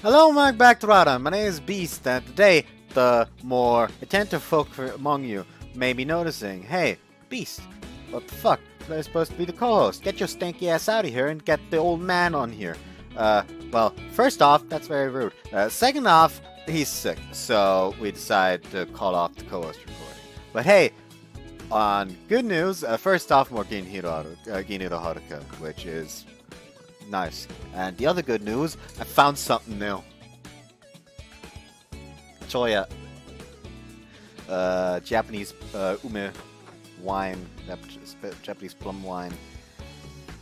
Hello, welcome back to Rada. My name is Beast, and today the more attentive folk among you may be noticing, hey, Beast, what the fuck? You're supposed to be the co-host. Get your stanky ass out of here and get the old man on here. Well, first off, that's very rude. Second off, he's sick, so we decided to call off the co-host recording. But hey, on good news, first off, more Haruka, which is nice. And the other good news, I found something new. Choya. Japanese ume wine, Japanese plum wine,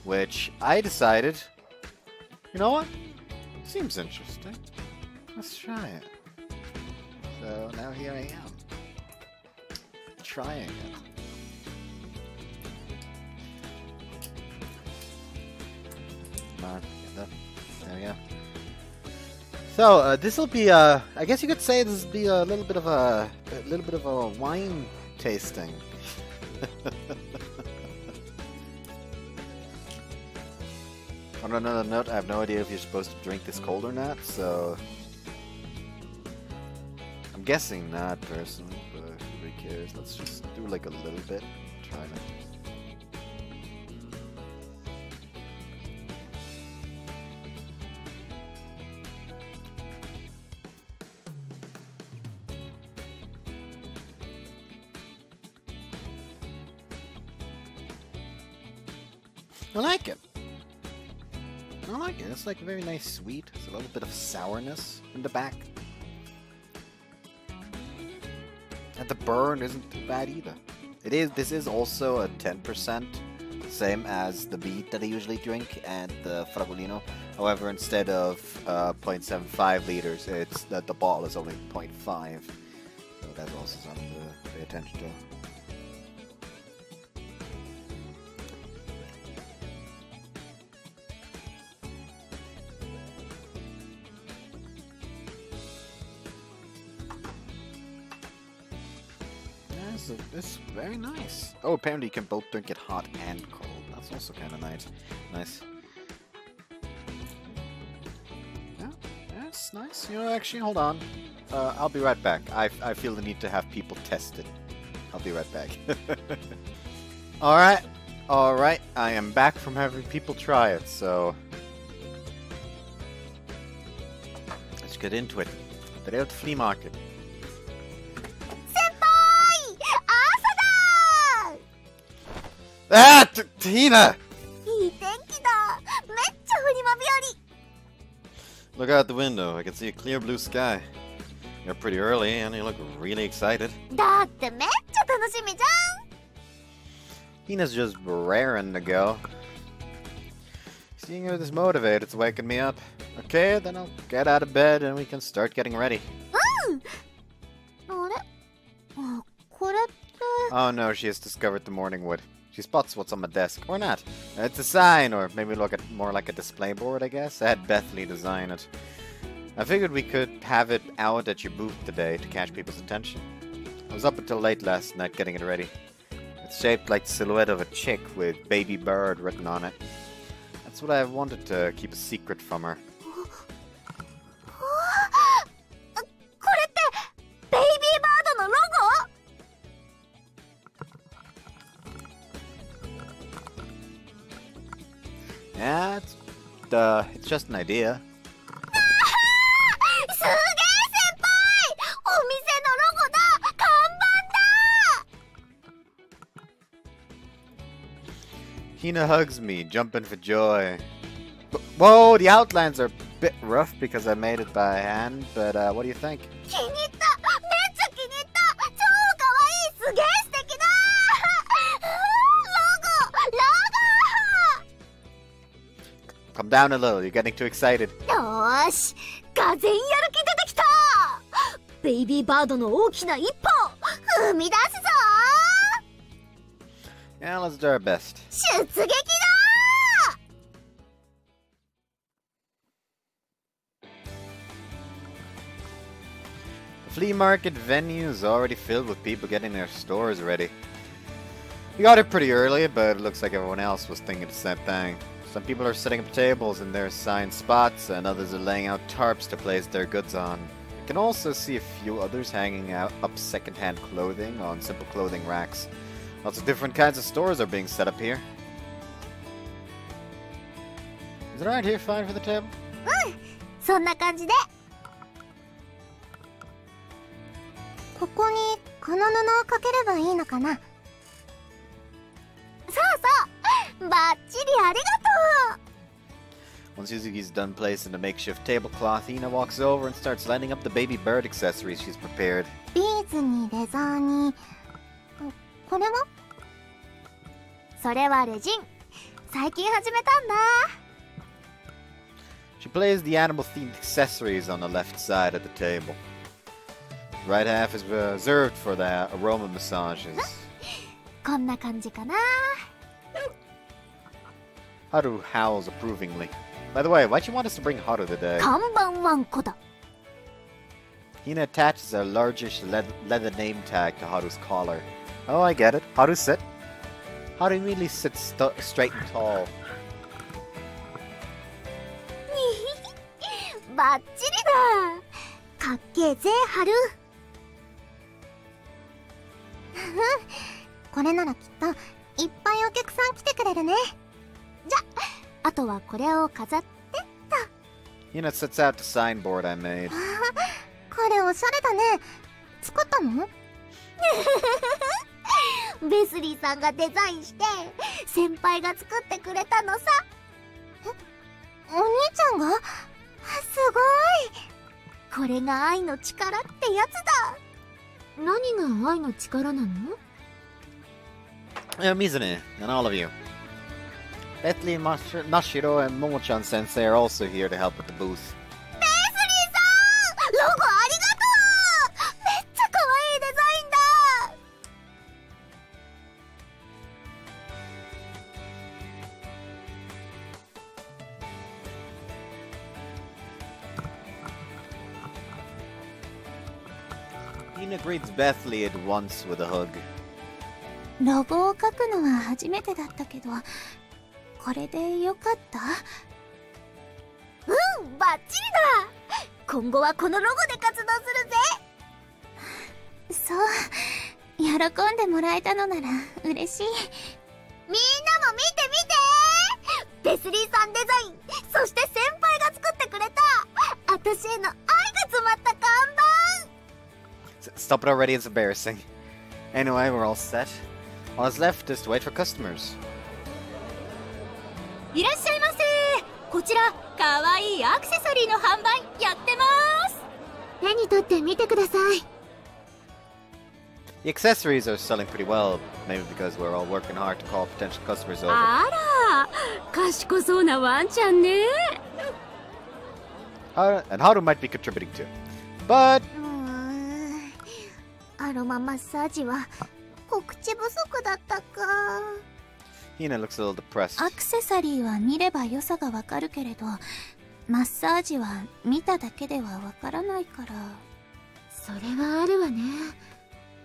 which I decided, you know what? Seems interesting. Let's try it. So now here I am, trying it. Come on, get that. There we go. So this will be I guess you could say this will be a little bit of a wine tasting. On another note, I have no idea if you're supposed to drink this cold or not, so I'm guessing not personally, but who cares? Let's just do like a little bit. Try it. I like it. I like it. It's like very nice sweet. It's a little bit of sourness in the back. And the burn isn't too bad either. This is also a 10%, same as the beet that I usually drink and the Fragolino. However, instead of 0.75 liters, it's the bottle is only 0.5. So that's also something to pay attention to. This is very nice. Oh, apparently you can both drink it hot and cold. That's also kind of nice. Nice. Yeah, that's nice. You know, actually, hold on. I'll be right back. I feel the need to have people test it. I'll be right back. Alright. I am back from having people try it, so let's get into it. Today at the flea market. Ah, Tina! Look out the window. I can see a clear blue sky. You're pretty early and you look really excited. Hina's just raring to go. Seeing her this motivated, it's waking me up. Okay, then I'll get out of bed and we can start getting ready. Oh no, she has discovered the morning wood. She spots what's on my desk, or not. It's a sign, or maybe look at more like a display board, I guess. I had Bethany design it. I figured we could have it out at your booth today to catch people's attention. I was up until late last night getting it ready. It's shaped like the silhouette of a chick with baby bird written on it. That's what I wanted to keep a secret from her. Yeah, it's just an idea. Hina hugs me, jumping for joy. Whoa, the outlines are a bit rough because I made it by hand, but what do you think? Calm down a little, you're getting too excited. Yeah, let's do our best. The flea market venue is already filled with people getting their stores ready. We got it pretty early, but it looks like everyone else was thinking the same thing. Some people are setting up tables in their assigned spots, and others are laying out tarps to place their goods on. You can also see a few others hanging up second-hand clothing on simple clothing racks. Lots of different kinds of stores are being set up here. Is it alright here fine for the table? そんな感じで。ここにこの布をかければいいのかな。そうそう、バッチリありがとう。 Once Yuzuki's done placing the makeshift tablecloth, Hina walks over and starts lining up the baby bird accessories she's prepared. ビーズにレザーに、これは？それはレジン。最近始めたんだ。She plays the animal-themed accessories on the left side of the table. The right half is reserved for the aroma massages. こんな感じかな。Haru howls approvingly. By the way, why'd you want us to bring Haru today? 看板ワンコだ。Hina attaches a largish leather name tag to Haru's collar. Oh, I get it. Haru sit. Haru immediately sits straight and tall. バッチリだ。かっけえぜ、ハル。これならきっといっぱいお客さん来てくれるね。じゃあ、あとはこれを飾ってっと。Hina sets out the signboard I made. これおしゃれだね。作ったの？ベスリーさんがデザインして先輩が作ってくれたのさ。お兄ちゃんが？すごい。これが愛の力ってやつだ。何が愛の力なの？ Mizune, and all of you. Bethly, Nashiro, and Momo-chan sensei are also here to help with the booth. ベスリーさん、ロゴありがとう。めっちゃ可愛いデザインだ。Hina greets Bethly at once with a hug. ロゴを書くのは初めてだったけど、これでよかった？うん、バッチリだ。今後はこのロゴで活動するぜ。そう、喜んでもらえたのなら嬉しい。みんなも見て見て、ベスリーさんデザイン、そして先輩が作ってくれた私への愛が詰まった看板。 Stop it already, it's embarrassing. Anyway, we're all set. All that's left is to wait for customers. いらっしゃいませ。こちらかわいいアクセサリーの販売やってます。手に取ってみてください。 The accessories are selling pretty well, maybe because we're all working hard to call potential customers over. あら、賢そうなワンちゃんね。And Haru might be contributing too. But アロママッサージは告知不足だったか。 Hina looks a little depressed. アクセサリーは見れば良さがわかるけれど、マッサージは見ただけではわからないから。それはあるわね。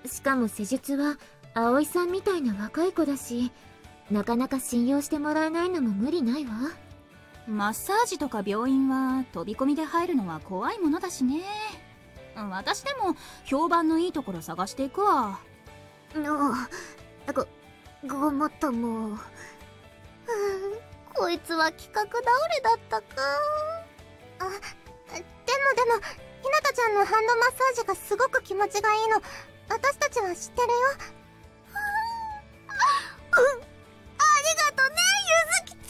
しかも施術は葵さんみたいな若い子だし、なかなか信用してもらえないのも無理ないわ。マッサージとか病院は飛び込みで入るのは怖いものだしね。私でも評判のいいところ探していくわ。ごもっとも。こいつは企画倒れだったか。でもひなたちゃんのハンドマッサージがすごく気持ちがいいの、私たちは知ってるよ。ありがとね、ゆずきち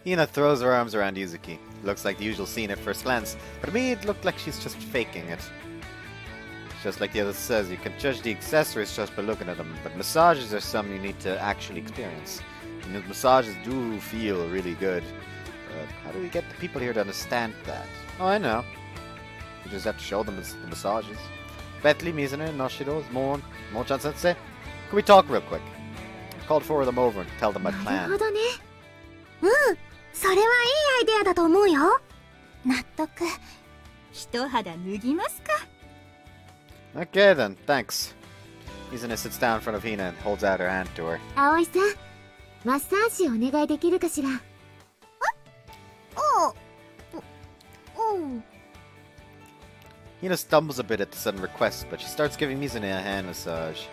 ゃん。 Hina throws her arms around Yuzuki. Looks like the usual scene at first glance, but to me it looked like she's just faking it. Just like the other says, you can judge the accessories just by looking at them, but massages are something you need to actually experience. And the massages do feel really good. But how do we get the people here to understand that? Oh, I know. We just have to show them the massages. Bethly, Mizune, Noshiro, Mo-chan sensei, can we talk real quick? I called four of them over and tell them my なるほ plan. どね。それはいいアイデアだと思うよ。納得。一肌脱ぎますか。 Okay then, thanks. Mizune sits down in front of Hina and holds out her hand to her. 葵さん、マッサージお願いできるかしら。Hina stumbles a bit at the sudden request, but she starts giving Mizune a hand massage.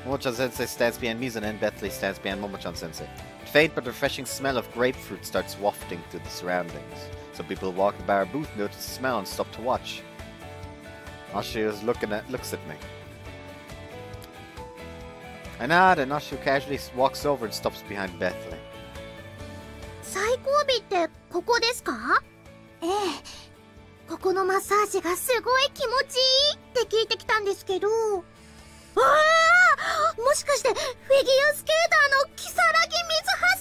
Momochan Sensei stands behind Mizune and Bethany stands behind Momochan Sensei. A faint but refreshing smell of grapefruit starts wafting through the surroundings. Some people who walk by our booth notice the smell and stop to watch. Nashio looks at me. I nod and Nashio casually walks over and stops behind Bethany. 最後尾ってここですか？ええ。ここのマッサージがすごい気持ちいいって聞いてきたんですけど。ああ！もしかしてフィギュアスケーターの如月瑞葉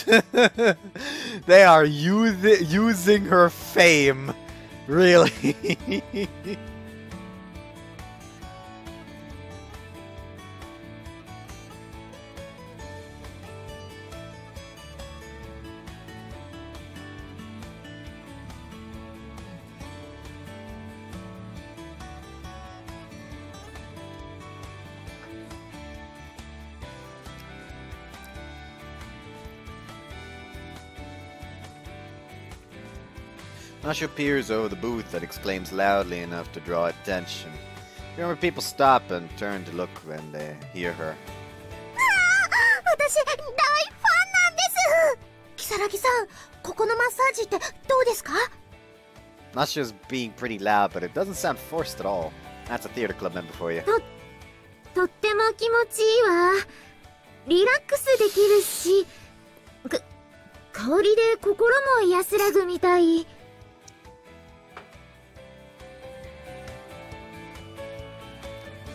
さん？ They are using her fame. Really? Nashio peers over the booth and exclaims loudly enough to draw attention. Remember, people stop and turn to look when they hear her. 私大ファンなんです。如月さん、ここのマッサージってどうですか？ Nashio's being pretty loud, but it doesn't sound forced at all. That's a theater club member for you. とっても気持ちいいわ。リラックスできるし、香りで心も安らぐみたい。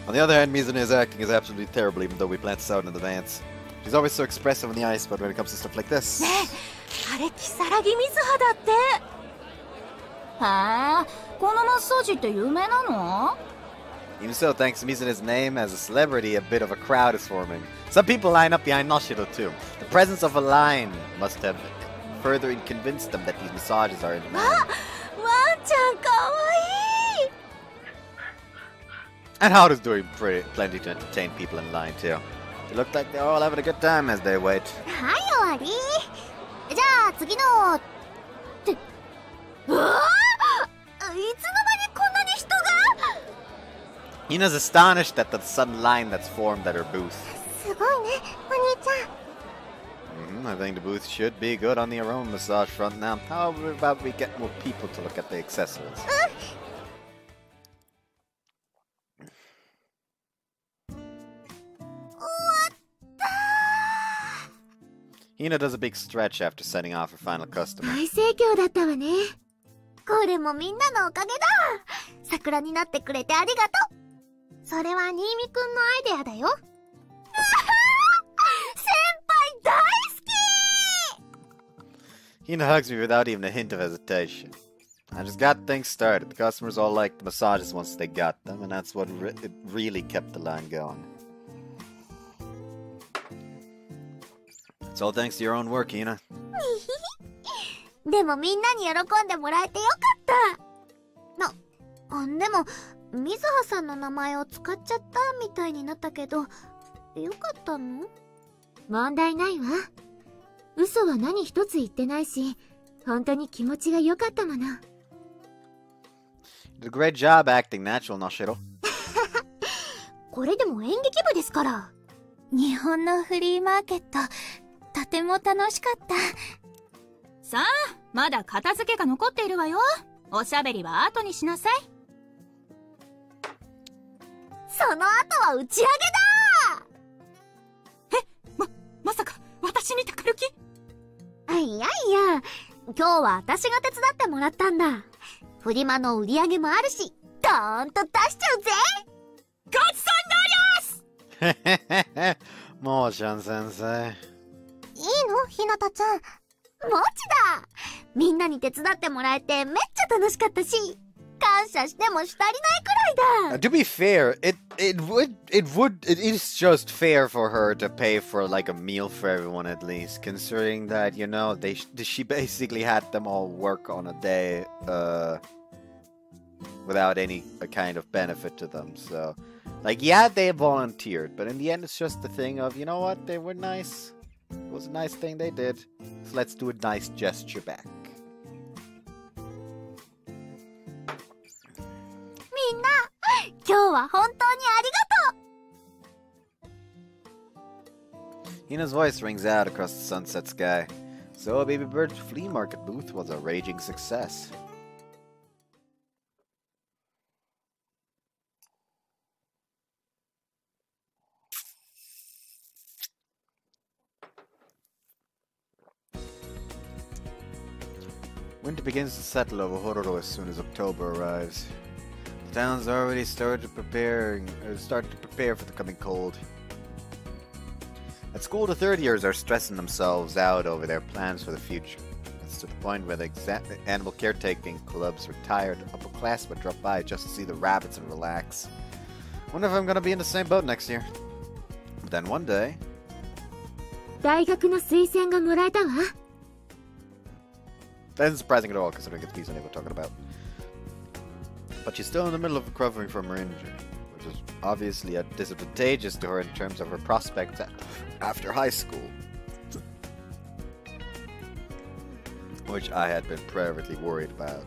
On the other hand, Mizune is acting as absolutely terrible, even though we planned this out in advance. She's always so expressive on the ice, but when it comes to stuff like this... ねえ、あれ如月瑞葉だって。へえ、このマッサージって有名なの？ Even so, thanks to Mizune's name as a celebrity, a bit of a crowd is forming. Some people line up behind Nashiro too. The presence of a line must have further convinced them that these massages are in demand. ワンちゃんかわいい。 And Haru's doing plenty to entertain people in line too. They look like they're all having a good time as they wait. はい、終わり。じゃあ次のって、うわあ！いつの間にこんなに人が？ Hina's astonished at the sudden line that's formed at her booth. すごいね、お兄ちゃん。I think the booth should be good on the aroma massage front now. How about we get more people to look at the accessories? Hina does a big stretch after setting off her final customer. 大盛況だったわね。これもみんなのおかげだ。桜になってくれてありがとう。それは新見くんのアイデアだよ。先輩大好き。 Hina hugs me without even a hint of hesitation. I just got things started. The customers all liked the massages once they got them, and that's what it really kept the line going. It's all thanks to your own work, Hina. でもみんなに喜んでもらえてよかった。でも水葉さんの名前を使っちゃったみたいになったけど、よかったの？問題ないわ。嘘は何一つ言ってないし、本当に気持ちが良かったもの。You did a great job acting natural, Nashiro. これでも演劇部ですから。日本のフリーマーケット、とても楽しかった。さあ、まだ片付けが残っているわよ。おしゃべりは後にしなさい。その後は打ち上げだ。まさか私にたかる気？いやいや、今日は私が手伝ってもらったんだ。フリマの売り上げもあるし、ドーンと出しちゃうぜ。ごちそうになります。もーちゃん先生。いいの？ひなたちゃん。もちだ。みんなに手伝ってもらえてめっちゃ楽しかったし、感謝してもし足りないくらいだ。To be fair, it is just fair for her to pay for like a meal for everyone at least, considering that, you know, she basically had them all work on a day, without any kind of benefit to them. So, like, yeah, they volunteered, but in the end, it's just the thing of, you know what, they were nice. It was a nice thing they did. So let's do a nice gesture back. みんな、今日は本当にありがとう。 Hina's voice rings out across the sunset sky. So Baby Bird's flea market booth was a raging success. Winter begins to settle over Hororo as soon as October arrives. The town's already started to prepare for the coming cold. At school, the third years are stressing themselves out over their plans for the future. It's to the point where the animal caretaking club's retired upperclassmen drop by just to see the rabbits and relax. Wonder if I'm gonna be in the same boat next year. But then one day... 大学の推薦がもらえたわ。 That isn't surprising at all, considering it's Mizune we're talking about. But she's still in the middle of recovering from her injury, which is obviously disadvantageous to her in terms of her prospects after high school. Which I had been privately worried that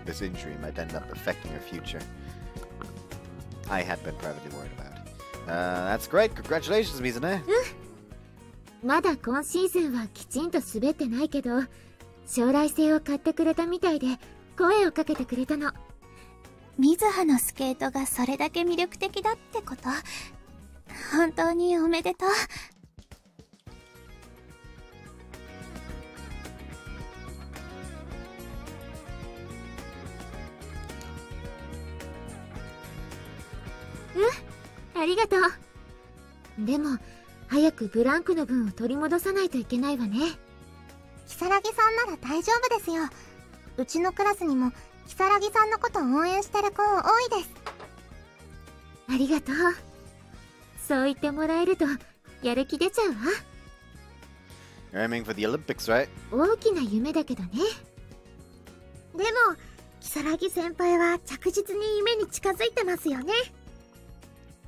this injury might end up affecting her future. I had been privately worried about it. That's great. Congratulations, Mizune. まだ今シーズンはきちんと滑ってないけど、将来性を買ってくれたみたいで声をかけてくれたの。水葉のスケートがそれだけ魅力的だってこと？本当におめでとう。ありがとう。でも早くブランクの分を取り戻さないといけないわね。如月さんなら大丈夫ですよ。うちのクラスにも如月さんのことを応援してる子多いです。ありがとう。そう言ってもらえるとやる気出ちゃうわ。 You're aiming for the Olympics, right? 大きな夢だけどね。でも如月先輩は着実に夢に近づいてますよね。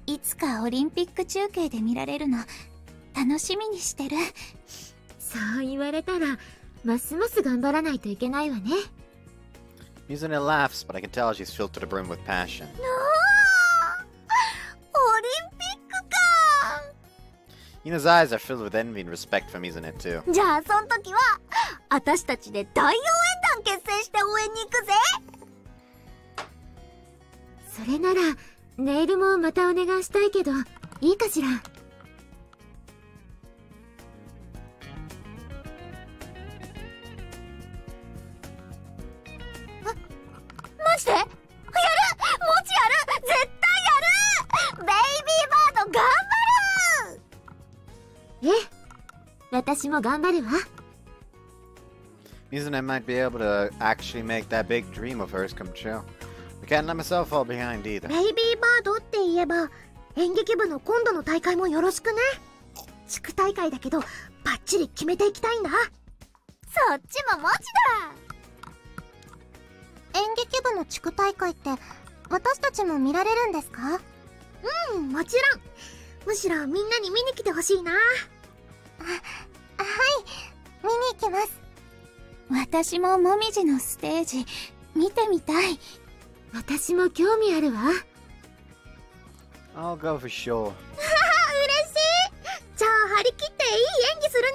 いつかオリンピック中継で見られるの楽しみにしてる。そう言われたらますます頑張らないといけないわね。 Mizune laughs, but I can tell she's filled to the brim with passion. オリンピックか。 Hina's eyes are filled with envy and respect for Mizune too. じゃあそん時は私たちで大応援団結成して応援に行くぜ。それならネイルもまたお願いしたいけどいいかしら。マジで？やる！もちやる！絶対やる！ベイビーバード頑張る！え、私も頑張るわ。 Mizune might be able to actually make that big dream of hers come true. I can't let myself fall behind either. ベイビーバードって言えば演劇部の今度の大会もよろしくね。地区大会だけどバッチリ決めていきたいんだ。そっちももちだ。演劇部の地区大会って私たちも見られるんですか？うん、もちろん。むしろみんなに見に来てほしいな。はい、見に行きます。私ももみじのステージ見てみたい。私も興味あるわ。 I'll go for sure. 嬉しい。じゃあ張り切っていい演技するね。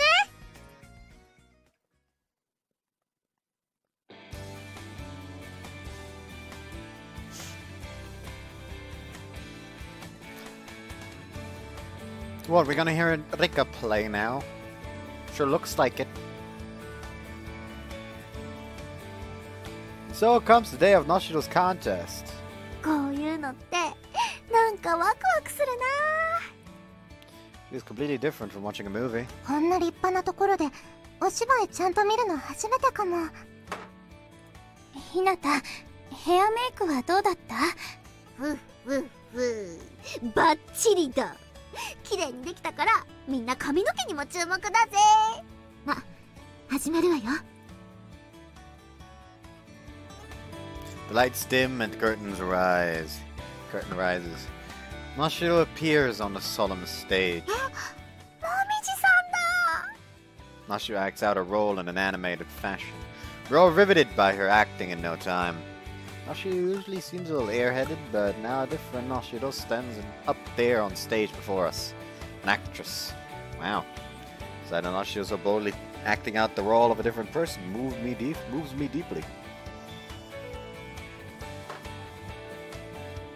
What, we're gonna hear Rika play now? Sure looks like it. So comes the day of Noshiro's contest. こういうのってなんかワクワクするな。 It's completely different from watching a movie. こんな立派なところでお芝居ちゃんと見るの初めてかも。ひなた、ヘアメイクはどうだった？ふバッチリだ。綺麗にできたからみんな髪の毛にも注目だぜ。始まるわよ。The lights dim and curtains rise. Curtain rises. Noshiro appears on the solemn stage. Noshiro acts out a role in an animated fashion. We're all riveted by her acting in no time. Noshiro usually seems a little airheaded, but now a different Noshiro stands up there on stage before us. An actress. Wow. So Noshiro so boldly acting out the role of a different person moves me deeply.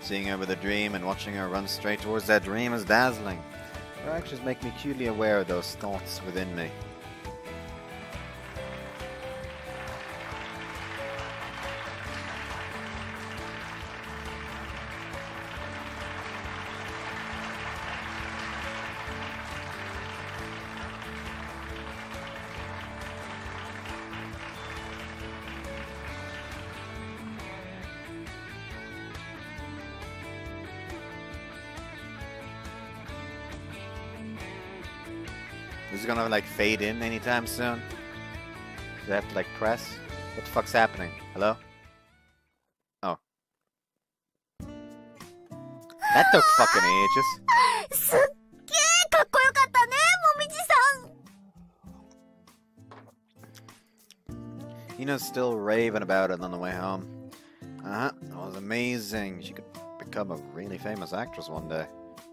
Seeing her with a dream and watching her run straight towards that dream is dazzling. Her actions make me acutely aware of those thoughts within me. Is it gonna like fade in anytime soon? Do I have to like press? What the fuck's happening? Hello? Oh. That took fucking ages. Hina's still raving about it on the way home. That was amazing. She could become a really famous actress one day.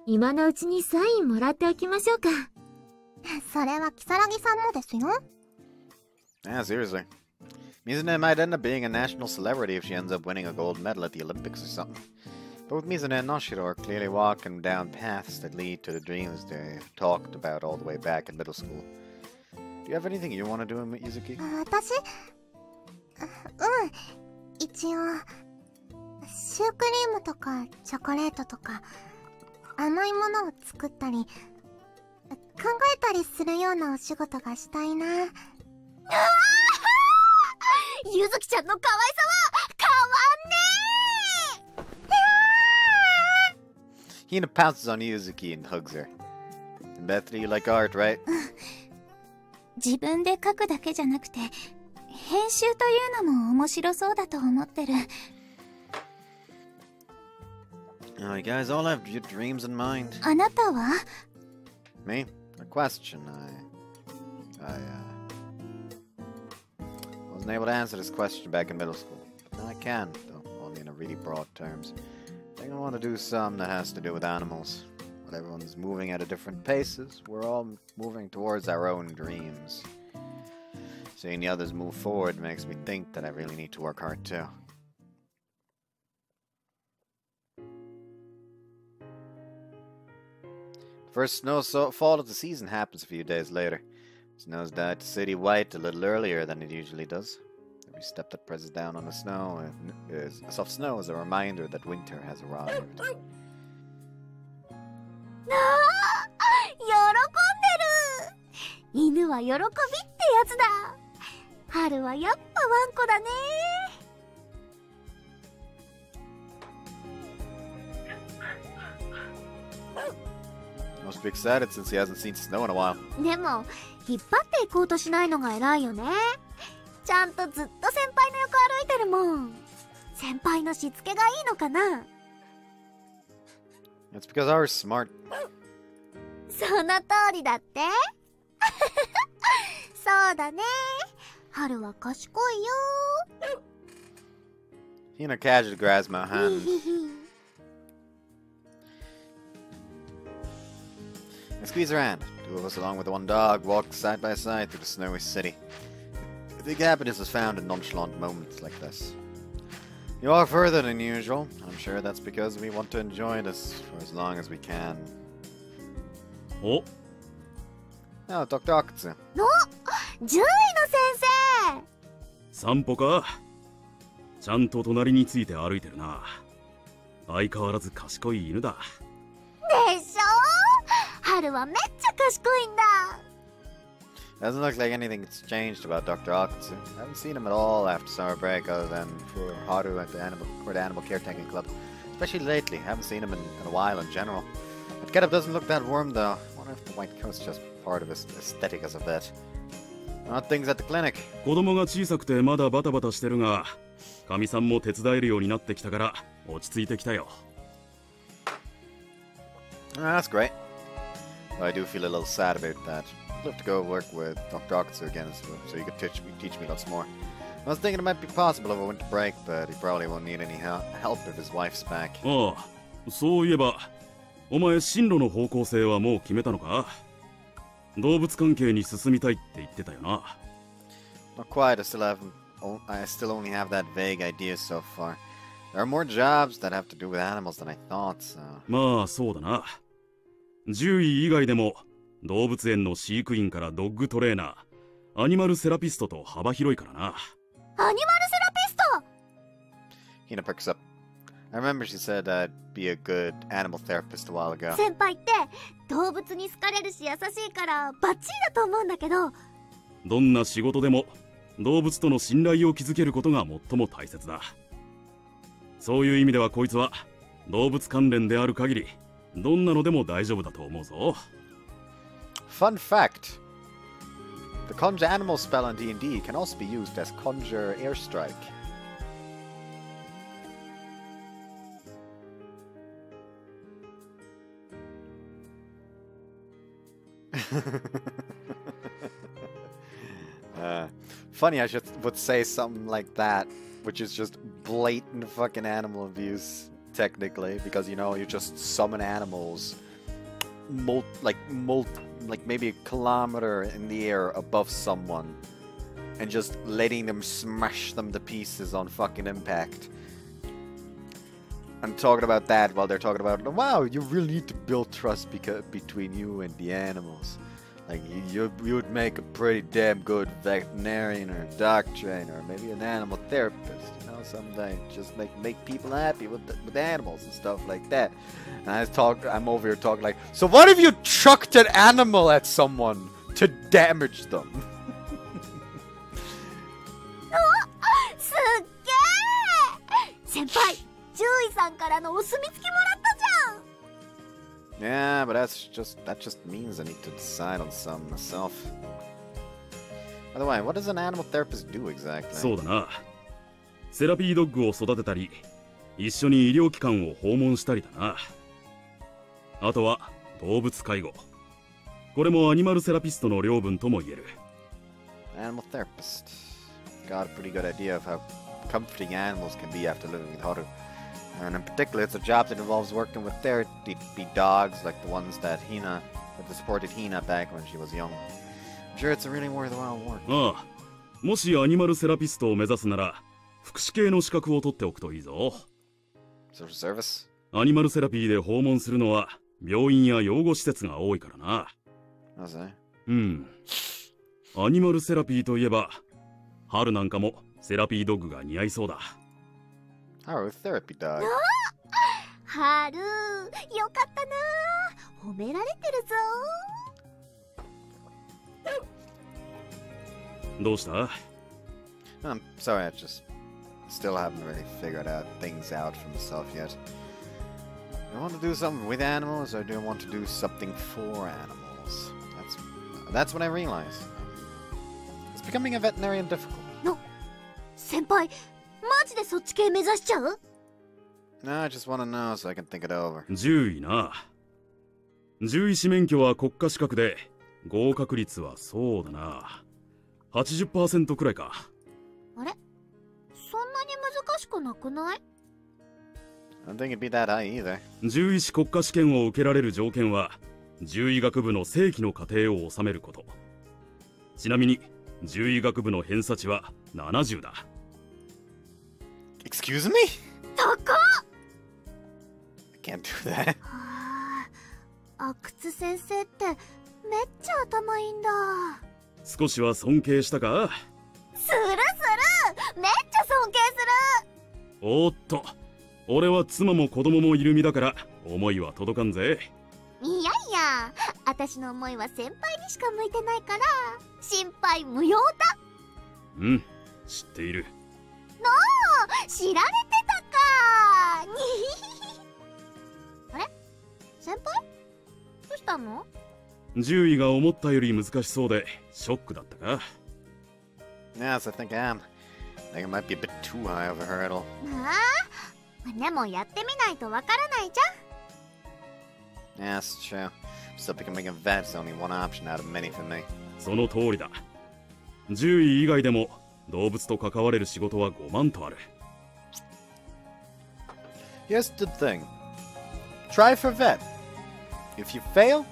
今のうちにサインもらっておきましょうか。それはキサラギさんもですよ。Yeah, seriously. Mizune might end up being a national celebrity if she ends up winning a gold medal at the Olympics or something. Both Mizune and Noshiro are clearly walking down paths that lead to the dreams they talked about all the way back in middle school. Do you have anything you want to do, Yuzuki? 私一応シュークリームとかチョコレートとか甘いものを作ったり考えたりするようなお仕事がしたいな。ゆずきちゃんの可愛さは変わんねえ。 Hina pounces on Yuzuki and hugs her. Bethany, you like art, right? 自分で描くだけじゃなくて編集というのも面白そうだと思ってる。You guys all have your dreams in mind. あなたは Me? A question. I wasn't able to answer this question back in middle school. But now I can, though only in a really broad terms. I think I want to do some that has to do with animals. While everyone's moving at a different paces, we're all moving towards our own dreams. Seeing the others move forward makes me think that I really need to work hard too. First snowfall of the season happens a few days later. Snow's dyed to city white a little earlier than it usually does. Every step that presses down on the snow soft snow is a reminder that winter has arrived. 喜んでる。犬は喜びってやつだ。春はやっぱワンコだね。Must be excited since he hasn't seen snow in a while. でも引っ張っていこうとしないのが偉いよね。ちゃんとずっと先輩の横歩いてるもん。先輩のしつけがいいのかな。 It's because I was smart. その通りだって。そうだね。春は賢いよ。Hina casually grabs my hand. I squeeze her hand. Two of us, along with one dog, walk side by side through the snowy city. I think happiness is found in nonchalant moments like this. You walk further than usual. I'm sure that's because we want to enjoy this for as long as we can. Oh, Dr. Akutsu. の獣医の先生。散歩か。ちゃんと隣について歩いてるな。相変わらず賢い犬だ。でしょ。春はめっちゃ賢いんだ。 Doesn't look like anything's changed about Dr. Akutsu. I haven't seen him at all after summer break other than for Haru at the animal caretaking club. Especially lately, haven't seen him in a while in general. But getup doesn't look that warm though. I wonder if the white coat's just part of his aesthetic as a vet. Not things at the clinic. 子供が小さくてまだバタバタしてるが、かみさんも手伝えるようになってきたから落ち着いてきたよ。That's great. Though I do feel a little sad about that. I'd love to go work with Dr. Akatsu again so he could teach me lots more. I was thinking it might be possible over winter break, but he probably won't need any help if his wife's back. ああ、そういえばお前進路の方向性はもう決めたのか？動物関係に進みたいって言ってたよな。Not quite. I still only have that vague idea so far. There are more jobs that have to do with animals than I thought, so... まあそうだな。獣医以外でも動物園の飼育員からドッグトレーナー、アニマルセラピストと幅広いからな。アニマルセラピスト Hina perks up. I remember she said I'd be a good animal therapist a while ago. 先輩って動物に好かれるし優しいからバッチリだと思うんだけど。どんな仕事でも動物との信頼を築けることが最も大切だ。そういう意味ではこいつは動物関連である限りどんなのでも大丈夫だと思うぞ。Fun fact. The conjure animal spell on D&D can also be used as conjure airstrike. Funny, I would say something like that, which is just blatant fucking animal abuse, technically, because you know you just summon animals, like maybe a kilometer in the air above someone, and just letting them smash them to pieces on fucking impact. I'm talking about that while they're talking about, wow, you really need to build trust between you and the animals. Like, you would make a pretty damn good veterinarian or dog trainer or maybe an animal therapist, you know, someday. Just make people happy with animals and stuff like that. And I'm over here talking like, so what if you chucked an animal at someone to damage them? すっげー先輩、獣医さんからのお墨付きもらったじゃん。 Yeah, but that just means I need to decide on some myself. By the way, what does an animal therapist do exactly? そうだな。セラピードッグを育てたり、一緒に医療機関を訪問したりだな。あとは動物介護。これもアニマルセラピストの領分とも言える。Animal therapist. Got a pretty good idea of how comforting animals can be after living with Haru. And in particular, it's a job that involves working with their dogs, like the ones that supported Hina back when she was young. I'm sure it's a really worthwhile work. ああ、もしアニマルセラピストを目指すなら、福祉系の資格を取っておくといいぞ。Social service? アニマルセラピーで訪問するのは病院や養護施設が多いからな。How's that? うん。アニマルセラピーといえば、春なんかもセラピードッグが似合いそうだ。Haru, therapy dog. ハルー、よかったなー。褒められてるぞー。どうした？ I'm sorry, I just still haven't really figured things out for myself yet. Do I want to do something with animals, or do I want to do something for animals? That's when I realized. It's becoming a veterinarian difficult. 先輩、マジでそっち系目指しちゃう？ No, I just want to know so I can think it over. 獣医な。獣医師免許は国家資格で、合格率はそうだな。80% くらいか。あれ？そんなに難しくなくない？ I don't think it'd be that high either. 獣医師国家試験を受けられる条件は、獣医学部の正規の課程を収めること。ちなみに、獣医学部の偏差値は70だ。Excuse me? 高っ！ I can't do that. 阿久津先生ってめっちゃ頭いいんだ。少しは尊敬したか？するめっちゃ尊敬する。おーっと、俺は妻も子供もいる身だから思いは届かんぜ。いやいや、私の思いは先輩にしか向いてないから心配無用だ。うん、知っている。知られてたかにあれ？先輩？どうしたの？獣医が思ったより難しそうでショックだったか？ Yes, I think I am. think it might be a bit too high of a hurdle. まあ、でもやってみないとわからないじゃん。 Yeah, that's true. Still, becoming a vet is only one option out of many for me. その通りだ。獣医以外でも動物と関われる仕事は5万とある。Here's the thing. Try for vet. If you fail,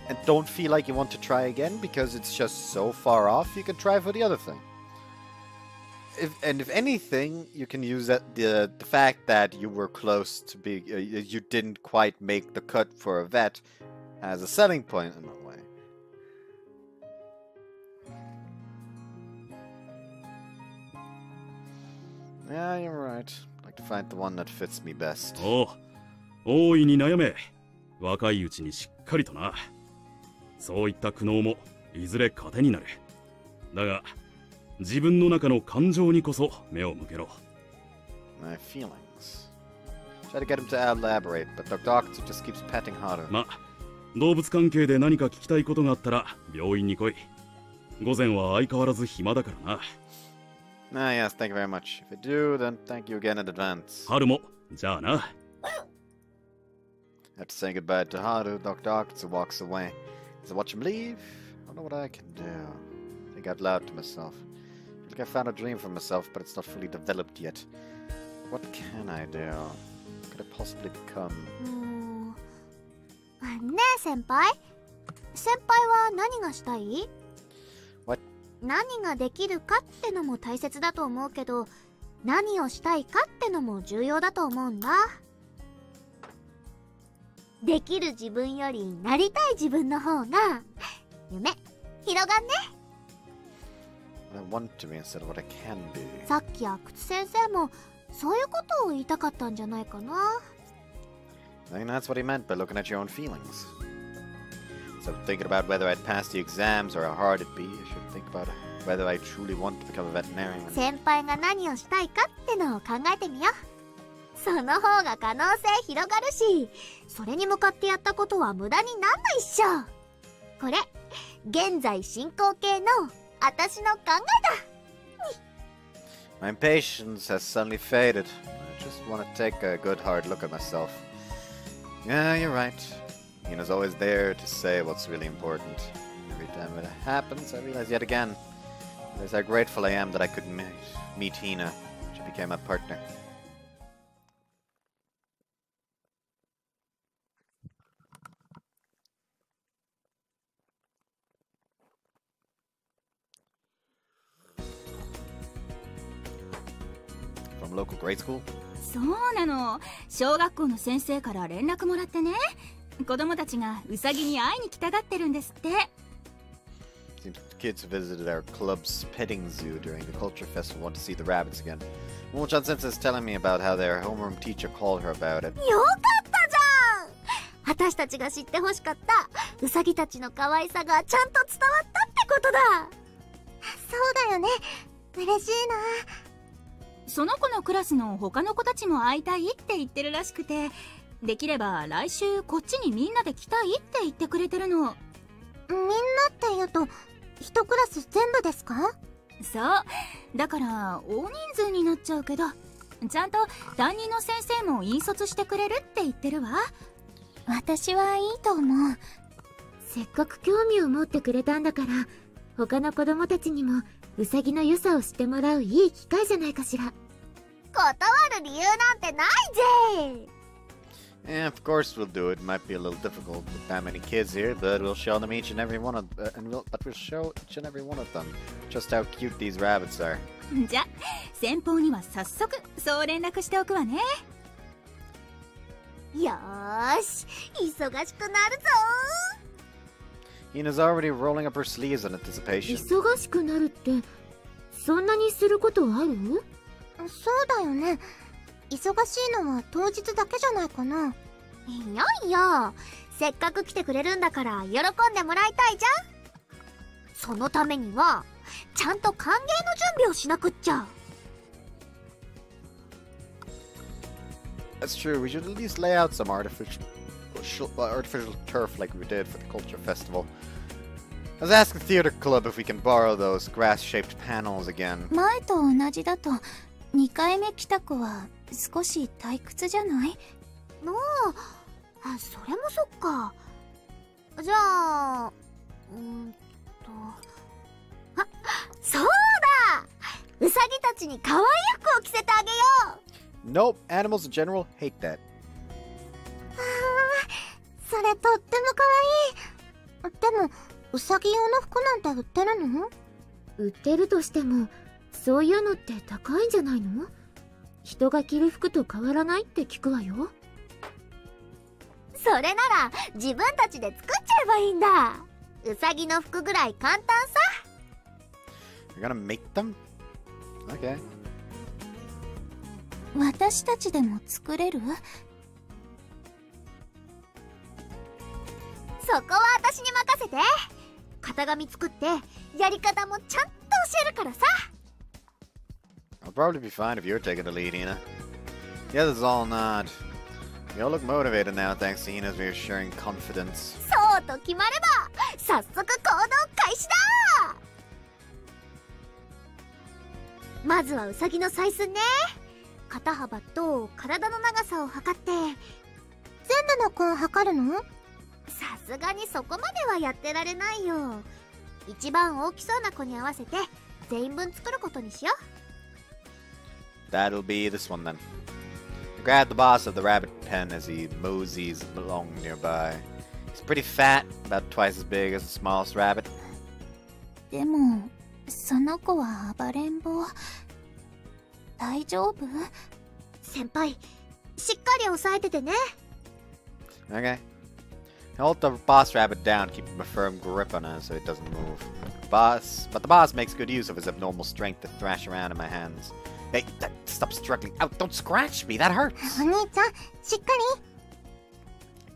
and don't feel like you want to try again because it's just so far off, you can try for the other thing. If anything, you can use the fact that you were close to be, you didn't quite make the cut for a vet as a selling point in a way. Yeah, you're right. I'd like to find the one that fits me best. おう、大いに悩め。若いうちにしっかりとな。そういった苦悩もいずれ糧になる。だが、自分の中の感情にこそ目を向けろ。My feelings. Try to get him to elaborate, but the doctor just keeps petting Haru. ま、動物関係で何か聞きたいことがあったら病院に来い。午前は相変わらず暇だからな。Ah, yes, thank you very much. If I do, then thank you again in advance. 春も、じゃあな。After saying goodbye to Haru, Dr. Akutsu walks away. As I watch him leave, I don't know what I can do. I think out loud to myself. I feel like I found a dream for myself, but it's not fully developed yet. What can I do? What could I possibly become? ねえ先輩。先輩は何がしたい？ What? 何ができるかってのも大切だと思うけど、何をしたいかってのも重要だと思うんだ。できる自分よりなりたい自分の方が夢広がんね。What I want to be instead of what I can be. さっき阿久津先生もそういうことを言いたかったんじゃないかな。I think that's what he meant by looking at your own feelings. Instead of thinking about whether I'd pass the exams or how hard it'd be, I should think about whether I truly want to become a veterinarian. 先輩が何をしたいかってのを考えてみよう。その方が可能性広がるし、それに向かってやったことは無駄になんないっしょ。これ、現在進行形の私の考えだ。My impatience has suddenly faded. I just want to take a good hard look at myself. Yeah, you're right. Hina's always there to say what's really important. Every time it happens, I realize yet again just how grateful I am that I could meet Hina. She became my partner. From local grade school? そうなの。小学校の先生から連絡もらってね。子供たちがウサギに会いに来たがってるんですって。Seems kids who visited our club's petting zoo during the culture festival want to see the rabbits again. Momo-chan sensei is telling me about how their homeroom teacher called her about it. よかったじゃん。私たちが知ってほしかったウサギたちの可愛さがちゃんと伝わったってことだ。そうだよね。嬉しいな。その子のクラスの他の子たちも会いたいって言ってるらしくて、できれば来週こっちにみんなで来たいって言ってくれてるの。みんなって言うと一クラス全部ですか？そうだから大人数になっちゃうけど、ちゃんと担任の先生も引率してくれるって言ってるわ。私はいいと思う。せっかく興味を持ってくれたんだから、他の子供たちにもウサギの良さを知ってもらういい機会じゃないかしら。断る理由なんてないぜ。Yeah, of course we'll do it. Might be a little difficult with that many kids here, but we'll show them each and every one of, we'll show each and every one of them just how cute these rabbits are. じゃ先方には早速そう連絡しておくわね。よーし、忙しくなるぞ。Hina's already rolling up her sleeves in anticipation. 忙しくなるってそんなにすることある？そうだよね。忙しいのは当日だけじゃないかな。いやいや、せっかく来てくれるんだから喜んでもらいたいじゃん。そのためにはちゃんと歓迎の準備をしなくっちゃ。 That's true. We should at least lay out some artificial turf like we did for the culture festival. Let's ask the theater club if we can borrow those grass-shaped panels again. 前と同じだと2回目来た子は少し退屈じゃない？それもそっか。じゃあそうだ、ウサギたちに可愛い服を着せてあげよう。 Nope, animals in general hate that. それとっても可愛い。でもウサギ用の服なんて売ってるの？売ってるとしてもそういうのって高いんじゃないの？人が着る服と変わらないって聞くわよ。それなら自分たちで作っちゃえばいいんだ。ウサギの服ぐらい簡単さ。 You're gonna make them? Okay. 私たちでも作れる？そこは私に任せて。型紙作ってやり方もちゃんと教えるからさ。 I'll probably be fine if you're taking the lead, Hina. The others all nod. You all look motivated now thanks to Hina's reassuring confidence. そうと決まれば早速行動開始だ。まずはウサギの採寸ね。肩幅と体の長さを測って。全部の子を測るの？さすがにそこまではやってられないよ。一番大きそうな子に合わせて全員分作ることにしよう。 That'll be this one then. Grab the boss of the rabbit pen as he moseys along nearby. He's pretty fat, about twice as big as the smallest rabbit. でもその子は暴れん坊。大丈夫？先輩、しっかり押さえててね。 Okay. Hold the boss rabbit down, keep a firm grip on it so it doesn't move. But the boss makes good use of his abnormal strength to thrash around in my hands. Hey, stop struggling out! Don't scratch me! That hurts! お兄ちゃん、しっか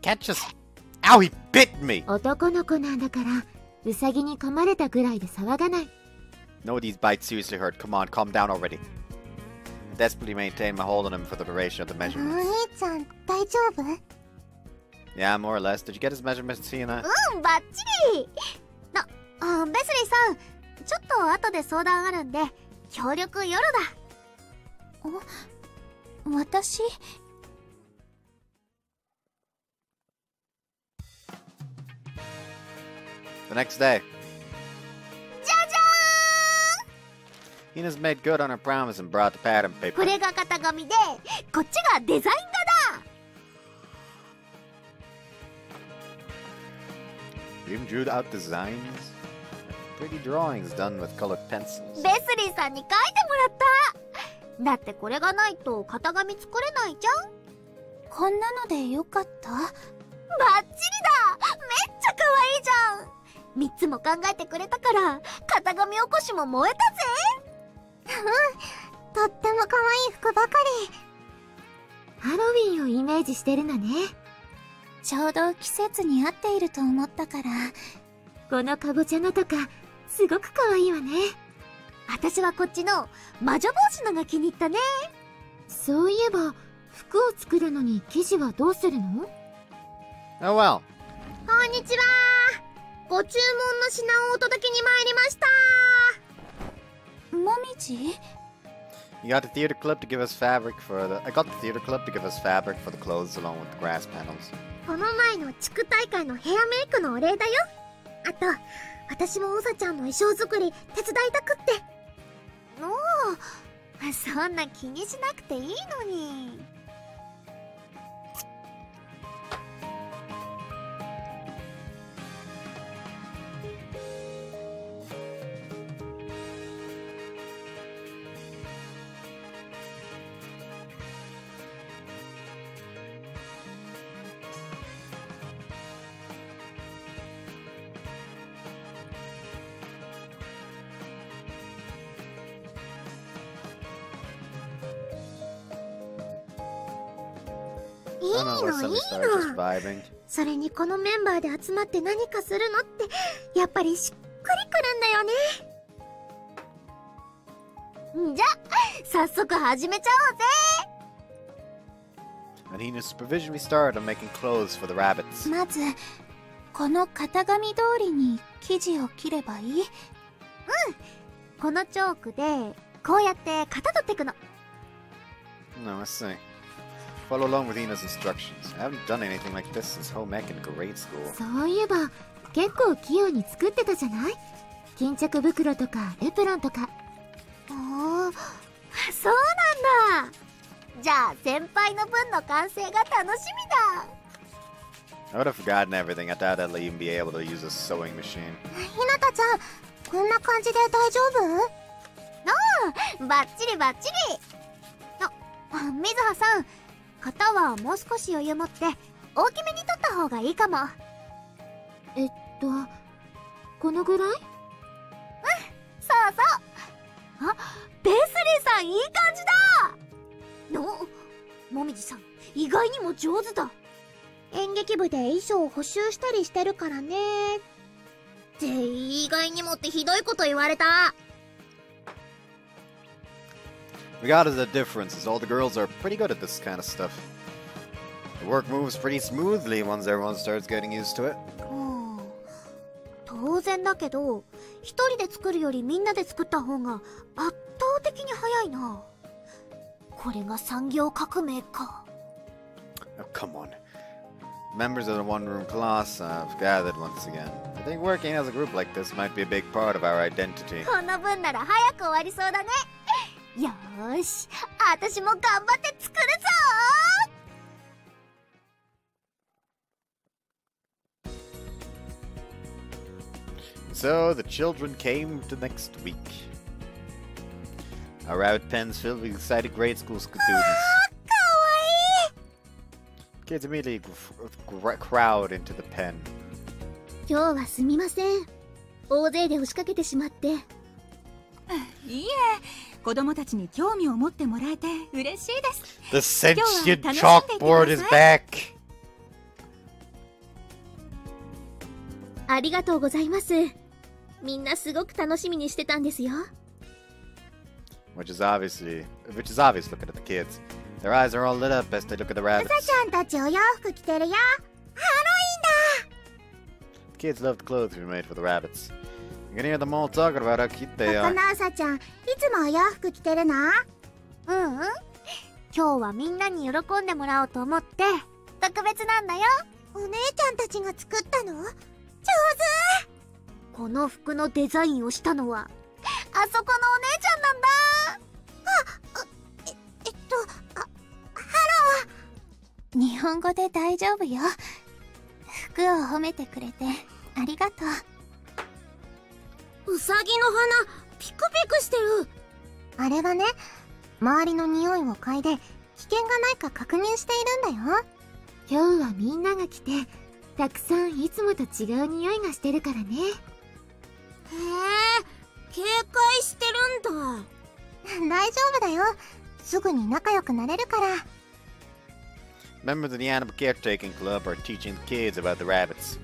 り。 Can't just... Ow! He bit me! 男の子なんだからウサギに噛まれたぐらいで騒がない。 No, these bites seriously hurt. Come on, calm down already. I desperately maintain my hold on him for the duration of the お measurements. 兄ちゃん、大丈夫？ Yeah, more or less. Did you get his measurements, Hina? バッチリ。ベスリーさん、ちょっと後で相談あるんで協力よろだ。私？ The next day. じゃじゃ Hina's made good on her promise and brought the pattern ーん。 paper. これが型紙で、こっちがデザイン画だ。 You even drew out designs? Pretty drawings done with colored pencils. ベスリーさんに書いてもらった。だってこれがないと型紙作れないじゃん。こんなのでよかった？バッチリだ。めっちゃ可愛いじゃん。3つも考えてくれたから型紙起こしも燃えたぜ。とっても可愛い服ばかり。ハロウィンをイメージしてるのね。ちょうど季節に合っていると思ったから。このかぼちゃのとかすごく可愛いわね。私はこっちの魔女帽子のが気に入ったね。そういえば服を作るのに生地はどうするの？ Oh well. こんにちは。ご注文の品をお届けに参りました。もみじ？ You got the theater club to give us fabric for the... I got the theater club to give us fabric for the clothes along with the grass panels. この前の地区大会のヘアメイクのお礼だよ。あと、私もうさちゃんの衣装作り手伝いたくって。もう、そんな気にしなくていいのに。いい I don't know, の let's いい start just の。 vibing. それにこのメンバーで集まって何かするのってやっぱりしっくりくるんだよね。じゃ早速始めちゃおうぜ。 And Hina's supervision we started on making clothes for the rabbits. まずこの型紙通りに生地を切ればいい？このチョークでこうやって型取ってくの。 No, let's see. Follow along with Ina's instructions. I haven't done anything like this since home ec in grade school. そういえば結構器用に作ってたじゃない？巾着袋とかエプロンとか。おー、そうなんだ。じゃあ先輩の分の完成が楽しみだ。 I would have forgotten everything. I doubt I'll even be able to use a sewing machine. ひなたちゃん、こんな感じで大丈夫？バッチリバッチリ。水葉さん、型はもう少し余裕持って大きめに取った方がいいかも。このぐらい？そうそう。あ、ベスリーさんいい感じだ。もみじさん意外にも上手だ。演劇部で衣装を補修したりしてるからね。って意外にもってひどいこと言われた。Regardless of the differences, all the girls are pretty good at this kind of stuff. The work moves pretty smoothly once everyone starts getting used to it. 当然だけど、一人で作るよりみんなで作った方が圧倒的に早いな。これが産業革命か。Oh, come on. Members of the one-room class have gathered once again. I think working as a group like this might be a big part of our identity. この分なら早く終わりそうだね。よーし、私も頑張って作るぞー。 So the children came to next week. Our route pens filled with excited grade school students. Kids immediately crowd into the pen. 今日はすみません。大勢で押しかけてしまって。いいえ、子供たちに興味を持ってもらえて嬉しいです。 The sentient chalkboard is back! ありがとうございます。みんなすごく楽しみにしてたんですよ。Which is obvious looking at the kids. Their eyes are all lit up as they look at the rabbits. うさちゃんたちお洋服着てるよ。ハロウィンだ。 The kids love the clothes we made for the rabbits. You can hear them all talking about how cute they are. このうさちゃん、いつもお洋服着てるの？今日はみんなに喜んでもらおうと思って特別なんだよ。お姉ちゃんたちが作ったの？上手。この服のデザインをしたのはあそこのお姉ちゃんなんだ。ハロー。日本語で大丈夫よ。服を褒めてくれてありがとう。うさぎの花ピクピクしてる。あれはね、周りの匂いを嗅いで危険がないか確認しているんだよ。今日はみんなが来てたくさんいつもと違う匂いがしてるからね。へえ、警戒してるんだ。大丈夫だよ。すぐに仲良くなれるから。Members of the Animal Caretaking Club are teaching the kids about the rabbits.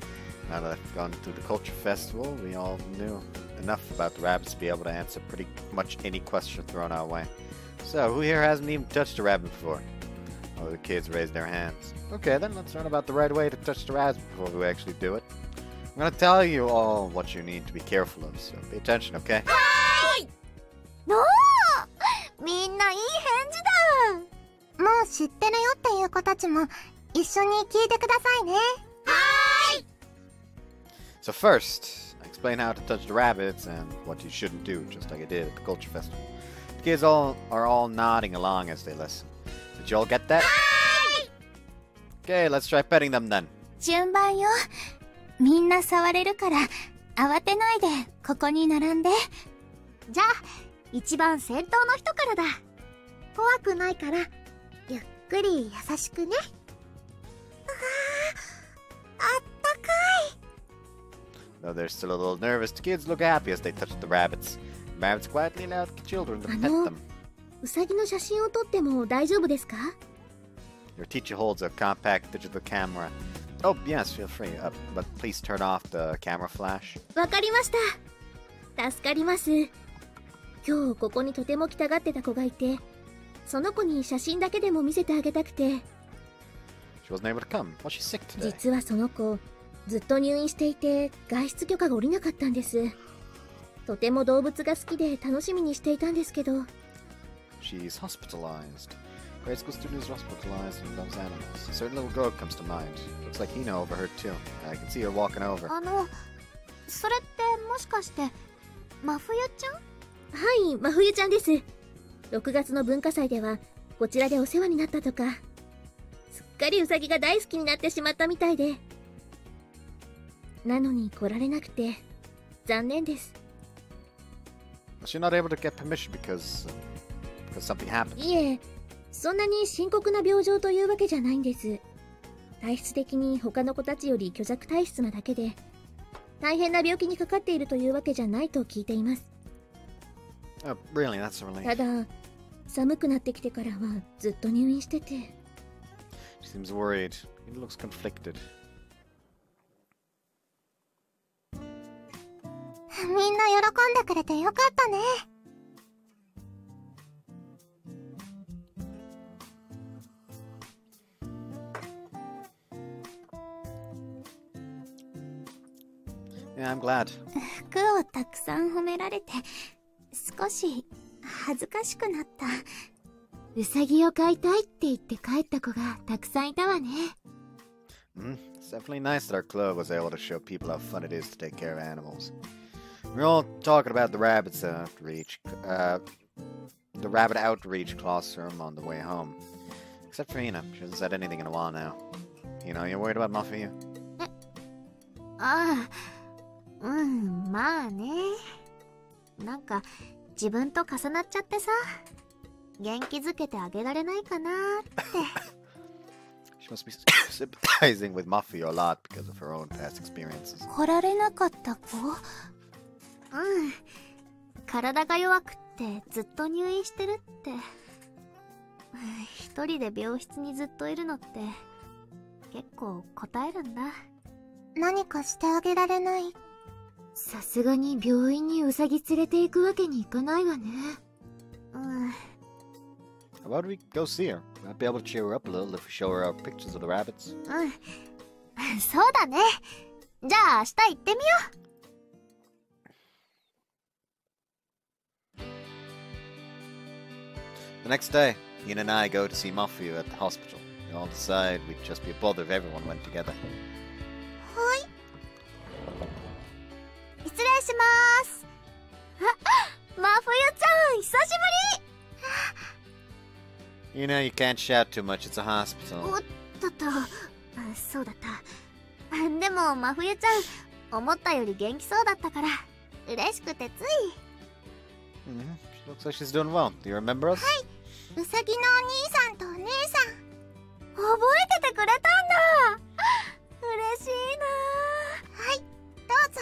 Now that I've gone through the culture festival, we all knew enough about the rabbits to be able to answer pretty much any question thrown our way. So, who here hasn't even touched a rabbit before? Oh, the kids raised their hands. Okay, then let's learn about the right way to touch the rabbit before we actually do it. I'm gonna tell you all what you need to be careful of, so pay attention, okay? おー、みんないい返事だ。もう知ってるよっていう子たちも一緒に聞いてくださいね。So first, I explain how to touch the rabbits and what you shouldn't do, just like I did at the culture festival. The kids are all nodding along as they listen. Did you all get that? Okay, let's try petting them then. 順番よ。みんな触れるから慌てないでここに並んで。じゃあ一番先頭の人からだ。怖くないからゆっくり優しくね。あったかい。 Though they're still a little nervous, the kids look happy as they touch the rabbits. The rabbits quietly allow the children to pet them. うさぎの写真を撮っても大丈夫ですか？ Your teacher holds a compact digital camera. Oh, yes, feel free. But please turn off the camera flash. わかりました。助かります。今日ここにとても来たがってた子がいて、その子に写真だけでも見せてあげたくて。She wasn't able to come. Well, she's sick today. 実はその子、ずっと入院していて外出許可が下りなかったんです。とても動物が好きで楽しみにしていたんですけど。She's hospitalized. Grade school student is hospitalized and loves animals. A certain little girl comes to mind. Looks like Hina overheard too. I can see her walking over. それってもしかして真冬ちゃん？はい、真冬ちゃんです。6月の文化祭ではこちらでお世話になったとか。すっかりウサギが大好きになってしまったみたいで。なのに来られなくて残念です。Was she not able to get permission because something happened? いえ、そんなに深刻な病状というわけじゃないんです。体質的に他の子たちより虚弱体質なだけで、大変な病気にかかっているというわけじゃないと聞いています。Oh, really? That's a relief. ただ、寒くなってきてからはずっと入院してて。She seems worried. It looks conflicted. みんな喜んでくれてよかったね。Yeah, I'm glad. 服をたくさん褒められて少し恥ずかしくなった。ウサギを飼いたいって言って帰った子がたくさんいたわね。It's definitely nice that our club was able to show people how fun it is to take care of animals. We're all talking about the rabbit outreach classroom on the way home. Except for Hina. She hasn't said anything in a while now. You know, you're worried about Mafia? ああ、まあね。なんか自分と重なっちゃってさ、元気づけてあげられないかなって。She must be sympathizing with Mafia a lot because of her own past experiences. 来られなかった子？体が弱くってずっと入院してるって。一人で病室にずっといるのって結構答えるんだ。何かしてあげられない？さすがに病院にウサギ連れて行くわけにいかないわね。How about we go see her? Might be able to cheer her up a little if we show her our pictures of the rabbits. そうだね。じゃあ明日行ってみよう。The next day, Hina and I go to see Mafia at the hospital. We all decide we'd just be a bother if everyone went together. はい。失礼します。真冬ちゃん、久しぶり。Hina, you can't shout too much. It's a hospital. おっとっと、そうだった。でも真冬ちゃん、思ったより元気そうだったから嬉しくてつい。She looks like she's doing well. Do you remember us? はい。ウサギのお兄さんとお姉さん。覚えててくれたんだ。嬉しいな。はい、どうぞ。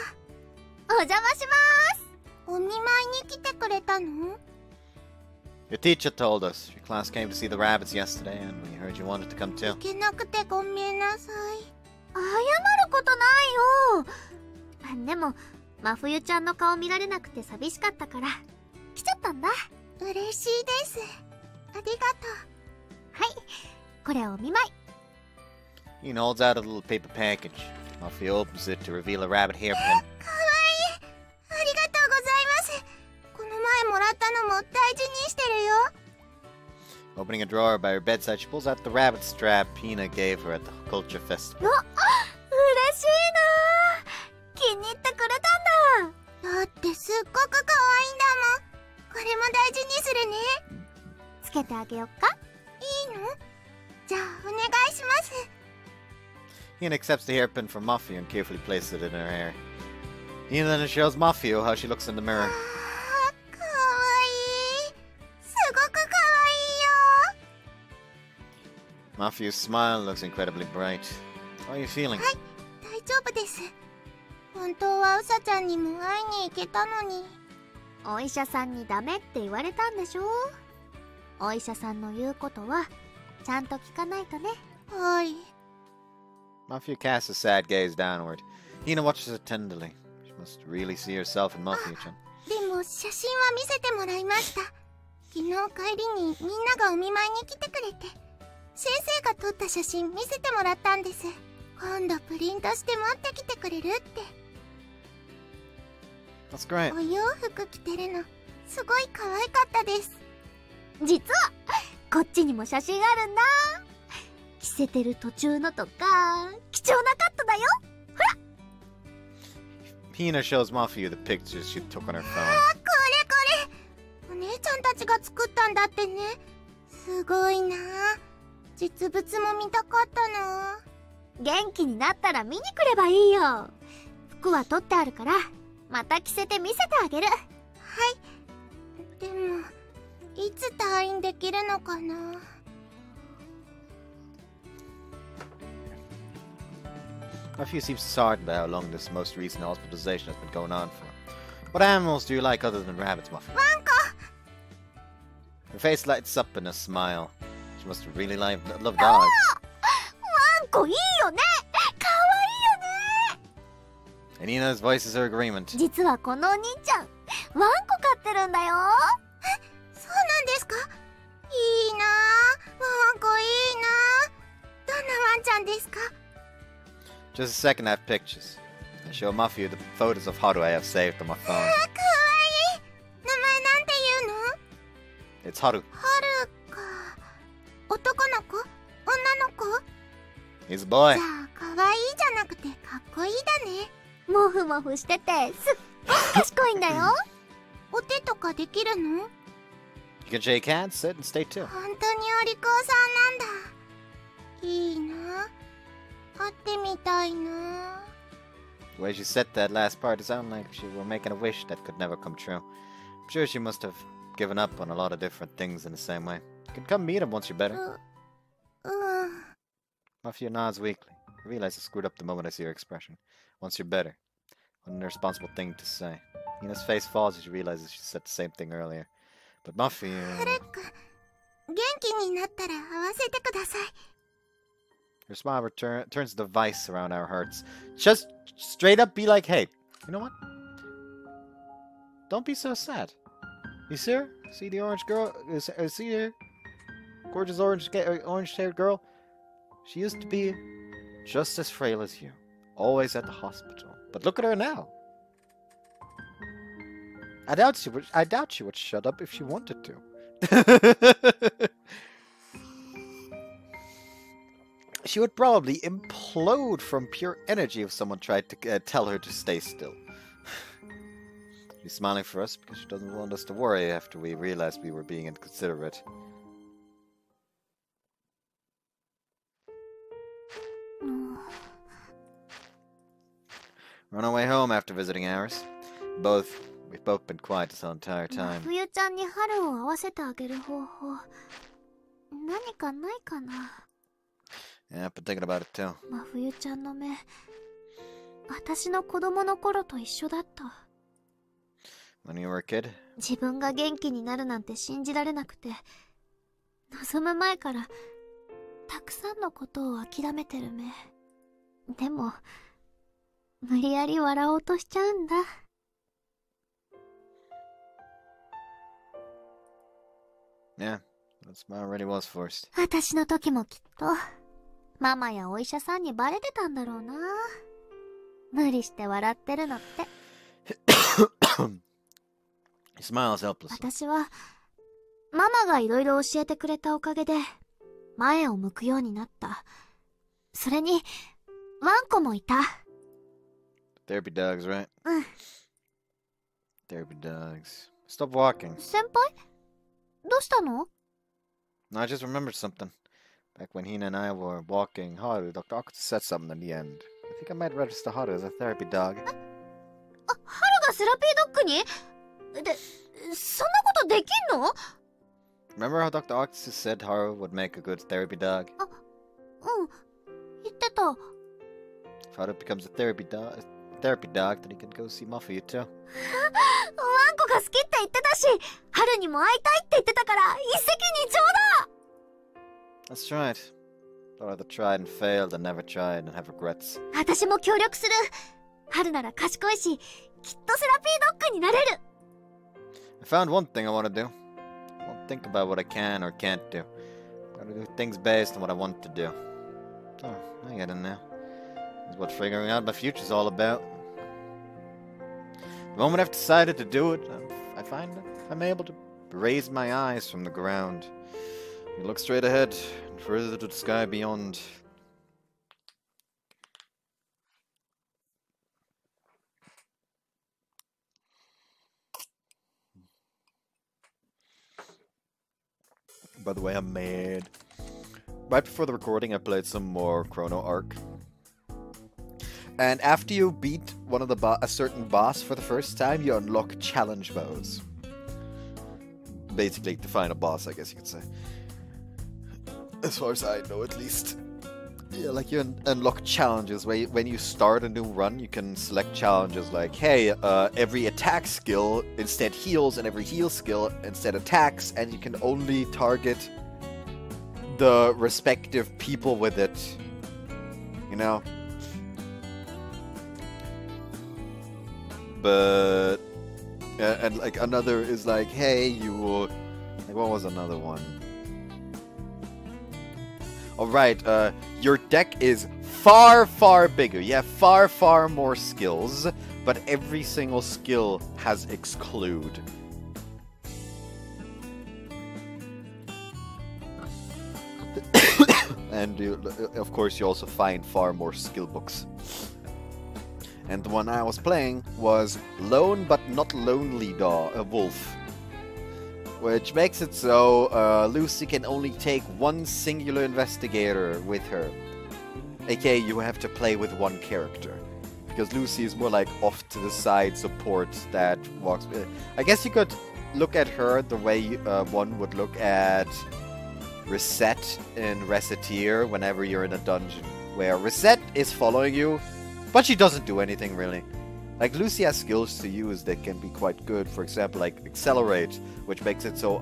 お邪魔します。お見舞いに来てくれたの？ Your teacher told us. Your class came to see the rabbits yesterday, and we heard you wanted to come too. 行けなくてごめんなさい。謝ることないよ。でも真冬ちゃんの顔見られなくて寂しかったから来ちゃったんだ。嬉しいです。ありがとう。はい、これお見舞い。Hina holds out a little paper package. Mafia opens it to reveal a rabbit hairpin. かわいい。ありがとうございます。この前もらったのも大事にしてるよ。Opening a drawer by her bedside, she pulls out the rabbit strap Hina gave her at the culture festival. 嬉しいな。気に入ってくれたんだ。だってすっごく可愛いんだもん。これも大事にするね。つけてあげよっか？いいの？じゃあお願いします。Hina accepts the hairpin from Mafia and carefully places it in her hair. Hina then shows Mafia how she looks in the mirror. かわいい。すごくかわいいよ。Mafia's smile looks incredibly bright. How are you feeling? はい、大丈夫です。本当はウサちゃんにも会いに行けたのに。お医者さんにダメって言われたんでしょ？お医者さんの言うことはちゃんと聞かないとね。はい。Mafia casts a sad gaze downward. Hina watches her tenderly. She must really see herself in Mafia-chan. でも写真は見せてもらいました。昨日帰りにみんながお見舞いに来てくれて、先生が撮った写真見せてもらったんです。今度プリントして持ってきてくれるって。 That's great. お洋服着てるのすごい可愛かったです。実はこっちにも写真あるんだ。着せてる途中のとか貴重なカットだよ。ほら。 Hina shows Mafia the pictures she took on her phone. これお姉ちゃんたちが作ったんだってね。すごいな。実物も見たかったな。元気になったら見に来ればいいよ。服は取ってあるからまた着せて見せてあげる。はい。でもいつ退院できるのかな。Mafia seems disheartened by how long this most recent hospitalization has been going on for. What animals do you like other than rabbits, Mafia? ワンコ。 Her face lights up in a smile. She must really love dogs. ワンコいいよね。かわいいよね。 And Hina's voices her agreement. 実はこのお兄ちゃんワンコ飼ってるんだよ。え、そうなんですか。いいな。ワンコいいな。どんなワンちゃんですか。 Just a second, I have pictures. I show Mafia the photos of Haru I have saved on my phone. かわいい。名前なんて言うの。 It's Haru. はるか。男の子？女の子？ He's a boy. じゃあかわいいじゃなくてかっこいいだね。もふもふしててすっごい賢いんだよ。お手とかできるの？ You can shake hands, sit, and stay too. 本当にお利口さんなんだ。いいな。会ってみたいな。 The way she said that last part, it sounded like she were making a wish that could never come true. I'm sure she must have given up on a lot of different things in the same way. You can come meet him once you're better. Mafia nods weakly. I realize I screwed up the moment I see her expression. Once you're better. What an irresponsible thing to say. Hina's face falls as she realizes she said the same thing earlier. But Mafia... はるか、元気になったら会わせてください。 Her smile turns the vice around our hearts. Just straight up be like, hey, you know what? Don't be so sad. You see her? See the orange girl? See her? Gorgeous orange-haired girl? She used to be just as frail as you. Always at the hospital. But look at her now. I doubt she would shut up if she wanted to. She would probably implode from pure energy if someone tried to tell her to stay still. She's smiling for us because she doesn't want us to worry after we realized we were being inconsiderate. We're on our way home after visiting ours. We've both been quiet this whole entire time. 冬ちゃんに春を合わせてあげる方法何かないかな。 Yeah, I've been thinking about it too. 真冬ちゃんの目、私の子供の頃と一緒だった。 When you were a kid? 自分が元気になるなんて信じられなくて、望む前からたくさんのことを諦めてる目。でも無理やり笑おうとしちゃうんだ。 Yeah, that smile really was forced. 私の時もきっとママやお医者さんにバレてたんだろうな。無理して笑ってるのって。He smiles helplessly. 私はママがいろいろ教えてくれたおかげで前を向くようになった。それにワンコもいた。 Therapy dogs, right? うん。 Therapy dogs. Stop walking. 先輩どうしたの？ No, I just remembered something. Back when Hina and I were walking Haru, Dr. Okuta said something in the end. I think I might register Haru as a therapy dog. ハルがセラピードッグに？で、そんなことできんの？ Remember how Dr. Okuta said Haru would make a good therapy dog? うん、言ってた。 If Haru becomes a therapy dog, then he can go see Mafia too. ワンコが好きって言ってたし、ハルにも会いたいって言ってたから一石二鳥だ。 That's right. Thought I'd tried and failed and never tried and have regrets. 私も協力する。ハルなら賢いし、きっとセラピードッグになれる。 I found one thing I want to do. I won't think about what I can or can't do. I'm gonna do things based on what I want to do. Oh, I get it now. That's what figuring out my future's all about. The moment I've decided to do it, I find I'm able to raise my eyes from the ground. You look straight ahead and further to the sky beyond. By the way, I'm mad. Right before the recording, I played some more Chrono Arc. And after you beat one of a certain boss for the first time, you unlock challenge modes. Basically, to find a boss, I guess you could say. As far as I know, at least. Yeah, like you unlock challenges where when you start a new run, you can select challenges like, hey, every attack skill instead heals, and every heal skill instead attacks, and you can only target the respective people with it. You know? But... and like another is like, hey, you will... Like, what was another one? Alright, your deck is far, far bigger. You have far, far more skills, but every single skill has exclude. And of course you also find far more skill books. And the one I was playing was Lone but Not Lonely Wolf. Which makes it so Lucy can only take one singular investigator with her. AKA you have to play with one character. Because Lucy is more like off to the side support that walks... I guess you could look at her the way one would look at Reset in Reciteer whenever you're in a dungeon. Where Reset is following you, but she doesn't do anything really. Like, Lucy has skills to use that can be quite good. For example, like Accelerate, which makes it so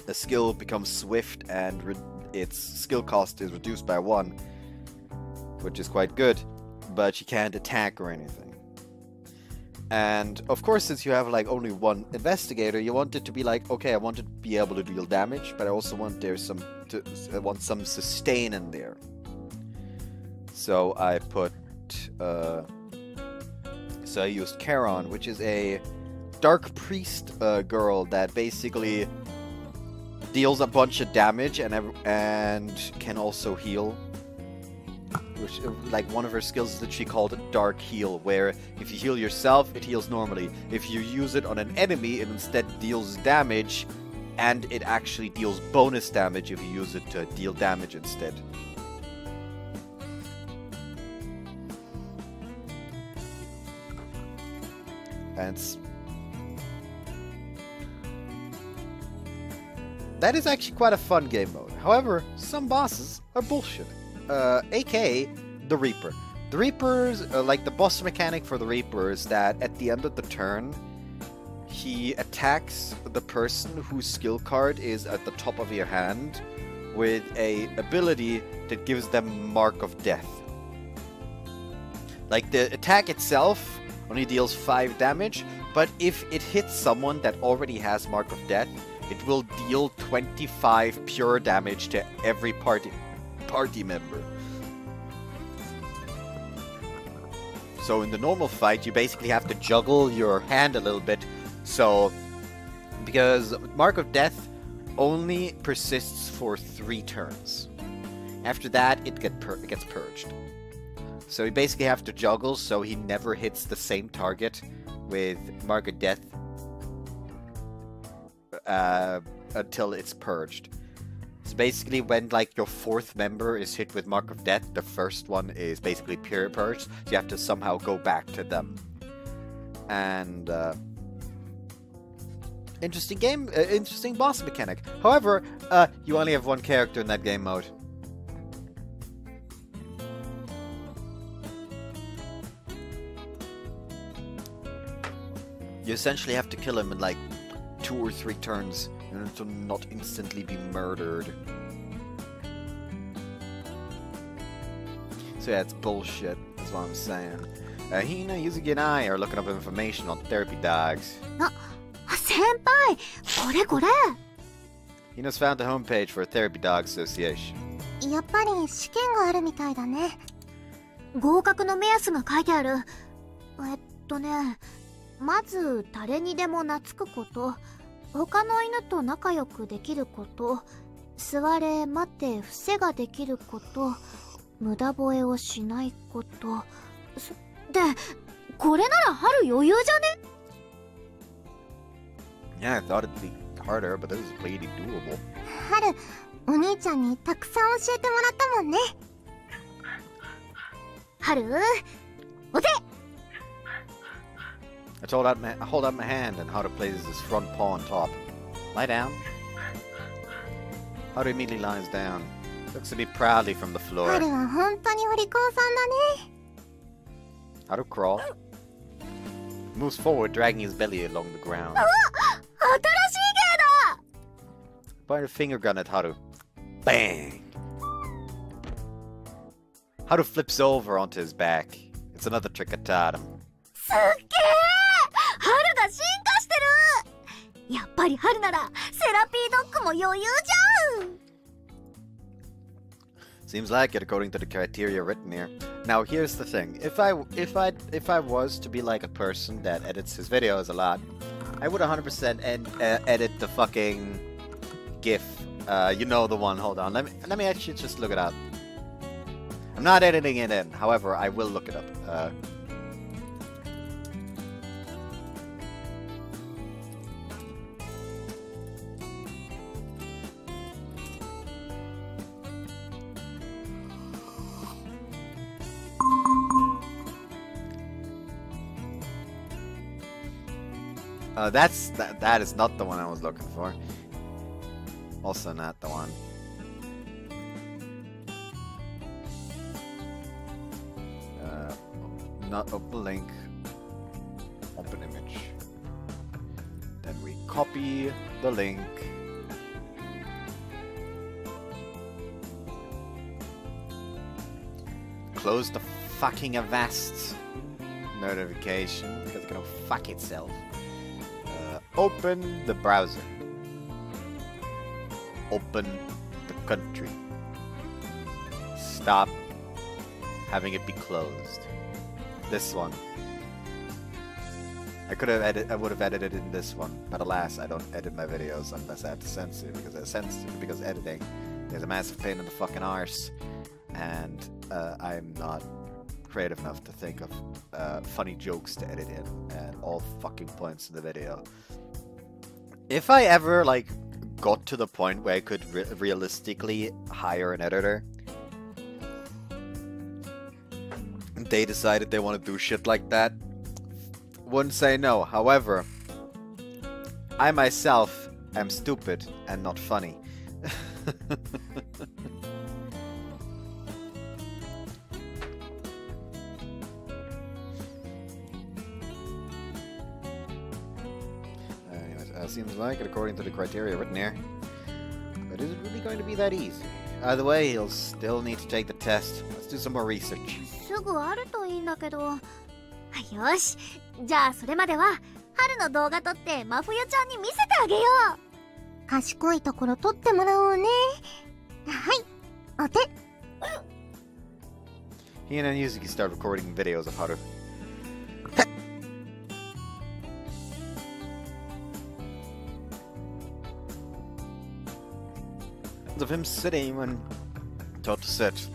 the skill becomes swift and its skill cost is reduced by 1. Which is quite good, but she can't attack or anything. And, of course, since you have, like, only one investigator, you want it to be like, okay, I want it to be able to deal damage, but I also want I want some sustain in there. So I put... So I used Charon, which is a Dark Priest girl that basically deals a bunch of damage and can also heal. Which, like, one of her skills is literally called Dark Heal, where if you heal yourself, it heals normally. If you use it on an enemy, it instead deals damage, and it actually deals bonus damage if you use it to deal damage instead. And that is actually quite a fun game mode. However, some bosses are bullshit. AKA the Reaper. The Reapers, like the boss mechanic for the Reaper is that at the end of the turn, he attacks the person whose skill card is at the top of your hand with a ability that gives them Mark of Death. Like, the attack itself only deals 5 damage, but if it hits someone that already has Mark of Death, it will deal 25 pure damage to every party member. So in the normal fight, you basically have to juggle your hand a little bit, so... Because Mark of Death only persists for 3 turns. After that, it gets purged. So you basically have to juggle so he never hits the same target with Mark of Death until it's purged. So basically when like your 4th member is hit with Mark of Death, the first one is basically pure purged, so you have to somehow go back to them. And interesting boss mechanic. However, you only have one character in that game mode. You essentially have to kill him in like 2 or 3 turns in order to not instantly be murdered. So yeah, it's bullshit, is what I'm saying. Hina, Yuzuki, and I are looking up information on therapy dogs. 先輩、これこれ。 Hina's found the homepage for a therapy dog association. やっぱり試験があるみたいだね。合格の目安が書いてある。まず誰にでも懐くこと、他の犬と仲良くできること、座れ待て伏せができること、無駄吠えをしないこと。で、これなら春余裕じゃね？ Yeah, I thought it'd be harder, but this is pretty doable. 春、お兄ちゃんにたくさん教えてもらったもんね。春、お手！ I hold out my hand, and Haru places his front paw on top. Lie down. Haru immediately lies down. Looks at me proudly from the floor. 春は本当にお利口さんだね。Haru crawl. Moves forward, dragging his belly along the ground. 新しい芸だ！ Point a finger gun at Haru. Bang! Haru flips over onto his back. It's another trick I taught him. すっげー！春が進化してる！やっぱり春ならセラピードッグも余裕じゃん！ Seems like it, according to the criteria written here. Now, here's the thing: if I was to be like a person that edits his videos a lot, I would 100% edit the fucking GIF. You know the one. Hold on. Let me actually just look it up. I'm not editing it in. However, I will look it up. That is not the one I was looking for. Also not the one. Not open link. Open image. Then we copy the link. Close the fucking Avast notification because it's gonna fuck itself. Open the browser. Open the country. Stop having it be closed. This one. I would have edited in this one, but alas, I don't edit my videos unless I have to censor it because editing is a massive pain in the fucking arse, and I'm not creative enough to think of funny jokes to edit in at all fucking points in the video. If I ever got to the point where I could realistically hire an editor, and they decided they want to do shit like that, wouldn't say no. However, I myself am stupid and not funny. Seems like it according to the criteria written here. But is it really going to be that easy? Either way, he'll still need to take the test. Let's do some more research. すぐあるといいんだけど。よし、じゃあそれまでは春の動画撮って真冬ちゃんに見せてあげよう。賢いところ撮ってもらおうね。はい、お手。He and Yuzuki start recording videos of Haru. Of him sitting when taught to sit,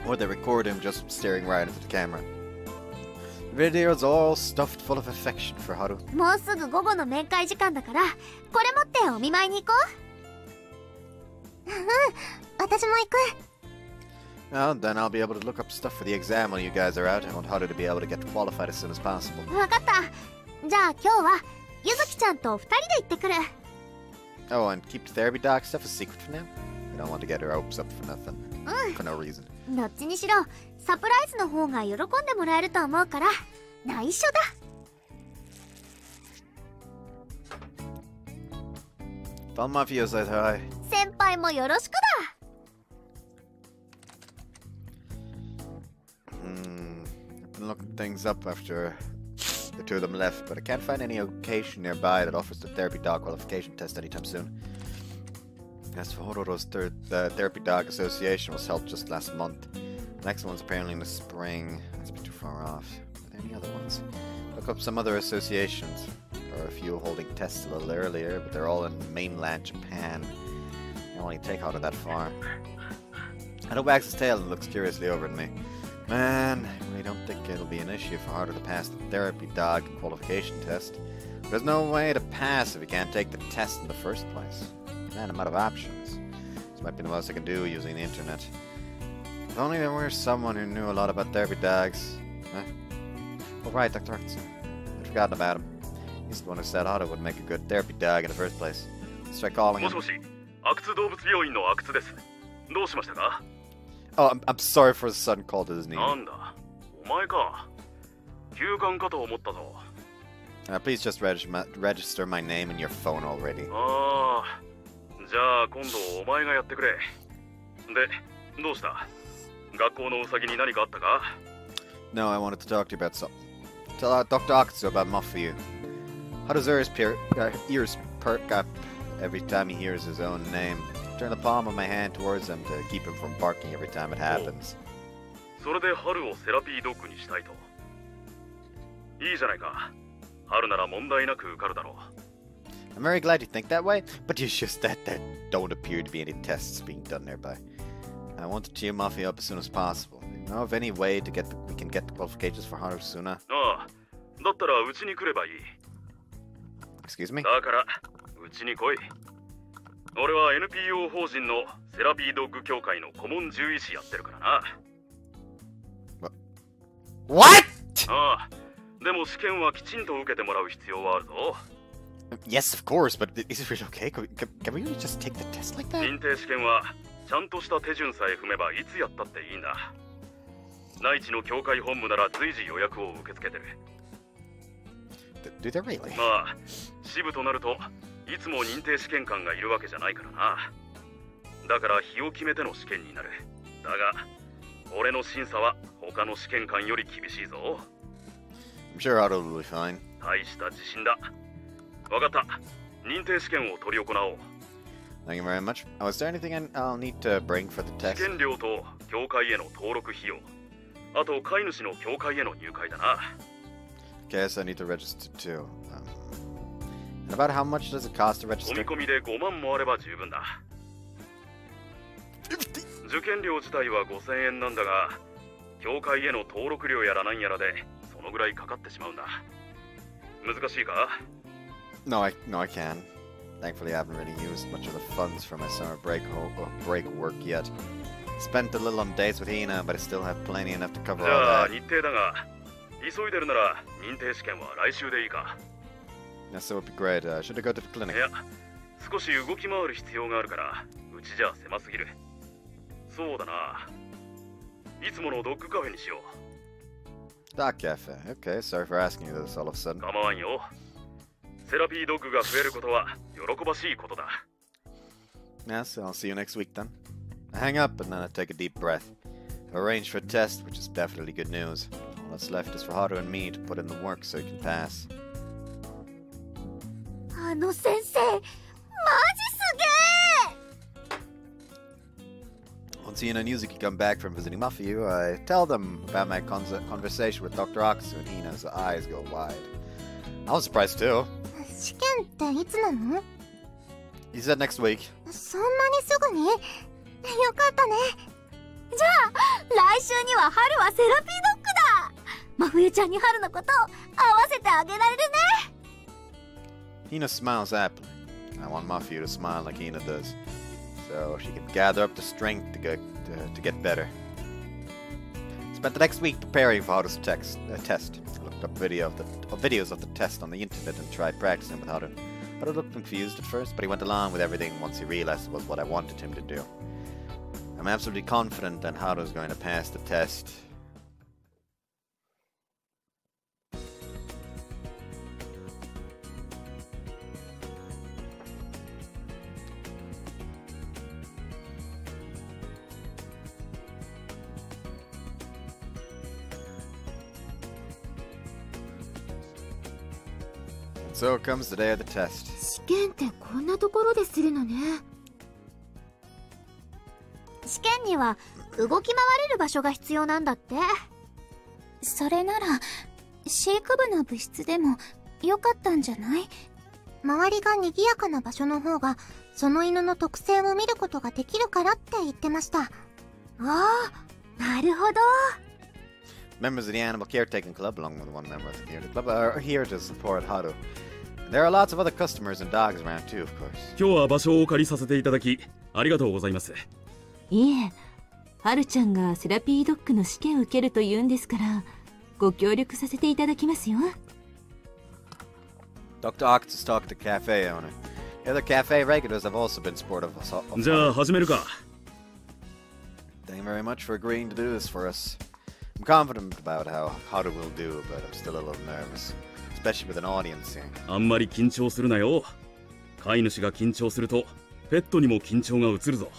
or they record him just staring right into the camera. The videos are all stuffed full of affection for Haru. もうすぐ午後の面会時間だから、これ持ってお見舞いに行こう。私も行く。Well, then I'll be able to look up stuff for the exam while you guys are out. I want Haru to be able to get qualified as soon as possible. わかった。じゃあ今日はゆずきちゃんと2人で行ってくる。Oh, and keep the therapy dog stuff a secret for now? We don't want to get her hopes up for nothing. For no reason. どっちにしろ、サプライズの方が喜んでもらえると思うから、内緒だ。Tell Mafia said hi. 先輩もよろしくだ。I've been looking things up after the two of them left, but I can't find any location nearby that offers the therapy dog qualification test anytime soon. As for Hororo's the Therapy Dog Association was held just last month. Next one's apparently in the spring. That's a bit too far off. Are there any other ones? Look up some other associations. There are a few holding tests a little earlier, but they're all in mainland Japan. They only take Haru that far. Haru wags his tail and looks curiously over at me. Man, I really don't think it'll be an issue for Haru to pass the therapy dog qualification test. There's no way to pass if you can't take the test in the first place. Man, I'm out of options. This might be the most I can do using the internet. If only there were someone who knew a lot about therapy dogs. Huh? Oh right, Dr. Arthur. I'd forgotten about him. He's the one who said Haru would make a good therapy dog in the first place. Let's try calling him. Oh, I'm sorry for the sudden call to his name. Please just register my name in your phone already. No, I wanted to talk to you about something. Tell Dr. Akutsu about Mafuyu. How does ears perk up every time he hears his own name? Turn the palm of my hand towards him to keep him from barking every time it happens. I'm very glad you think that way, but it's just that there don't appear to be any tests being done nearby. I want to cheer Mafuyu up as soon as possible. Do you know of any way to we can get the qualifications for Haru sooner? Excuse me? What? Yes, of course, but is it really okay? Can we really just take the test like that? Do they really? I'm sure Haru will be fine. Thank you very much. Oh, is there anything I'll need to bring for the test? Guess I need to register too. And about how much does it cost to register? No, I can. Thankfully, I haven't really used much of the funds for my summer break work yet. Spent a little on dates with Hina, but I still have plenty enough to cover all that. Yes, that would be great. Should I go to the clinic? Dog cafe. Okay, sorry for asking you this all of a sudden. Yes, I'll see you next week then. I hang up and then I take a deep breath. I've arranged for a test, which is definitely good news. All that's left is for Haru and me to put in the work so he can pass. Once Hina and Yuzuki come back from visiting Mafuyu, I tell them about my conversation with Dr. Akutsu, and Hina's eyes go wide. I was surprised too. He said next week. Hina smiles happily. I want Mafuyu to smile like Hina does, so she can gather up the strength to get better. Spent the next week preparing for Haru's test. I looked up videos of the test on the internet and tried practicing with Haru. Haru looked confused at first, but he went along with everything once he realized it was what I wanted him to do. I'm absolutely confident that Haru is going to pass the test. So comes the day of the test. 試験ってこんなところでするのね。試験には動き回れる場所が必要なんだって。それなら飼育部の部室でもよかったんじゃない？周りが賑やかな場所の方がその犬の特性を見ることができるからって言ってました。ああ、なるほど。Members of the Animal Caretaking Club, along with one member of the Caretaking Club, are here to support Haru. There are lots of other customers and dogs around too, of course. 今日は場所をお借りさせていただきありがとうございます。いえ、はるちゃんがセラピードッグの試験を受けると言うんですからご協力させていただきますよ。Dr. Ox is talking to cafe owner. The other cafe regulars have also been supportive of じゃあ始めるか。Thank you very much for agreeing to do this for us. I'm confident about how Haru will do, but I'm still a little nervous, especially with an audience here. あんまり緊張するなよ。飼い主が緊張するとペットにも緊張が移るぞ。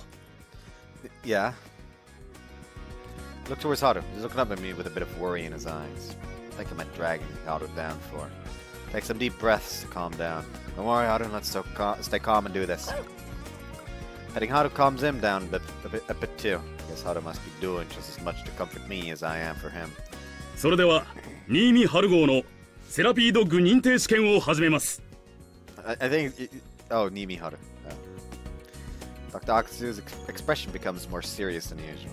Yeah. Look towards Haru. He's looking up at me with a bit of worry in his eyes. I think I might drag Haru down for. Take some deep breaths to calm down. Don't worry, Haru. Let's stay calm and do this. Petting Haru calms him down a bit too. I guess Haru must be doing just as much to comfort me as I am for him. それでは新見春号のセラピードッグ認定試験を始めます。I think. Oh, Nimi Haru. Dr. Akatsu's expression becomes more serious than usual.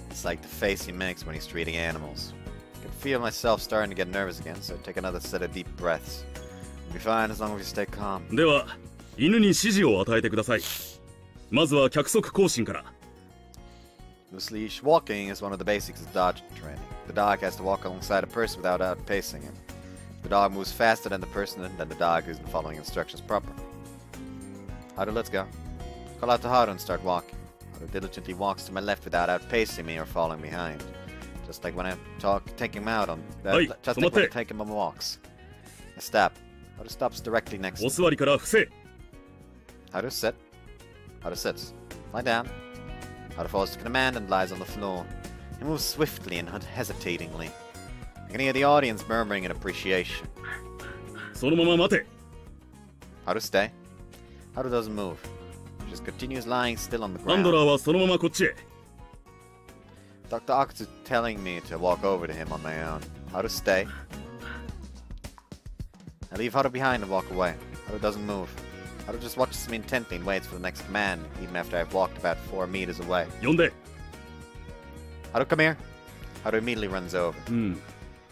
It's like the face he makes when he's treating animals. I can feel myself starting to get nervous again, so take another set of deep breaths. We'll be fine as long as we stay calm. では、犬に指示を与えてください。まずは脚速更新から。Loose leash walking is one of the basics of dog training. The dog has to walk alongside a person without outpacing him. The dog moves faster than the person, then the dog isn't following instructions properly. Haru, let's go. Call out to Haru and start walking. Haru diligently walks to my left without outpacing me or falling behind. Just like when I take him out on... just like when I take him on walks. I stop. Haru stops directly next to me. お座りから伏せ。Haru, sit. Haru sits. Lie down. Haru follows the command and lies on the floor. He moves swiftly and unhesitatingly. I can hear the audience murmuring in appreciation. そのまま待て。Haru, stay. Haru doesn't move. He just continues lying still on the ハンド ground. ラーはそのままこっちへ。Dr. Akatsu telling me to walk over to him on my own. Haru, stay. I leave Haru behind and walk away. Haru doesn't move. Haru just watches me intently and waits for the next command, even after I've walked about 4 meters away. 呼んで。Haru, come here. Haru immediately runs over.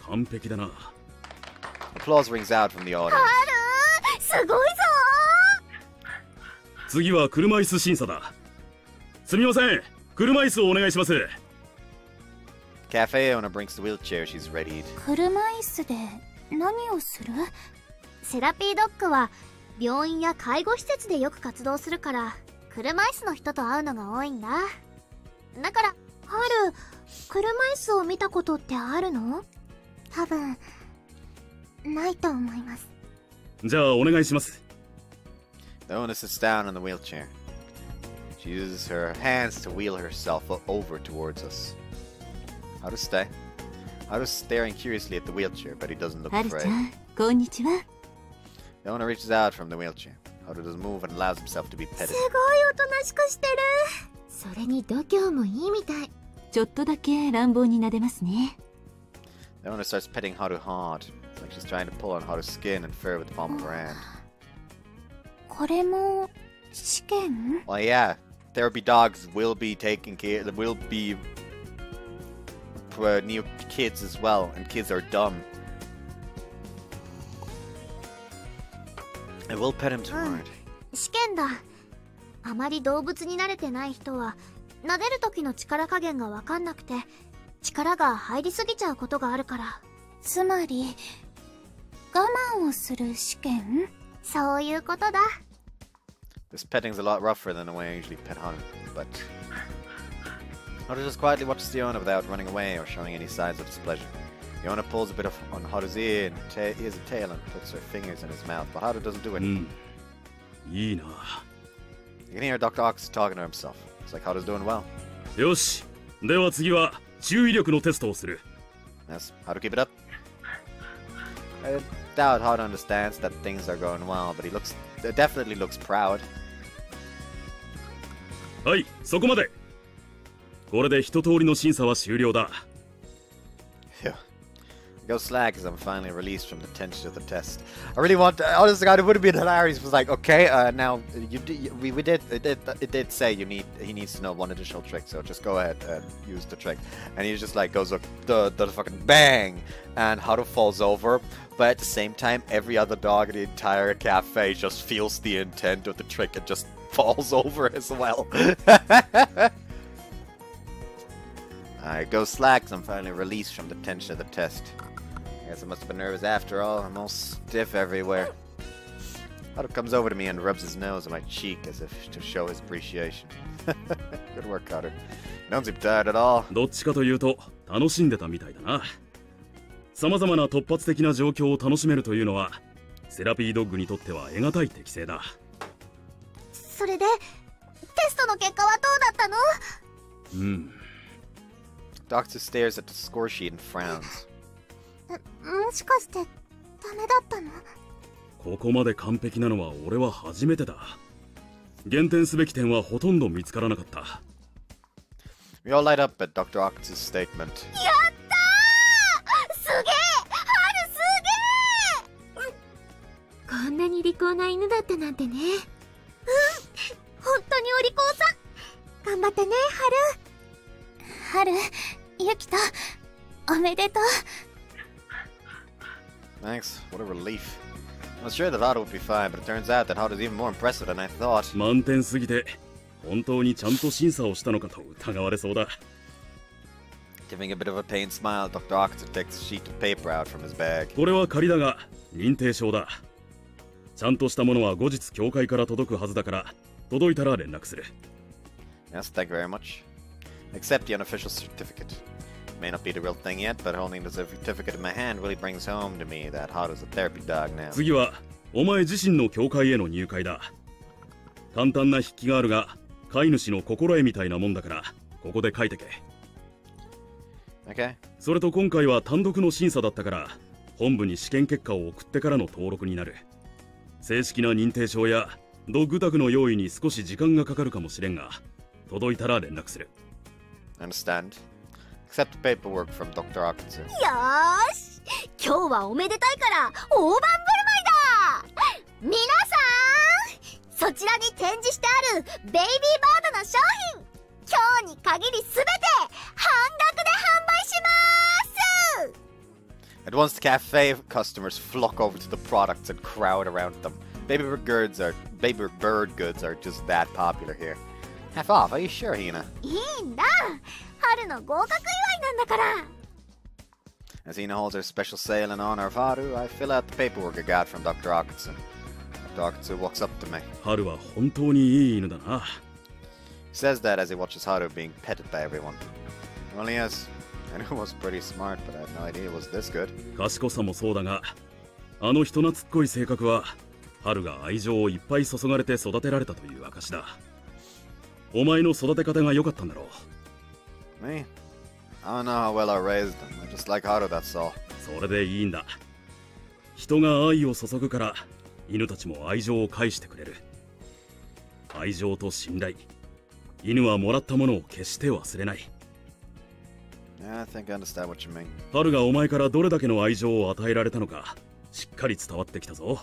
完璧だな。Applause rings out from the audience. すごいぞ次は車椅子審査だ。すみません。車椅子をお願いします。Cafe owner brings the wheelchair she's readied. 車椅子で何をする？セラピードッグは病院や介護施設でよく活動するから車椅子の人と会うのが多いんだ。だからハル、車椅子を見たことってあるの？多分ないと思います。じゃあお願いします。The owner sits down in the wheelchair. She uses her hands to wheel herself over towards us. Haru, stay. Haru's staring curiously at the wheelchair, but he doesn't look はるち afraid. ゃん、こんにちは。The owner reaches out from the wheelchair. Haru doesn't move and allows himself to be す petted. ごいおとなしくしてる。それに度胸もいいみたい。ちょっとだけ乱暴に撫でますね。The owner starts petting Haru hard. It's like she's trying to pull on Haru's skin and fur with the palm of her hand. これも試験？ Well, yeah. Therapy dogs will be taking care... will be... near kids as well. And kids are dumb. I will pet him tomorrow. 試験だ。あまり動物に慣れてない人は撫でる時の力加減が分かんなくて力が入りすぎちゃうことがあるから。つまり我慢をする試験？そういうことだ。This petting's a lot rougher than the way I usually pet Haru, but... Haru just quietly watches the owner without running away or showing any signs of displeasure. The owner pulls a bit on Haru's ear and ears and tail and puts her fingers in his mouth, but Haru doesn't do anything. いいな。 You can hear Dr. Ox talking to himself. It's like Haru's doing well. よし。では次は注意力のテストをする。Yes, Haru, keep it up. I doubt Haru understands that things are going well, but he definitely looks proud. はい、そこまで。これで一通りの審査は終了だ。 Phew. Go slag because I'm finally released from the tension of the test. I really want to, honestly, God, it would have been hilarious. It was like, okay, now it did say he needs to know one additional trick, so just go ahead and use the trick. And he just like goes up the fucking bang, and Haru falls over. But at the same time, every other dog in the entire cafe just feels the intent of the trick and just falls over as well. Alright, go slack, 'cause I'm finally released from the tension of the test. I guess I must have been nervous after all. I'm all stiff everywhere. Haru comes over to me and rubs his nose on my cheek as if to show his appreciation. Good work, Haru. You don't seem tired at all. どっちかというと楽しんでたみたいだな。様々な突発的な状況を楽しめるというのはセラピードッグにとっては得難い適性だ。それでテストの結果はどうだったの？うん。Doctor stares at the score sheet and frowns. もしかしてダメだったの？ここまで完璧なのは俺は初めてだ。減点すべき点はほとんど見つからなかった。We all light up at Dr. Oct's statement. やったー！すげえ！ハルすげえ！こんなに利口な犬だったなんてね。本当にお利口さん。頑張ってね、ハル、ユキト、おめでとう。Thanks. What a relief. I was sure that Haru would be fine, but it turns out that Haru's even more impressive than I thought. 満点すぎて本当にちゃんと審査をしたのかと疑われそうだ。Giving a bit of a pained smile, Dr. Octa takes a sheet of paper out from his bag. これは仮だが認定証だ。ちゃんとしたものは後日協会から届くはずだから届いたら連絡する。Yes, thank you very much. Accept the unofficial certificate. May not be the real thing yet, but holding the certificate in my hand really brings home to me that Haru's a therapy dog now. 次はお前自身の協会への入会だ。簡単な筆記があるが飼い主の心得みたいなもんだからここで書いてけ。Okay. それと今回は単独の審査だったから本部に試験結果を送ってからの登録になる。正式な認定証やドッグタグの用意に少し時間がかかるかもしれんが届いたら連絡する。Understand.Accept the paperwork from Dr. Akutsu. よーし、今日はおめでたいから大盤振る舞いだ。皆さん、そちらに展示してあるベイビーバードの商品、今日に限りすべて半額で販売します。 At once, the cafe customers flock over to the products and crowd around them. Baby bird goods are just that popular here. Half off, are you sure, Hina? いいんだ。春の合格祝いなんだから。As Hina holds her special sale in honor of Haru, I fill out the paperwork I got from Dr. Akutsu. Dr. Akutsu walks up to me. 春は本当にいい犬だな。He says that as he watches Haru being petted by everyone. Well, he is. I knew it was pretty smart, but I had no idea it was this good. 賢さもそうだが、あの人懐っこい性格は、春が愛情をいっぱい注がれて育てられたという証だ。お前の育て方が良かったんだろう。Me? I don't know how well I raised him. I just like Haru, that's all. それでいいんだ。人が愛を注ぐから、犬たちも愛情を返してくれる。愛情と信頼。犬はもらったものを決して忘れない。Yeah, I think I understand what you mean. 春がお前からどれだけの愛情を与えられたのか、しっかり伝わってきたぞ。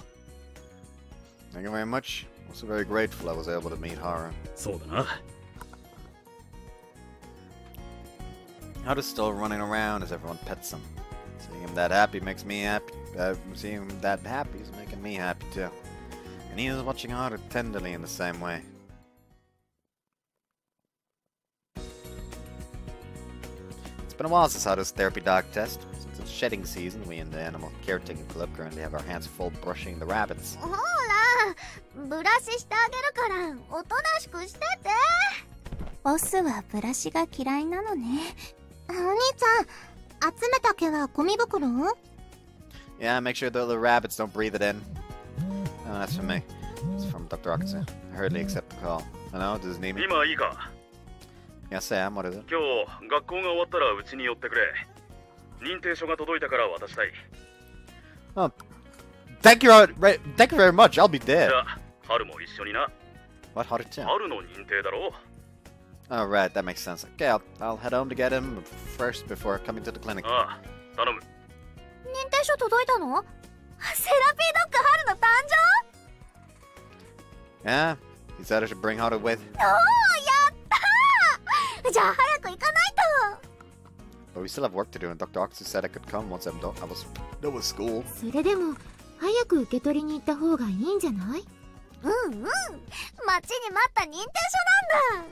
Thank you very much. I'm also very grateful I was able to meet Haru. そうだな。Haru's still running around as everyone pets him. Seeing him that happy makes me happy. Seeing him that happy is making me happy too. And he is watching Haru tenderly in the same way. It's been a while since Haru's therapy dog test. Since it's shedding season, we in the animal caretaking club currently have our hands full brushing the rabbits. ほら、ブラシしてあげるからおとなしくしてて。ボスはブラシが嫌いなのね。お兄ちゃん、集めた毛はゴミ袋？ Yeah, make sure the little rabbits don't breathe it in. Oh, that's from me. It's from Dr. Akutsu. I hurriedly accept the call. Hello, does it need me? 今いいか。Yes, I am. What is it? 今日学校が終わったらうちに寄ってくれ。認定書が届いたから渡したい。Oh, thank you very much. I'll be there. じゃあ、春も一緒にな。What, Haru-chan? 春の認定だろう。Oh, right, that makes sense. Okay, I'll head home to get him first before coming to the clinic. ああ、頼む。認定書届いたの？セラピードッグ春の誕 Yeah? He said I should bring Haru with. 生？おー、やったー！じゃあ早く行かないと。 But we still have work to do, and Dr. Oxy said I could come once I'm done with school. それでも早く受け取りに行った方がいいんじゃない？うんうん。待ちに待った認定書なんだ。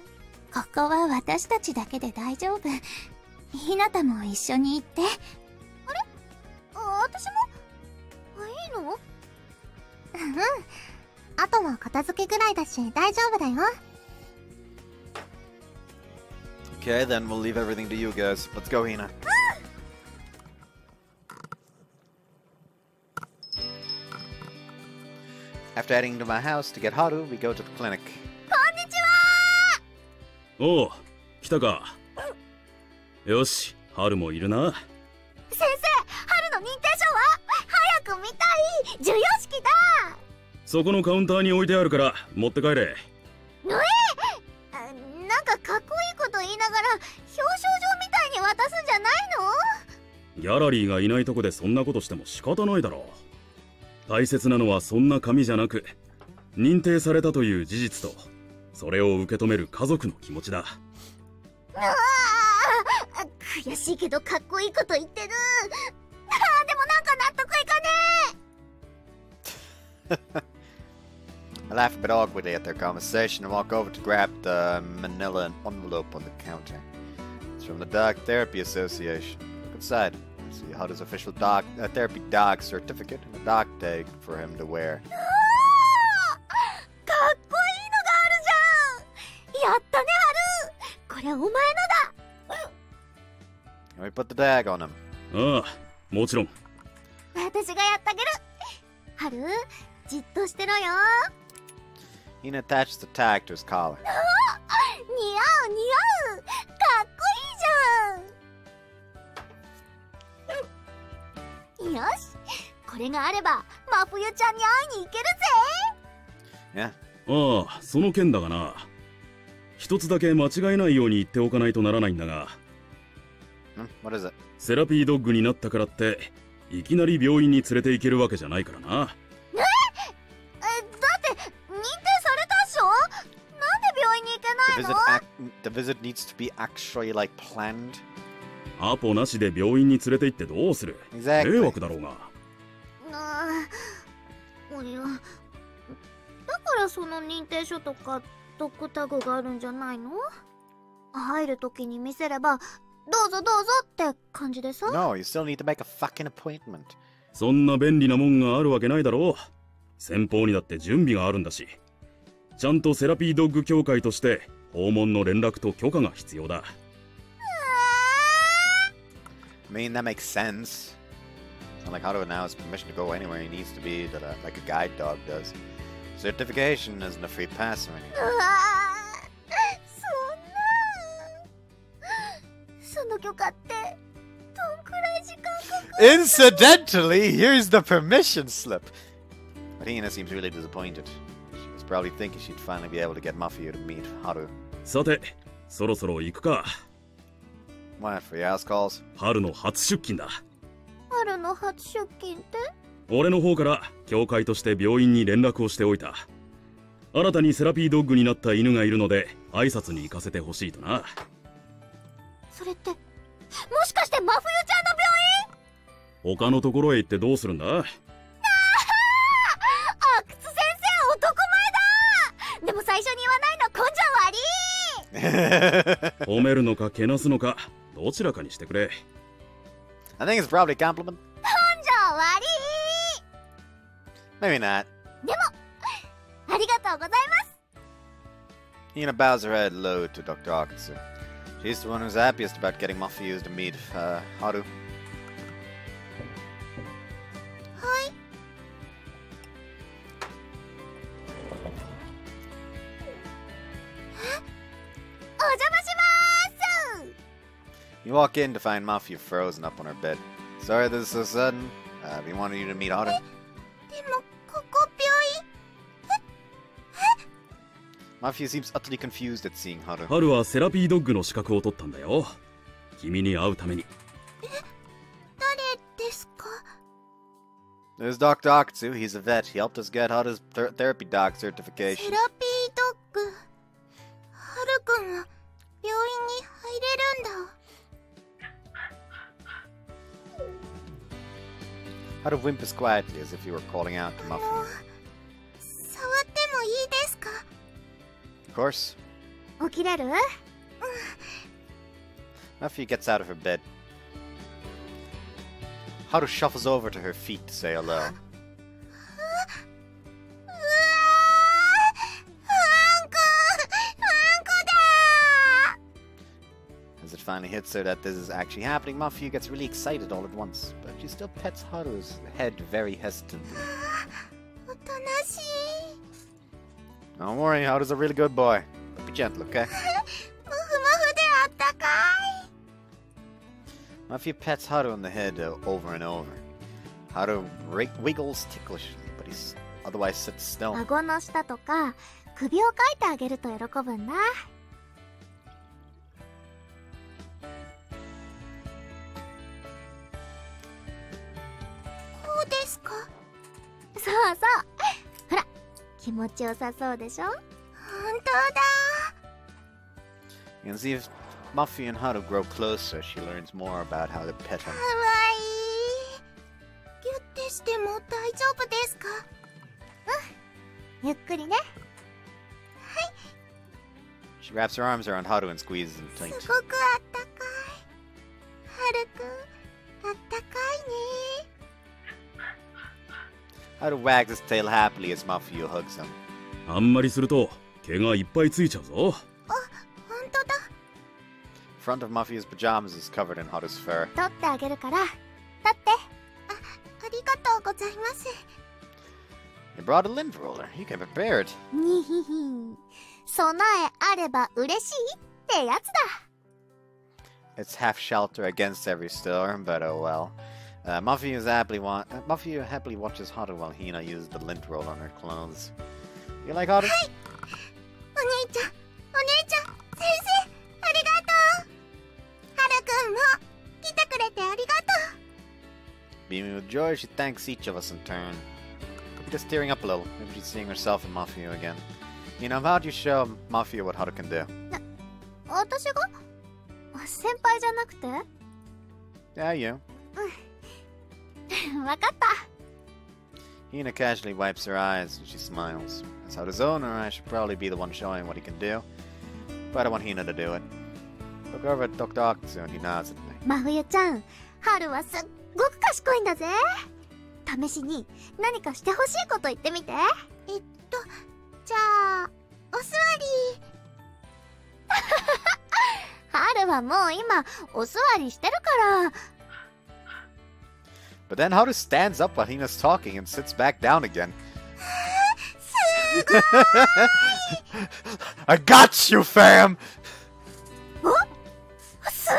ここは私たちだけで大丈夫。ひなたも一緒に行って。あれ？私も？いいの？うんうん。あとは片付けぐらいだし大丈夫だよ。 Okay, then we'll leave everything to you guys. Let's go, Hina. After heading to my house to get Haru, we go to the clinic. こんにちはおう、来たか。よし、春もいるな。先生、春の認定書は？早く見たい。授与式だ。そこのカウンターに置いてあるから持って帰れ。なんかかっこいいこと言いながら表彰状みたいに渡すんじゃないの？ギャラリーがいないとこでそんなことしても仕方ないだろう。大切なのはそんな紙じゃなく、認定されたという事実とそれを受け止める家族の気持ちだ。悔しいけどかっこいいこと言ってる。でもなんか納得いかねえ。I laugh a bit awkwardly at their conversation and walk over to grab the manila envelope on the counter. It's from the Dog Therapy Association. Look inside. I see Haru's official therapy dog certificate and a dog tag for him to wear. かっこいいのがあるじゃん。やったね、ハル。これお前のだ。And we put the tag on him. ああ、もちろん。私がやってあげる。ハル、じっとしてろよ。Hina attaches the tag to his collar. 似合う似合う。かっこいいじゃん。よし、これがあれば真冬ちゃんに会いに行けるぜ。Yeah. ああ、その件だがな。一つだけ間違えないように言っておかないとならないんだが。What is it? セラピードッグになったからっていきなり病院に連れて行けるわけじゃないからな。だって認定されたっしょ。なんで病院に行けないの？ The visit needs to be actually like planned. アポなしで病院に連れて行ってどうする？ Exactly. 迷惑だろうが。おや、だからその認定書とかドッグタグがあるんじゃないの？入るときに見せればどうぞどうぞって感じでさ。 No, you still need to make a fucking appointment. そんな便利なもんがあるわけないだろう。先方にだって準備があるんだし。ちゃんとセラピードッグ協会として訪問の連絡と許可が必要だ。I mean, that makes sense. It's not like Haru now has permission to go anywhere he needs to be like a guide dog does. Certification isn't a free pass or anything. その許可ってどんくらい時間かかる？ Incidentally, here's the permission slip. But Hina seems really disappointed. She was probably thinking she'd finally be able to get Mafia to meet Haru. さて、そろそろ行くか。What, for your house calls? 春の初出勤だ。春の初出勤って？俺の方から協会として病院に連絡をしておいた。新たにセラピードッグになった犬がいるので挨拶に行かせてほしいとな。それってもしかして真冬ちゃんの病院？他のところへ行ってどうするんだ？阿久津先生男前だ。でも最初に言わないの根性悪い。褒めるのかけなすのかどちらかにしてくれ。 I think it's probably a compliment. 根性悪い。 Maybe not. でもありがとうございます。 Hina bows her head low to Dr. Akutsu. She's the one who's happiest about getting Mafia to meet Haru. はい。お邪魔します。 You walk in to find Mafia frozen up on her bed. Sorry this is so sudden. We wanted you to meet Haru. でもここ病院？ Mafia seems utterly confused at seeing Haru. 春はセラピードッグの資格を取ったんだよ。君に会うために。誰ですか？ There's Dr. Akutsu. He's a vet. He helped us get Haru's therapy dog セ certification. ラピードッグ。ハルくんは病院に入れるんだ。Haru whimpers quietly as if he were calling out to Mafia. 触ってもいいですか？ Of course. 起きれる？ Mafia gets out of her bed. Haru shuffles over to her feet to say hello. うわー、As it finally hits her that this is actually happening, Mafia gets really excited all at once, but she still pets Haru's head very hesitantly. おとなしい。 Don't worry, Haru's a really good boy. But be gentle, okay? もふもふであったかい。 Mafia pets Haru on the head over and over. Haru wiggles ticklish, but he's otherwise sits still. 顎の下とか首をかいてあげると喜ぶんだ。こうですか？そうそう。ほら、気持ちよさそうでしょ？本当だ。 You can see if Mafia and Haru grow closer, she learns more about how to pet him. かわいい。ギュッてしても大丈夫ですか？うん。ゆっくりね。 She wraps her arms around Haru and squeezes him す tight. ごくあったかい。はるくん、あったかいね。 Haru wags his tail happily as Mafia hugs him. あんまりすると毛がいっぱいついちゃうぞ。本当だ。 The front of Mafia's pajamas is covered in Haru's fur. 取ってあげるから。立って。ありがとうございます。 They brought a lint roller. You came prepared. にひひ。備えあれば嬉しいってやつだ。 It's half shelter against every storm, but oh well. Mafia happily watches Haru while Hina uses the lint roller on her clothes. You like Haru? お兄ちゃん、お姉ちゃん、先生、ありがとう。はるくんも来てくれてありがとう。 Beaming with joy, she thanks each of us in turn. Just tearing up a little. Maybe she's seeing herself in Mafia again. You know, how do you show Mafia what Haru can do? 私が？先輩じゃなくて？ Yeah, you. わかった。 Hina casually wipes her eyes and she smiles. As Haru's owner, I should probably be the one showing what he can do. But I don't want Hina to do it. Look over at Dr. Akutsu and he nods at me. 真冬ちゃん、春はすっごく賢いんだぜ。試しに何かしてほしいこと言ってみて。じゃあ、お座り。春はもう今、お座りしてるから。But then Haru stands up while Hina's talking and sits back down again. すごい。 I got you, fam! すげ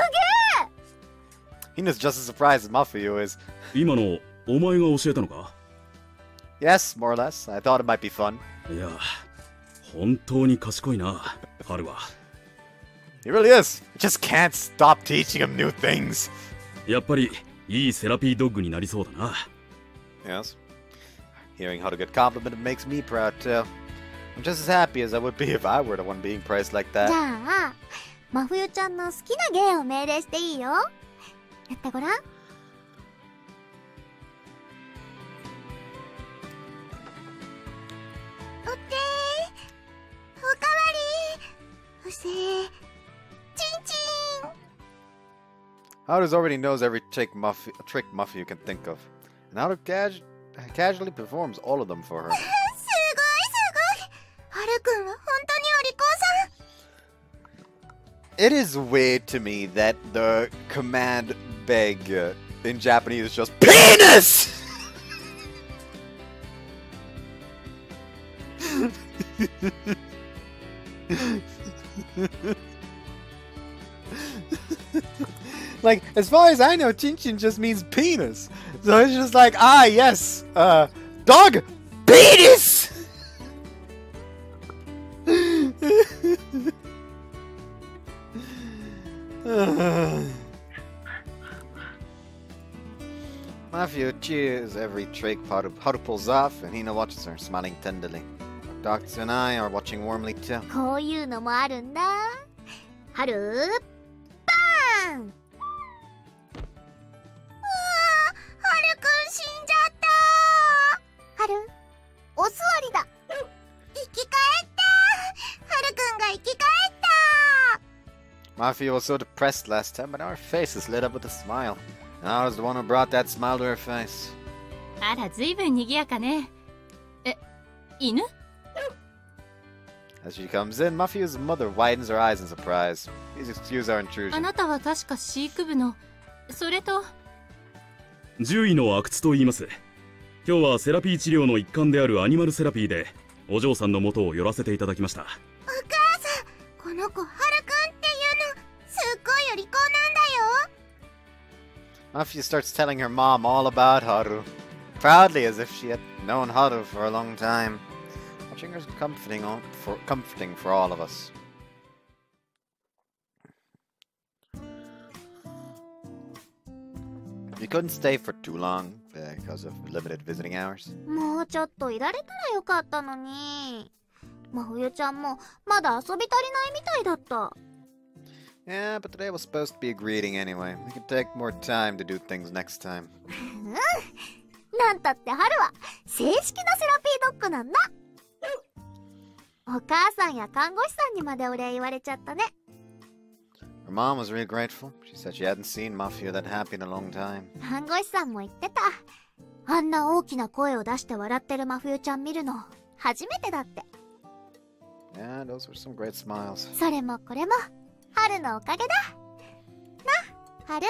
え。 Hina's just as surprised as Mafia is. 今のお前が教えたのか？ Yes, more or less. I thought it might be fun. いや、本当に賢いな、春は。He really is. I just can't stop teaching him new things. やっぱりいいセラピードッグになりそうだな。Yes. Hearing how to get complimented makes me proud too. I'm just as happy as I would be if I were the one being praised like じゃ that. あ、真冬ちゃんの好きな芸を命令していいよ。やってごらん。おってー、おかわり。うせー、ちんちん。 Haru's already knows every trick Mafia can think of. And Haru casually performs all of them for her. すごいすごい。はるくんは本当にお利口さん。 It is weird to me that the command beg in Japanese is just PENIS! Like, as far as I know, Chin-Chin just means penis. So it's just like, ah, yes, dog, penis! Mafia cheers every trick Haru pulls off, and Hina watches her, smiling tenderly. Our doctor and I are watching warmly too. こういうのもあるんだ。春、バーン。うわー、春くん死んじゃった。春、お座りだ。生き返った。春くんが生き返った。Mafia was so depressed last time, but now her face is lit up with a smile. And I was the one who brought that smile to her face. あら、ずいぶん賑やかね。犬？ As she comes in, Mafia's mother widens her eyes in surprise. Please excuse our あ intrusion. なたは確か飼育部の、それと。獣医の阿久津と言います。今日はセラピー治療の一環であるアニマルセラピーでお嬢さんの元を寄らせていただきました。お母さん、この子、春くんっていうの、すっごいお利口なんだよ。Mafia starts telling her mom all about Haru, proudly as if she had known Haru for a long time. Watching her is comforting for all of us. We couldn't stay for too long because of limited visiting hours. もうちょっといられたらよかったのに。真冬ちゃんもまだ遊び足りないみたいだった。Yeah, but today was supposed to be a greeting anyway. We could take more time to do things next time. なんたって春は正式なセラピードッグなんだ。お母さんや看護師さんにまでお礼言われちゃったね。Her mom was really grateful. She said she hadn't seen Mafia that happy in a long time. 看護師さんも言ってた。あんな大きな声を出して笑ってる真冬ちゃん見るの初めてだって。Yeah, those were some great smiles. それもこれも春のおかげだ。な、春。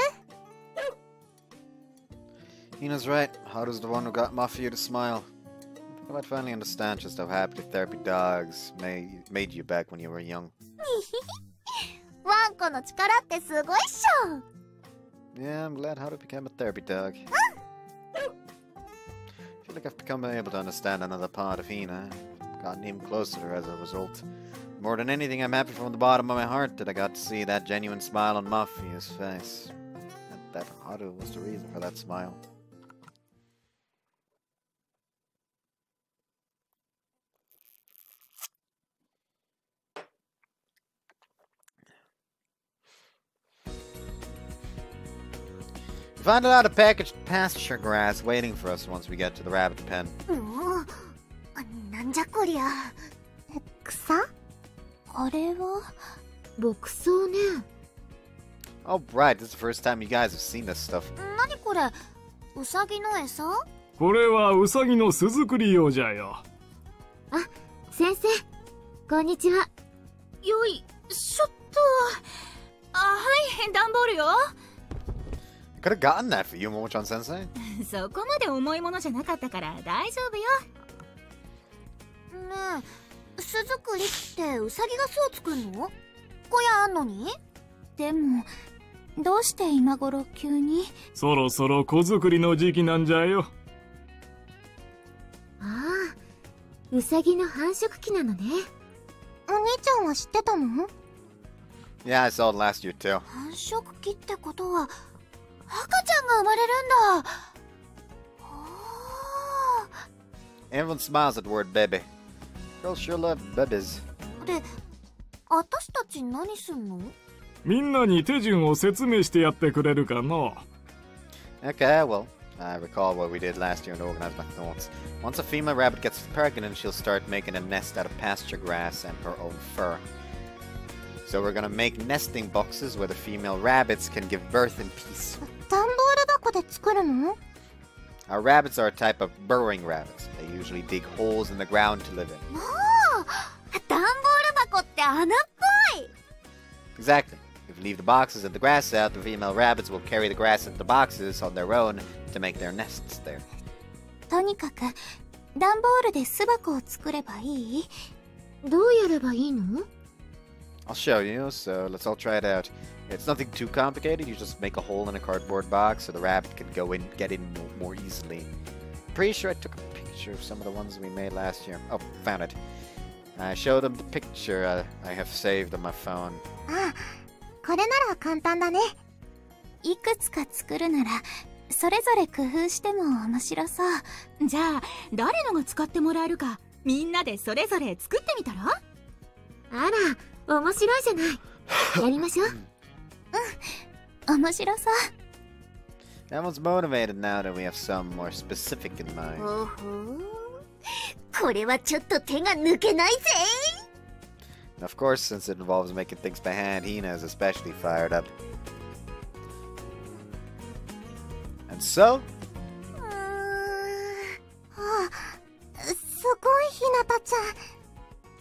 Hina's right. Haru's the one who got Mafia to smile. I might finally understand just how happy therapy dogs made you back when you were young. ワンコの力ってすごいっしょ。Yeah, I'm glad Haru became a therapy dog. I feel like I've become able to understand another part of Hina. I've gotten even closer to her as a result. More than anything, I'm happy from the bottom of my heart that I got to see that genuine smile on Mafia's face. And that Haru was the reason for that smile. We found out a packaged pasture grass waiting for us once we get to the rabbit pen. もう、なんじゃこりゃ。草？あれは牧草ね。Oh, right. This is the first time you guys have seen this stuff. なにこれ？ウサギの餌？これはウサギの巣作り用じゃよ。あ、先生、こんにちは。よいしょっと。あ、はい、段ボールよ。I could have gotten that for you, Momochan Sensei. そこまで重いものじゃなかったから大丈夫よ。ねえ、巣作りってウサギが巣を作るの？小屋あんのに？でもどうして今頃急に？そろそろ子作りの時期なんじゃよ。ああ、ウサギの繁殖期なのね。お兄ちゃんは知ってたの？ Yeah, I saw it last year too. 繁殖期ってことは赤ちゃんが生まれるんだ。Everyone smiles at the word baby. Girls sure love babies. で、私たち何すんの？みんなに手順を説明してやってくれるかの。 Okay, well, I recall what we did last year and organized my thoughts. Once a female rabbit gets pregnant, she'll start making a nest out of pasture grass and her own fur. So we're gonna make nesting boxes where the female rabbits can give birth in peace. 段ボール箱で作るの？ Our rabbits are a type of burrowing rabbits. They usually dig holes in the ground to live in. もう、段ボール箱って穴っぽい。 Exactly. If you leave the boxes and the grass out, the female rabbits will carry the grass into the boxes on their own to make their nests there. とにかく段ボールで巣箱を作ればいい？どうやればいいの？ I'll show you, so let's all try it out. It's nothing too complicated. You just make a hole in a cardboard box so the rabbit can get in more easily. Pretty sure I took a picture of some of the ones we made last year. Oh, found it. I showed them the picture I have saved on my phone. ああ、これなら簡単だね。いくつか作るならそれぞれ工夫しても面白そう。じゃあ誰のが使ってもらえるかみんなでそれぞれ作ってみたら？あら、面白いじゃない。やりましょう。面白そう。 Everyone's motivated now that we have some more specific in mind. ほほこれはちょっと手が抜けないぜ。 And of course, since it involves making things by hand, Hina is especially fired up. And so? すごい、ひなたちゃん。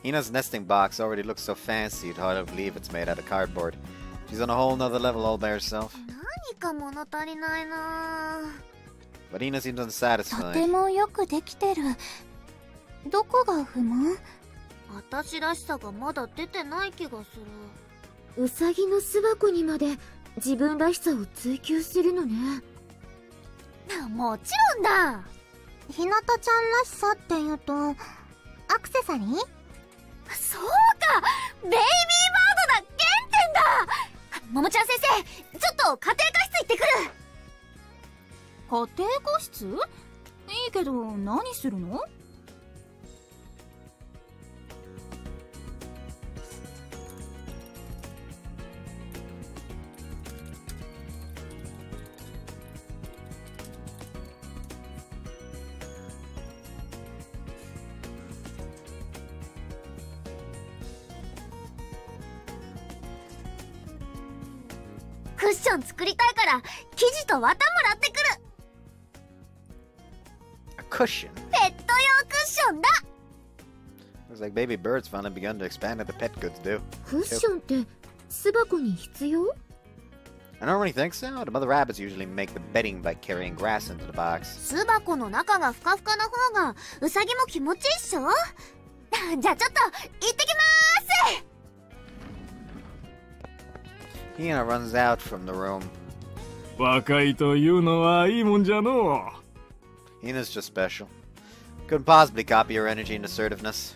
Hina's nesting box already looks so fancy, you'd hardly believe it's made out of cardboard. She's on a whole nother level all by herself. 何か物足りないな。 But Hina seems と unsatisfied. てもよくできてる。どこが不満？私らしさがまだ出てない気がする。ウサギの巣箱にまで自分らしさを追求するのね。もちろんだ。ひなたちゃんらしさっていうとアクセサリー？そうか、ベイビーバードだ。原点だ。ももちゃん先生、ちょっと家庭科室行ってくる。家庭科室？いいけど何するの？クッション作りたいから生地と綿もらってくる。 A cushion? ペット用クッションだ。 Looks like baby birds finally begun to expand into pet goods do. クッションって巣箱に必要？ I don't really think so. The mother rabbits usually make the bedding by carrying grass into the box. 巣箱の中がふかふかな方がウサギも気持ちいいっしょ。じゃあちょっと行ってきまーす。 Hina runs out from the room. 若いというのはいいもんじゃのう。 Hina's just special. Couldn't possibly copy her energy and assertiveness.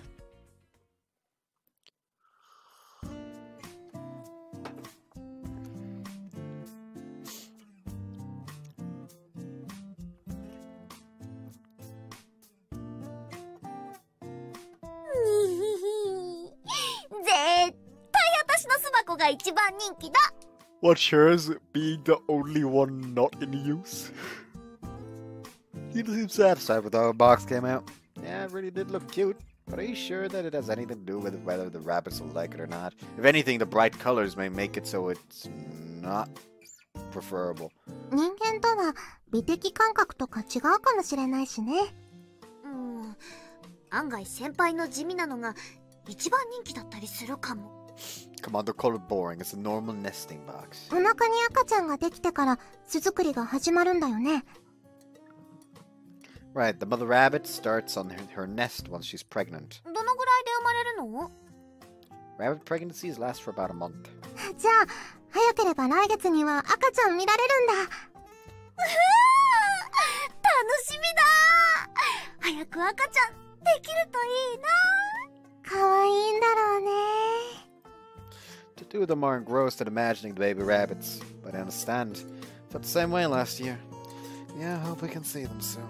What shares being the only one not in use? He seems satisfied with how the box came out. Yeah, it really did look cute. But are you sure that it has anything to do with whether the rabbits will like it or not? If anything, the bright colors may make it so it's not preferable. 人間とは美的感覚とか違うかもしれないしね。案外先輩の地味なのが一番人気だったりするかも。 Come on, they're called boring. It's a normal nesting box. お腹に赤ちゃんができてから巣作りが始まるんだよね。 Right, the mother rabbit starts on her nest once she's pregnant. どのぐらいで生まれるの？ Rabbit pregnancies last for about a month. じゃあ早ければ来月には赤ちゃん見られるんだ。楽しみだ。早く赤ちゃんできるといいな。可愛いんだろうね。 The two of them are engrossed in imagining the baby rabbits, but I understand. Felt the same way last year. Yeah, I hope we can see them soon.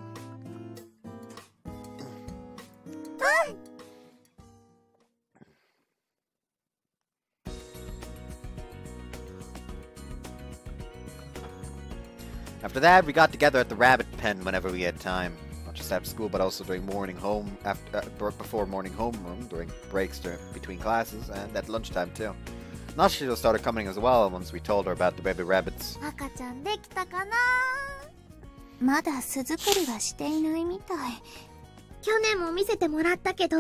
After that, we got together at the rabbit pen whenever we had time. Not just after school, but also during morning home, before morning homeroom, during breaks between classes, and at lunchtime too. Nashiro started coming as well once we told her about the baby rabbits. 赤ちゃんできたかな？まだ巣作りはしていないみたい。去年も見せてもらったけど、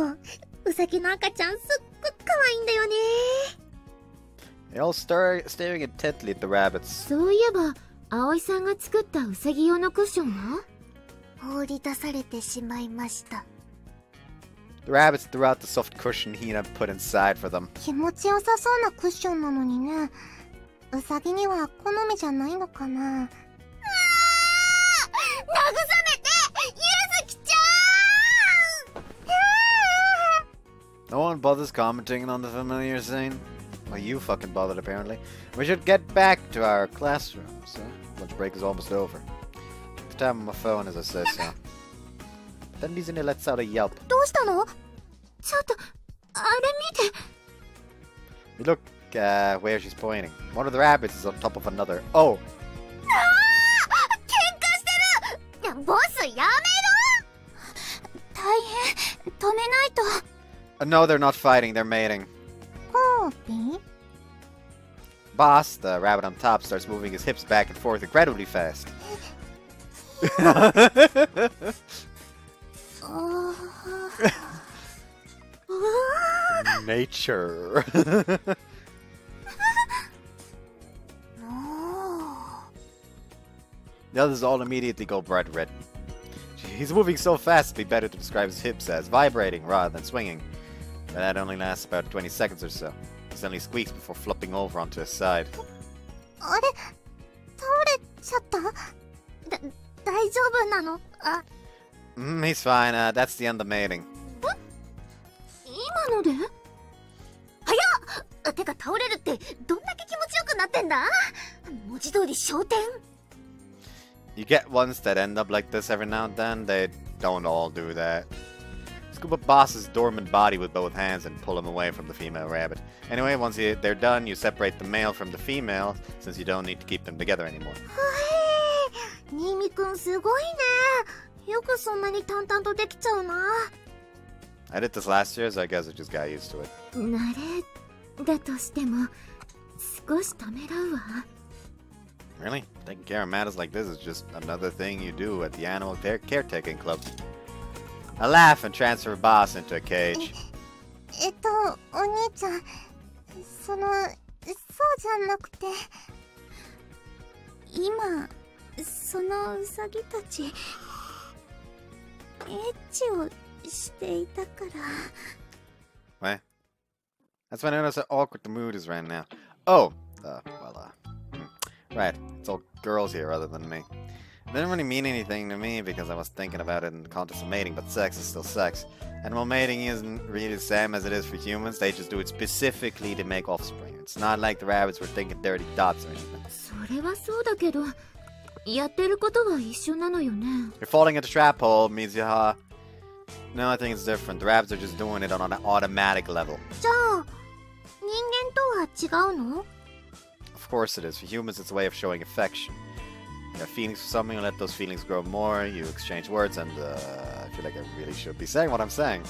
ウサギの赤ちゃんすっごく可愛いんだよね。 They all staring intently at the rabbits. そういえば、葵さんが作ったウサギ用のクッションは？放り出されてしまいました。 The rabbits threw out the soft cushion Hina put inside for them. 気持ちよさそうなクッションなのにね。ウサギには好みじゃないのかな。慰めて、ゆずきちゃん。No one bothers commenting on the familiar scene. Well, you fucking bothered apparently. We should get back to our classrooms. Lunch break is almost over. Check the time on my phone as I say so. Then Disney lets out a yelp. どうしたの？ちょっと、あれ見て。 You look where she's pointing. One of the rabbits is on top of another. Oh! 喧嘩してる！ボスやめろ！大変。止めないと。No, they're not fighting, they're mating. ほうぴー Boss, the rabbit on top, starts moving his hips back and forth incredibly fast. Nature. The others all immediately go bright red. He's moving so fast it'd be better to describe his hips as vibrating rather than swinging. But that only lasts about 20 seconds or so. He suddenly squeaks before flopping over onto his side. あれ倒れちゃった大丈夫なのあ He's fine. That's the end of mating. 今ので早ってか倒れるってどんだけ気持ちよくなってんだ文字通り昇天 You get ones that end up like this every now and then. They don't all do that. Scoop up Boss's dormant body with both hands and pull him away from the female rabbit. Anyway, once they're done, you separate the male from the female, since you don't need to keep them together anymore. ニミくんすごいねよくそんなに淡々とできちゃうな I did this last year, so I guess I just got used to it. 慣れだとしても少しためらうわ Really? Taking care of matters like this is just another thing you do at the animal caretaking club. I laugh and transfer Boss into a cage. お兄ちゃんそうじゃなくて今そのウサギたちエッチをしていたから What? That's when I notice how awkward the mood is right now. Oh! Right, it's all girls here other than me. It didn't really mean anything to me because I was thinking about it in the context of mating, but sex is still sex. Animal mating isn't really the same as it is for humans, they just do it specifically to make offspring. It's not like the rabbits were thinking dirty thoughts or anything. それはそうだけどやってることは一緒なのよね You're falling into trap hole, Mizuha. No, I think it's different. The rabbits are just doing it on an automatic level. じゃあ人間とは違うの Of course it is. For humans, it's a way of showing affection. You have feelings for someone, you let those feelings grow more, you exchange words, and I feel like I really should be saying what I'm saying.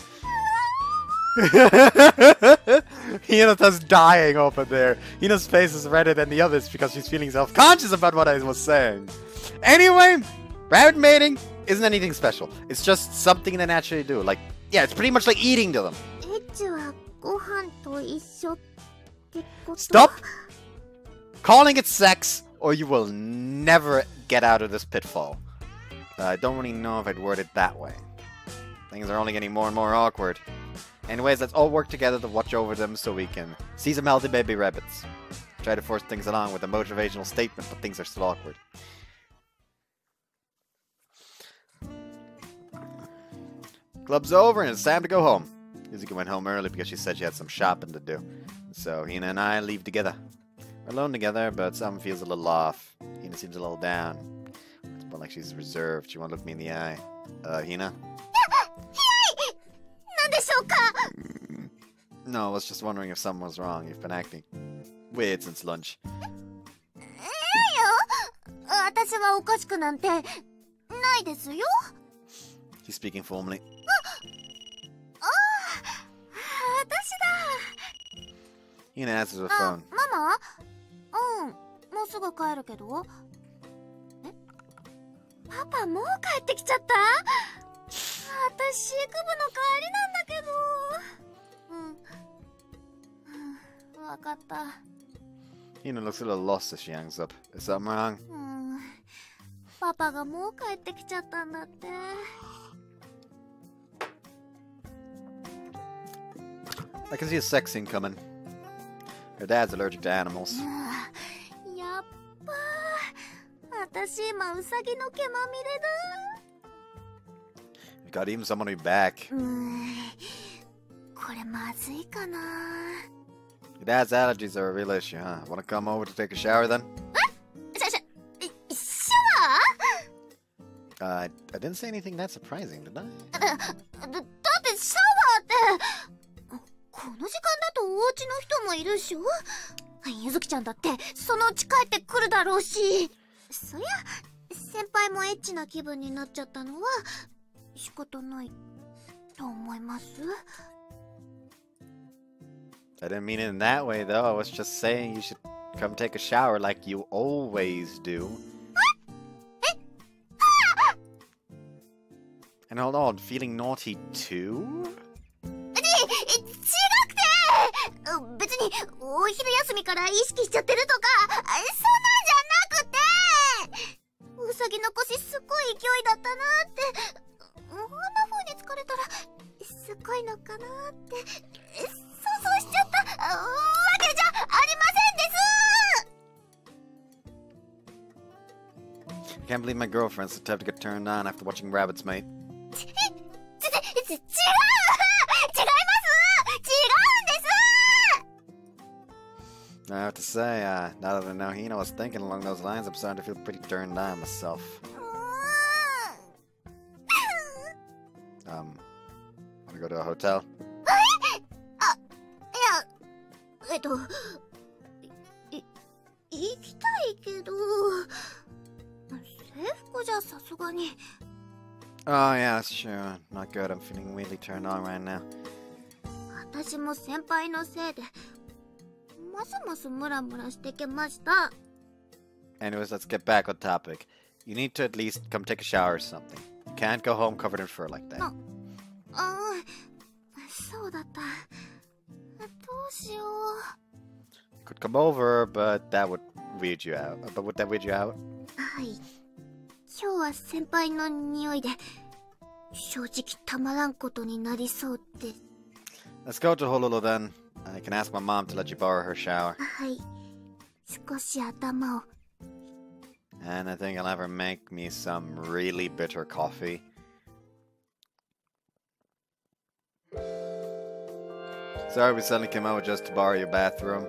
Hinata's dying over there. Hina's face is redder than the others because she's feeling self-conscious about what I was saying. Anyway, rabbit mating isn't anything special. It's just something they naturally do. Like, yeah, it's pretty much like eating to them. エッチはご飯と一緒ってこと Stop calling it sex, or you will never get out of this pitfall. I don't really know if I'd word it that way. Things are only getting more and more awkward. Anyways, let's all work together to watch over them so we can see some healthy baby rabbits. Try to force things along with a motivational statement, but things are still awkward. Club's over and it's time to go home. Yuzuki went home early because she said she had some shopping to do. So Hina and I leave together. We're alone together, but something feels a little off. Hina seems a little down. It's more like she's reserved. She won't look me in the eye. Hina? No, I was just wondering if something was wrong. You've been acting weird since lunch. 私はおかしくなんてないですよ She's speaking formally. 私だ Hina answers her phone. ママもうすぐ帰るけどパパもう帰ってきちゃった私クブの帰りなんだけどわかった Hina looks a little lost as she hangs up. Is something wrong? パパがもう帰ってきちゃったんだって I can see a sex scene coming. Her dad's allergic to animals. やっぱ私今ウサギの毛まみれだ You got even someone to be back. ここれまずいかな。 Your dad's allergies are a real issue, huh? Wanna come over to take a shower then? シャワー I didn't say anything that surprising, did I? だってシャワーって、この時間だとお家の人もいるでしょ。ゆずきちゃんだってそのうち帰ってくるだろうし。そりゃ先輩もエッチな気分になっちゃったのは仕方ないと思います。 I didn't mean it in that way, though. I was just saying you should come take a shower like you always do. And hold on, feeling naughty too? 違くて、別にお昼休みから意識しちゃってるとかそんなんじゃなくて、うさぎの腰すっごい勢いだったなって、こんな風に疲れたらすごいのかなって想像しちゃったわけじゃありませんです。 I can't believe my girlfriend's the type to get turned on after watching Rabbits, mate. 違います。I have to say, now that I know Hina was thinking along those lines, I'm starting to feel pretty turned on myself. Wanna go to a hotel? 行きたいけど、制服じゃさすがに。 Oh yeah, that's true. Not good. I'm feeling weirdly turned on right now. 私も先輩のせいでますますムラムラしてきました。 Anyways, let's get back on topic. You need to at least come take a shower or something. You can't go home covered in fur like that. そうだった。どうしよう。 You could come over, but that would weird you out. But would that weird you out? はい。今日は先輩の匂いで正直たまらんことになりそうで。 Let's go to Honolulu then. I can ask my mom to let you borrow her shower. はい。少し頭を。 And I think I'll have her make me some really bitter coffee. Sorry we suddenly came over just to borrow your bathroom.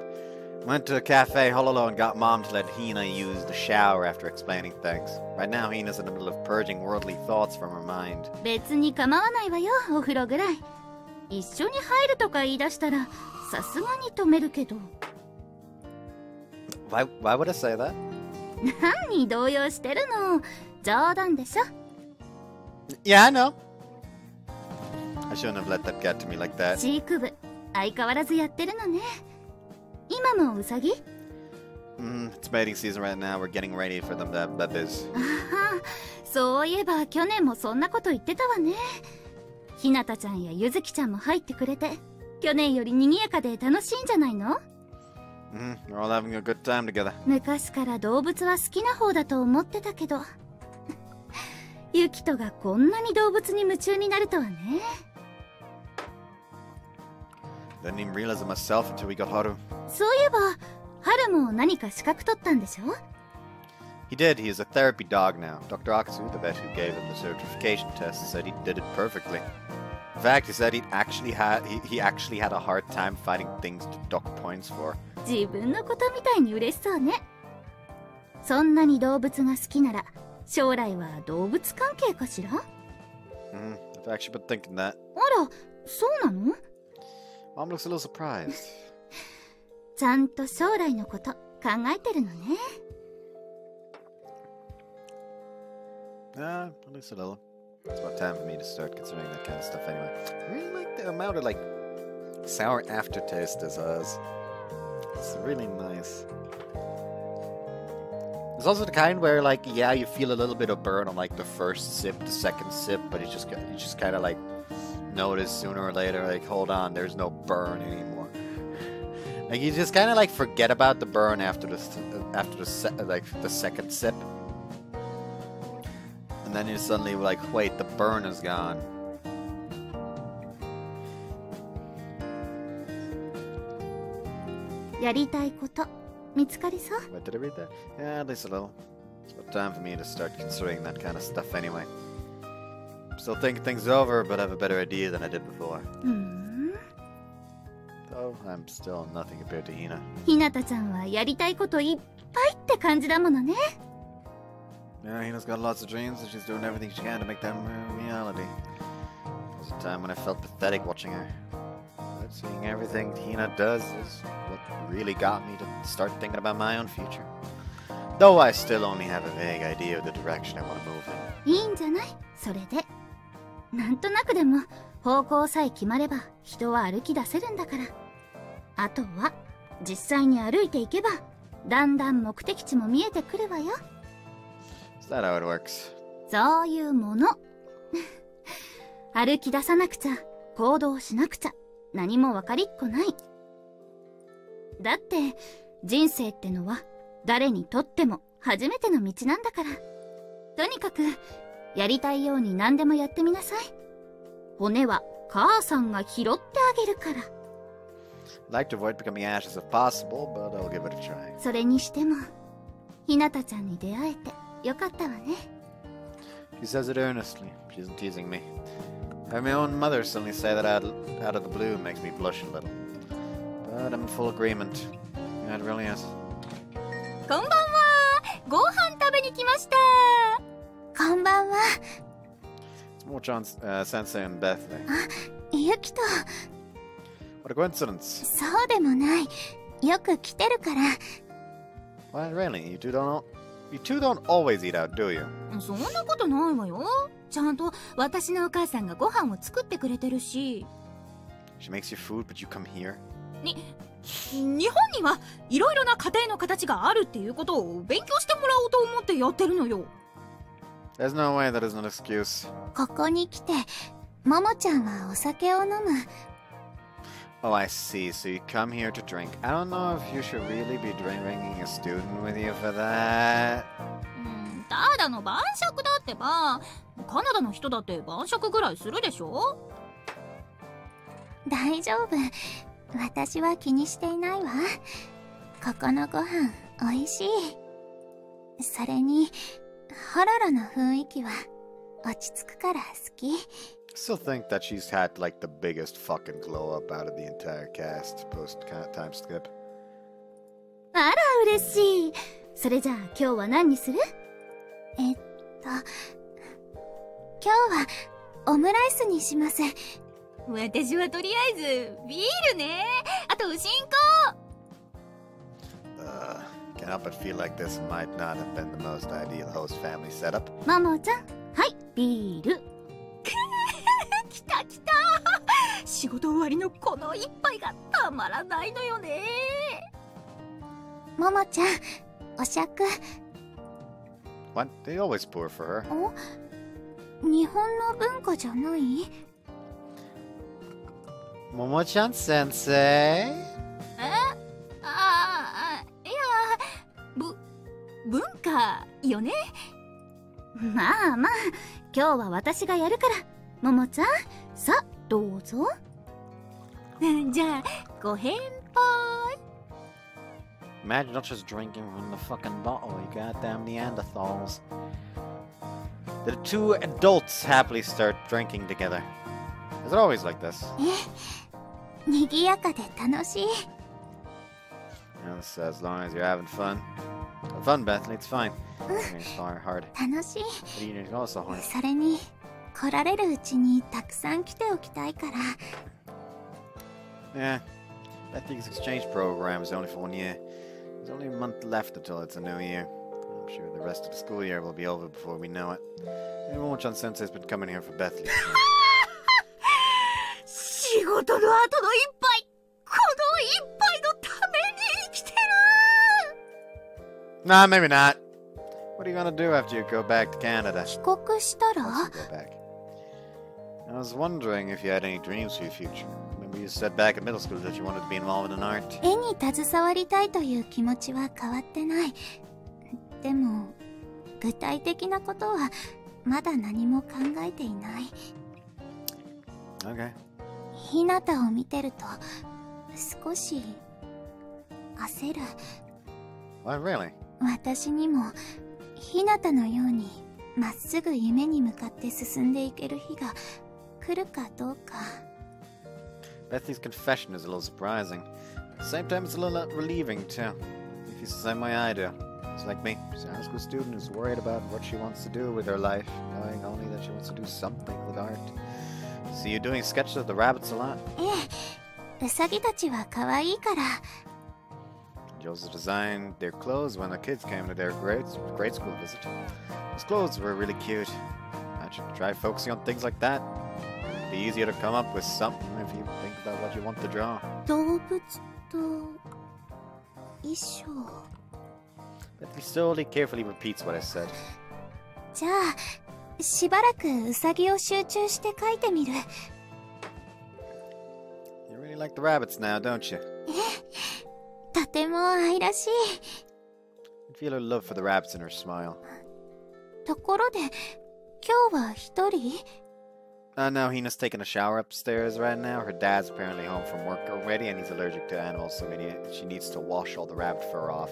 Went to a cafe Honolulu and got Mom to let Hina use the shower after explaining things. Right now Hina's in the middle of purging worldly thoughts from her mind. 別に構わないわよ、お風呂ぐらい。一緒に入るとか言い出したらさすがに止めるけど。 Why would I say that? 何動揺してるの。冗談でしょ。 Yeah, I know. I shouldn't have let that get to me like that. 飼育部相変わらずやってるのね。今もウサギ？ It's mating season right now. We're getting ready for them to have babies. あは、そういえば去年もそんなこと言ってたわね。ひなたちゃんやゆずきちゃんも入ってくれて、去年より賑やかで楽しいんじゃないの？ We're all having a good time together. 昔から動物は好きな方だと思ってたけど、ユキトがこんなに動物に夢中になるとはね。 Didn't even realize it myself until we got Haru. そういえば、ハルも何か資格取ったんでしょ？ He did. He is a therapy dog now. Dr. Akasu, the vet who gave him the certification test, said he did it perfectly. In fact, he said he actually had a hard time finding things to dock points for. 自分のことみたいに嬉しそうね。そんなに動物が好きなら、将来は動物関係かしら？ I've actually been thinking that. あら、そうなの？ Mom looks a little surprised. ちゃんと将来のこと考えてるのね。At least a little. It's about time for me to start considering that kind of stuff anyway. I really like the amount of, sour aftertaste this has. It's really nice. It's also the kind where, yeah, you feel a little bit of burn on, the first sip, the second sip, but you just kind of, notice sooner or later, hold on, there's no burn anymore. You just kind of, forget about the burn after the second sip. And then you're suddenly wait, the burn is gone.やりたいこと見つかりそう？ Wait, did I read that? Yeah, at least a little. It's about time for me to start considering that kind of stuff anyway. I'm still thinking things over, but I have a better idea than I did before. I'm still nothing compared to Hina. ひなたちゃんはやりたいこといっぱいって感じだものね。Yeah, Hina's got lots of dreams and she's doing everything she can to make them a reality. There was a time when I felt pathetic watching her. But seeing everything Hina does is what really got me to start thinking about my own future. Though I still only have a vague idea of the direction I want to move in. いいんじゃない？それで。なんとなくでも方向さえ決まれば人は歩き出せるんだから。あとは実際に歩いていけばだんだん目的地も見えてくるわよ。Is that how it works? そういうもの。歩き出さなくちゃ、行動しなくちゃ、何も分かりっこない。だって人生ってのは誰にとっても初めての道なんだから。とにかくやりたいように何でもやってみなさい。骨は母さんが拾ってあげるから。I'd like to avoid becoming ashes if possible, but I'll give it a try. それにしてもひなたちゃんに出会えてよかったわね。 She says it earnestly. She isn't teasing me. I have my own mother suddenly say that out of the blue makes me blush a little. But I'm in full agreement. Yeah, it really is. こんばんは。ご飯食べに来ました。こんばんは。 It's Mo-chan, Sensei and Beth there. ゆきと。 What a coincidence. そうでもない。よく来てるから。 Well, really? You two don't always eat out, do you? そんなことないわよ。ちゃんと私のお母さんがご飯を作ってくれてるし。 She makes you food, but you come here? 日本にはいろいろな家庭の形があるっていうことを勉強してもらおうと思ってやってるのよ。 There's no way that is an excuse. ここに来てももちゃんはお酒を飲む。 Oh, I see. So you come here to drink. I don't know if you should really be bringing a student with you for that. ただの晩酌だってば。カナダの人だって晩酌ぐらいするでしょ。大丈夫。私は気にしていないわ。ここのご飯おいしい。それにホロロの雰囲気は落ち着くから好き。 Still think that she's had like the biggest fucking glow up out of the entire cast post time skip. あら嬉しい。それじゃあ今日は何にする？今日はオムライスにします。私はとりあえずビールね。あとおしんこ。Can't help but feel like this might not have been the most ideal host family setup. ももちゃん、はいビール。来た来た。仕事終わりのこの一杯がたまらないのよね。ももちゃん、お酌。What? They always pour for her. 日本の文化じゃない？ Momo-chan sensei? いや、文化よね。まあまあ、今日は私がやるから。ももちゃん、さあどうぞ。じゃあご返杯。 Imagine not just drinking from the fucking bottle, you goddamn Neanderthals. The two adults happily start drinking together. Is it always like this? にぎやかで楽しい。 Yes, as long as you're having fun. Have fun, Bethany, it's fine. It's hard. 楽しい。 But you're also hard. それに来られるうちにたくさん来ておきたいから。 Yeah, Bethy's exchange program is only for 1 year. There's only a month left until it's a new year. I'm sure the rest of the school year will be over before we know it. And Momo-chan sensei's been coming here for Bethy. 仕事の後の一杯、この一杯のために生きてる。 Nah, maybe not. What are you gonna do after you go back to Canada? 帰国したら？ Once you go back. I was wondering if you had any dreams for your future. Maybe you said back in middle school that you wanted to be involved in art. 絵に携わりたいという気持ちは変わってない。でも具体的なことはまだ何も考えていない。 Okay. ひなたを見てると少し焦る。 What, really? 私にもひなたのようにまっすぐ夢に向かって進んでいける日が来るかどうか。Bethy's confession is a little surprising. At the same time, it's a little relieving, too. He feels the same way I do. It's like me. She's a high school student who's worried about what she wants to do with her life, knowing only that she wants to do something with art. See you doing sketches of the rabbits a lot? ウサギたちは可愛いから。 Joseph designed their clothes when the kids came to their grade school visit. His clothes were really cute. I should try focusing on things like that. It'd be easier to come up with something if you think about what you want to draw. 動物と衣装。 But he slowly, carefully repeats what I said. じゃあ、しばらくウサギを集中して描いてみる。 You really like the rabbits now, don't you? とても愛らしい。 You feel her love for the rabbits in her smile. ところで、今日は一人？ No, Hina's taking a shower upstairs right now. Her dad's apparently home from work already, and he's allergic to animals, so she needs to wash all the rabbit fur off.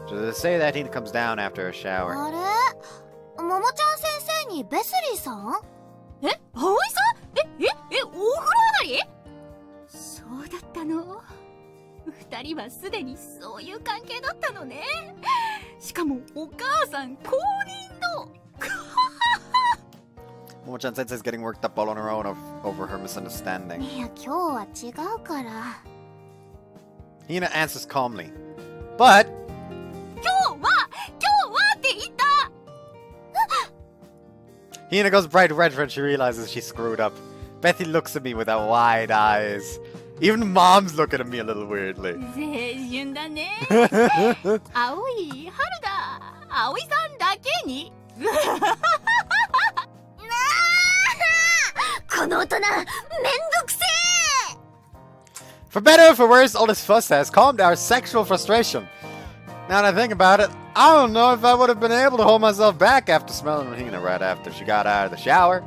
So they say that Hina comes down after her shower. あれ？ももちゃん先生にベスリーさん？え、葵さん？お風呂上がり？そうだったの。二人はすでにそういう関係だったのね。しかもお母さん公認の。Momo-chan sensei's getting worked up all on her own over her misunderstanding. いや、今日は違うから。Hina answers calmly. But... 今日はって言った。Hina goes bright red when she realizes she screwed up. Bethy looks at me with her wide eyes. Even Mom's looking at me a little weirdly. 青春だね。青い春だ。葵さんだけに。この大人、めんどくせえ! For better or for worse, all this fuss has calmed our sexual frustration. Now that I think about it, I don't know if I would have been able to hold myself back after smelling Hina right after she got out of the shower.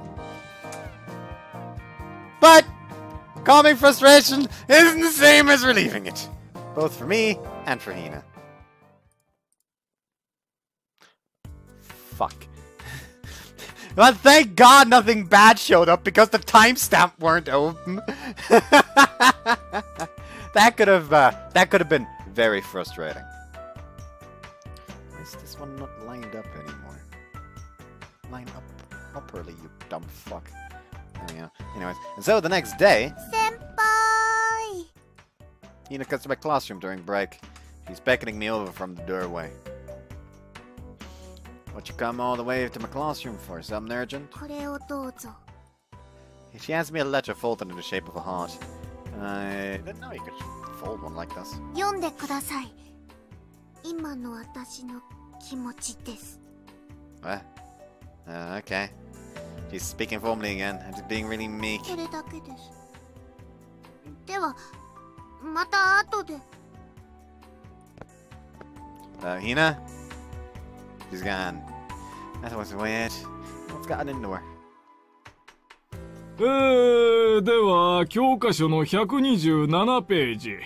But calming frustration isn't the same as relieving it, both for me and for Hina. Fuck. Well, thank God nothing bad showed up because the timestamp weren't open. That could have been very frustrating. Why is this one not lined up anymore? Line up properly, you dumb fuck. Yeah. Anyways, and so the next day, 先輩! Hina comes to my classroom during break. She's beckoning me over from the doorway. What you come all the way to my classroom for? Something urgent? これをどうぞ。 She hands me a letter folded in the shape of a heart. I didn't know you could fold one like this. 読んでください。今の私の気持ちです。 What? Okay. She's speaking formally again, and being really meek. これだけです。では、また後で。Hina? She's gone. That was weird. What's gotten into her? では教科書の127ページ。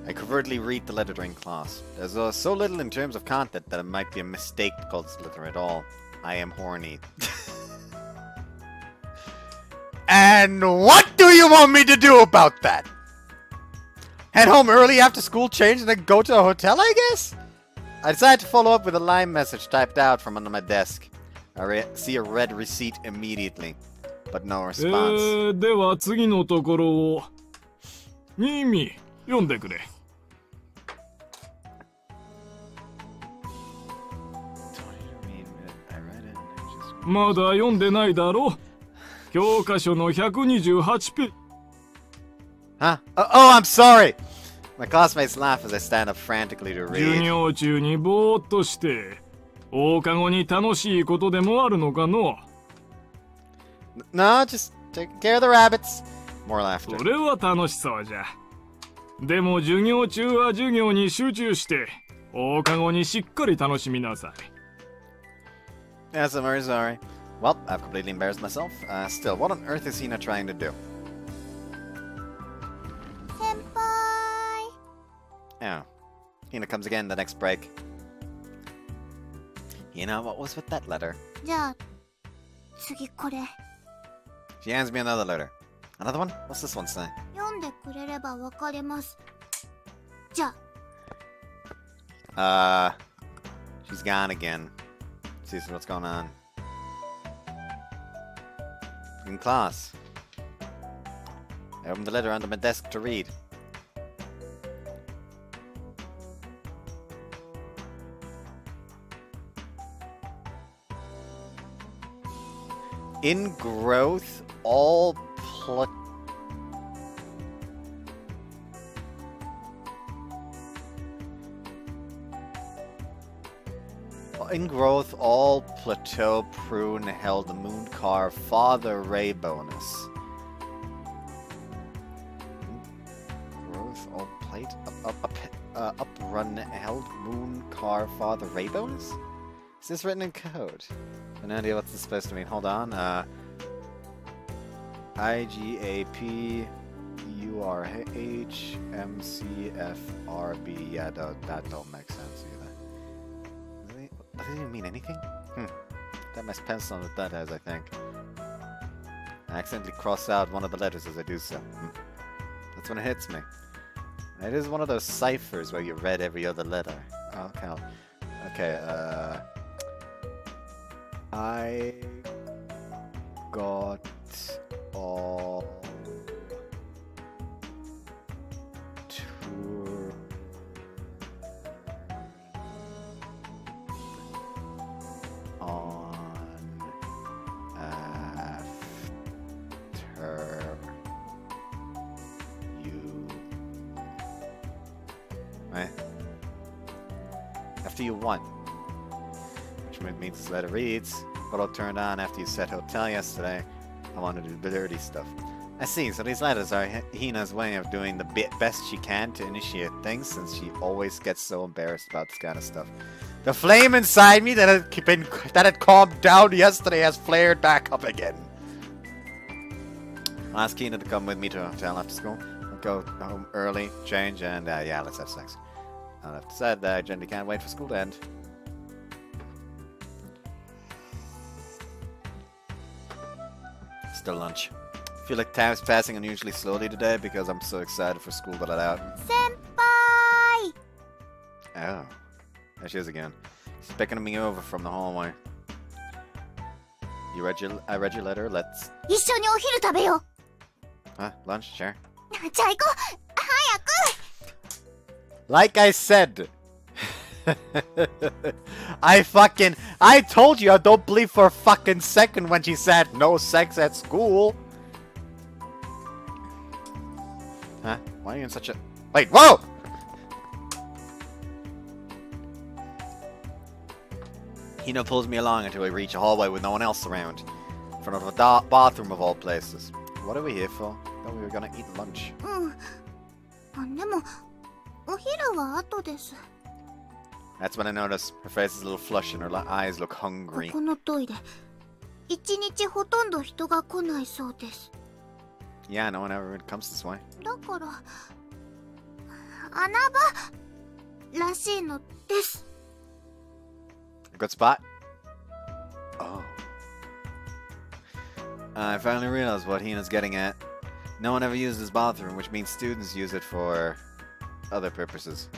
I covertly read the letter during class. There's so little in terms of content that it might be a mistake to call this letter at all. I am horny. And what do you want me to do about that? Head home early after school, change, and then go to a hotel, I guess? I decided to follow up with a line message typed out from under my desk. I see a red receipt immediately, but no response. では次のところを。ニミ、読んでくれ。まだ読んでないだろ？教科書の128ページ。Huh? Oh, I'm sorry! My classmates laugh as I stand up frantically to 授 read. 業中にぼーっとして、放課後に楽しいことでもあるのかの？ No, just taking care of the rabbits. More laughter. それは楽しそうじゃ。でも授業中は授業に集中して、放課後にしっかり楽しみなさい。Yes, I'm very sorry. Well, I've completely embarrassed myself. Still, what on earth is Hina trying to do? 先輩。 Oh. Hina comes again the next break. You know, what was with that letter? じゃあ、次これ She hands me another letter. Another one? What's this one say? 読んでくれればわかります。じゃ She's gone again. See what's going on. In class. I opened the letter under my desk to read. In growth, all plateau prune held the moon car father ray bonus. Growth all plate up run held moon car father ray bonus. Is this written in code? I have no idea what this is supposed to mean. Hold on. IGAP URH MCFRB. Yeah, that don't make sense either. Does it even mean anything? That must pencil on with that as I think. I accidentally cross out one of the letters as I do so. That's when it hits me. It is one of those ciphers where you read every other letter. Oh, okay. Okay, I got all on after you. Right? After you won. Which means this letter reads, "Got all turned on after you said hotel yesterday. I want to do the dirty stuff." I see, so these letters are Hina's way of doing the best she can to initiate things, since she always gets so embarrassed about this kind of stuff. The flame inside me that had calmed down yesterday has flared back up again. I'll ask Hina to come with me to a hotel after school. I'll go home early, change, and yeah, let's have sex. I'll have to say that I generally can't wait for school to end. Still lunch. I feel like time's passing unusually slowly today because I'm so excited for school to let out. Senpai! Oh. There she is again. She's beckoning me over from the hallway. I read your letter, let's... 一緒にお昼食べよ Huh? Lunch? Sure. うじゃあ行こう早く Like I said! I told you I don't believe for a fucking second when she said no sex at school! Huh? Why are you in such a... Wait, whoa! Hina pulls me along until we reach a hallway with no one else around. In front of a bathroom of all places. What are we here for? Thought we were gonna eat lunch. でもお昼は後です That's when I notice her face is a little flushed and her eyes look hungry. ここのトイレ一日ほとんど人が来ないそうです Yeah, no one ever comes this way. だから穴場らしいのです A good spot? Oh. I finally realized what Hina's getting at. No one ever uses this bathroom, which means students use it for other purposes.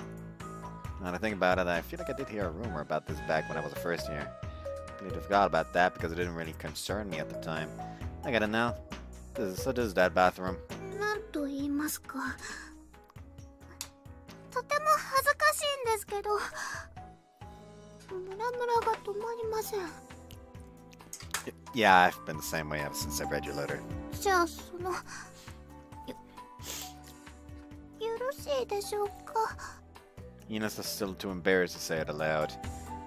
Now that I think about it, I feel like I did hear a rumor about this back when I was a first year. I completely forgot about that because it didn't really concern me at the time. I get it now. So this is that bathroom. なんと言いますかとても恥ずかしいんですけどムラムラが止まりません Yeah, I've been the same way ever since I read your letter. じゃあそのよろしいでしょうか Hina's still too embarrassed to say it aloud.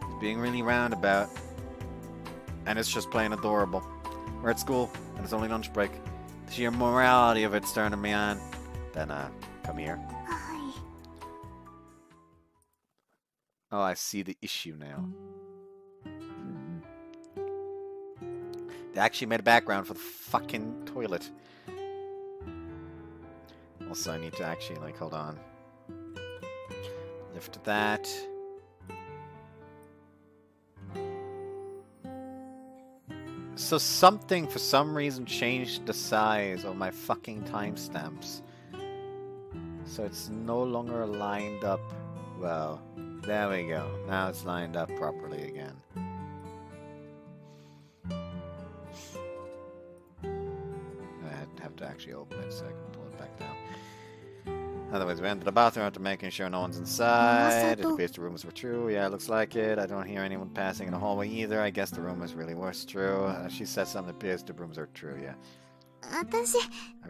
He's being really roundabout. And it's just plain adorable. We're at school, and it's only lunch break. The sheer morality of it's turning me on. Then, come here. はい Oh, I see the issue now. They actually made a background for the fucking toilet. Also, I need to actually, like, hold on. Lift that. so something, for some reason, changed the size of my fucking timestamps. So it's no longer lined up well. There we go. Now it's lined up properly again. I have to actually open it so I can pull it back down. Otherwise, we enter the bathroom after making sure no one's inside. It appears the rumors were true. Yeah, it looks like it. I don't hear anyone passing in the hallway either. I guess the rumors really were true. She said something that appears the rumors are true, yeah. I've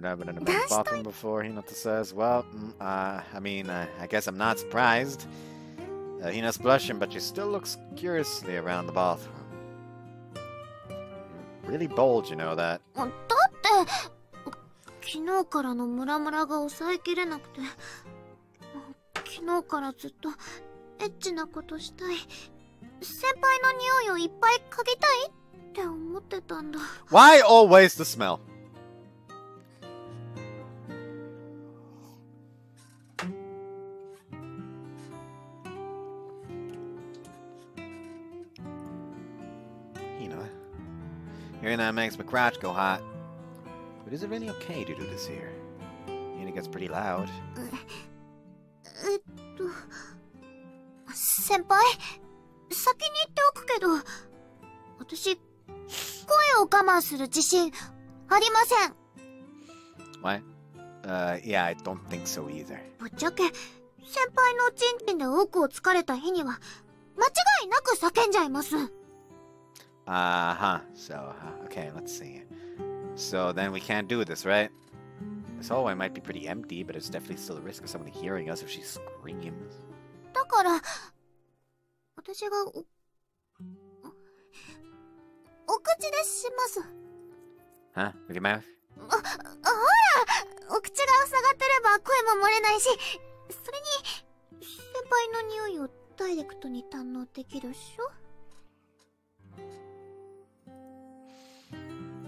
never been in a men's bathroom before, Hinata says. Well, I mean, I guess I'm not surprised. Hina's blushing, but she still looks curiously around the bathroom. You're really bold, you know that. 昨日からのムラムラが抑えきれなくて、昨日からずっとエッチなことしたい、先輩の匂いをいっぱい嗅ぎたいって思ってたんだ。Why always the smell? You know, hearing that makes my crotch go hot. But is it really okay to do this here? And it gets pretty loud. 先輩、先に言っておくけど、私、声を我慢する自信ありません。What? Yeah, I don't think so either. ぶっちゃけ、先輩のチンチンで奥をつかれた日には、間違いなく叫んじゃいます。Uh-huh. So, okay, let's see. So then we can't do this, right? This hallway might be pretty empty, but it's definitely still a risk of someone hearing us if she screams. だから、私がお口でします。Huh? With your mouth? ほら、お口が塞がってれば声も漏れないし、それに、先輩の匂いをダイレクトに堪能できるっしょ。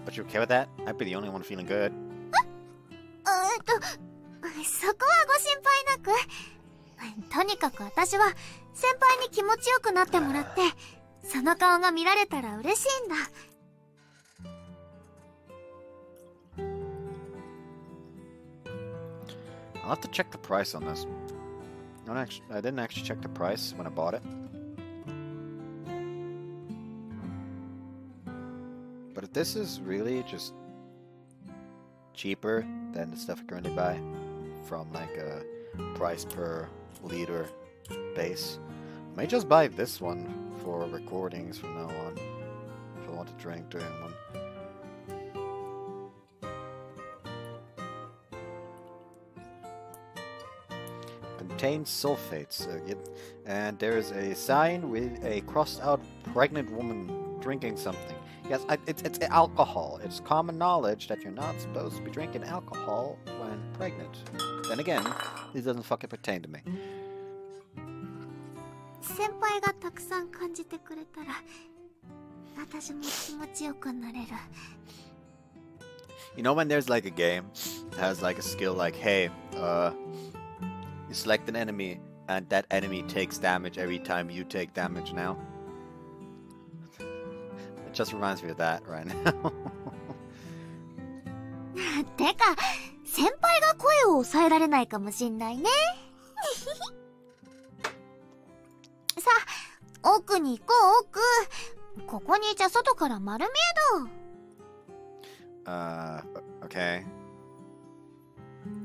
But you okay with that? I'd be the only one feeling good. そこはご心配なく。とにかく私は先輩に気持ちよくなってもらって、その顔が見られたら嬉しいんだ。I'll have to check the price on this. I didn't actually check the price when I bought it. But if this is really just cheaper than the stuff I currently buy from like a price per liter base, I may just buy this one for recordings from now on if I want to drink during one. Contains sulfates, and there is a sign with a crossed out pregnant woman drinking something. Yes, it's alcohol. It's common knowledge that you're not supposed to be drinking alcohol when pregnant. Then again, this doesn't fucking pertain to me. 先輩がたくさん感じてくれたら、私も気持ちよくなれる。You know when there's like a game that has like a skill like, hey, you select an enemy and that enemy takes damage every time you take damage now? It just reminds me of that right now. てか、先輩が声を抑えられないかもしんないね。さあ、奥に行こう、奥。ここにいちゃ外から丸見えだ。Okay.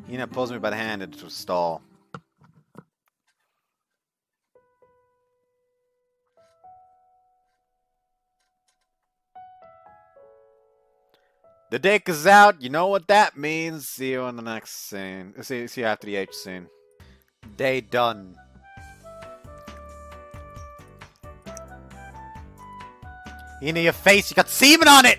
Hina pulls me by the hand into a stall. The dick is out. You know what that means. See you in the next scene. See you after the H scene. Day done. Hina, your face. You got semen on it.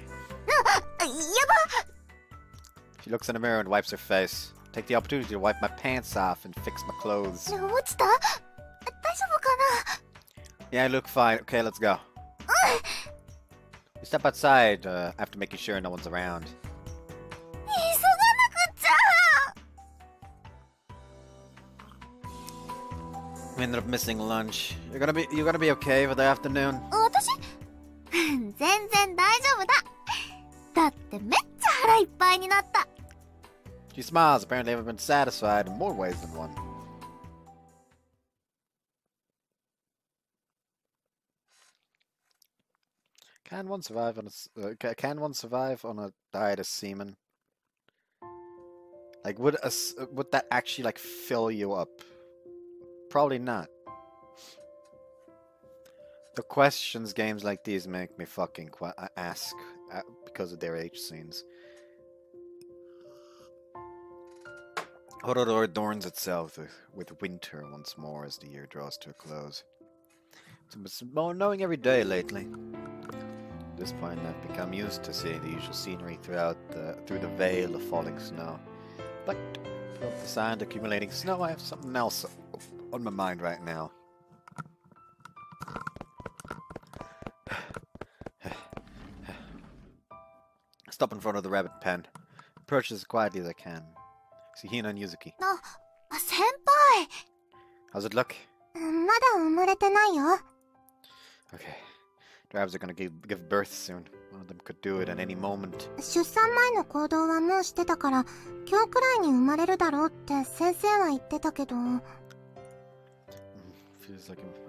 She looks in the mirror and wipes her face. Take the opportunity to wipe my pants off and fix my clothes. Yeah, I look fine. Okay, let's go. We step outside after making sure no one's around. We ended up missing lunch. You're gonna be okay for the afternoon? 私全然大丈夫だ。いになった。 She smiles, apparently having been satisfied in more ways than one. Can one survive on a diet of semen? Like, would that actually like fill you up? Probably not. The questions games like these make me fucking ask because of their H scenes. Horror adorns itself with winter once more as the year draws to a close. It's more knowing every day lately. At this point, I've become used to seeing the usual scenery through the veil of falling snow. But from the sand accumulating snow, I have something else on my mind right now. Stop in front of the rabbit pen. Approach as quietly as I can. See Hina and Yuzuki. 先輩。 How's it look? まだ生まれてないよ。 Okay. Drabs are gonna give birth soon. One of them could do it at any moment. 出産前の行動はもうしてたから、今日くらいに生まれるだろうって先生は言ってたけど。I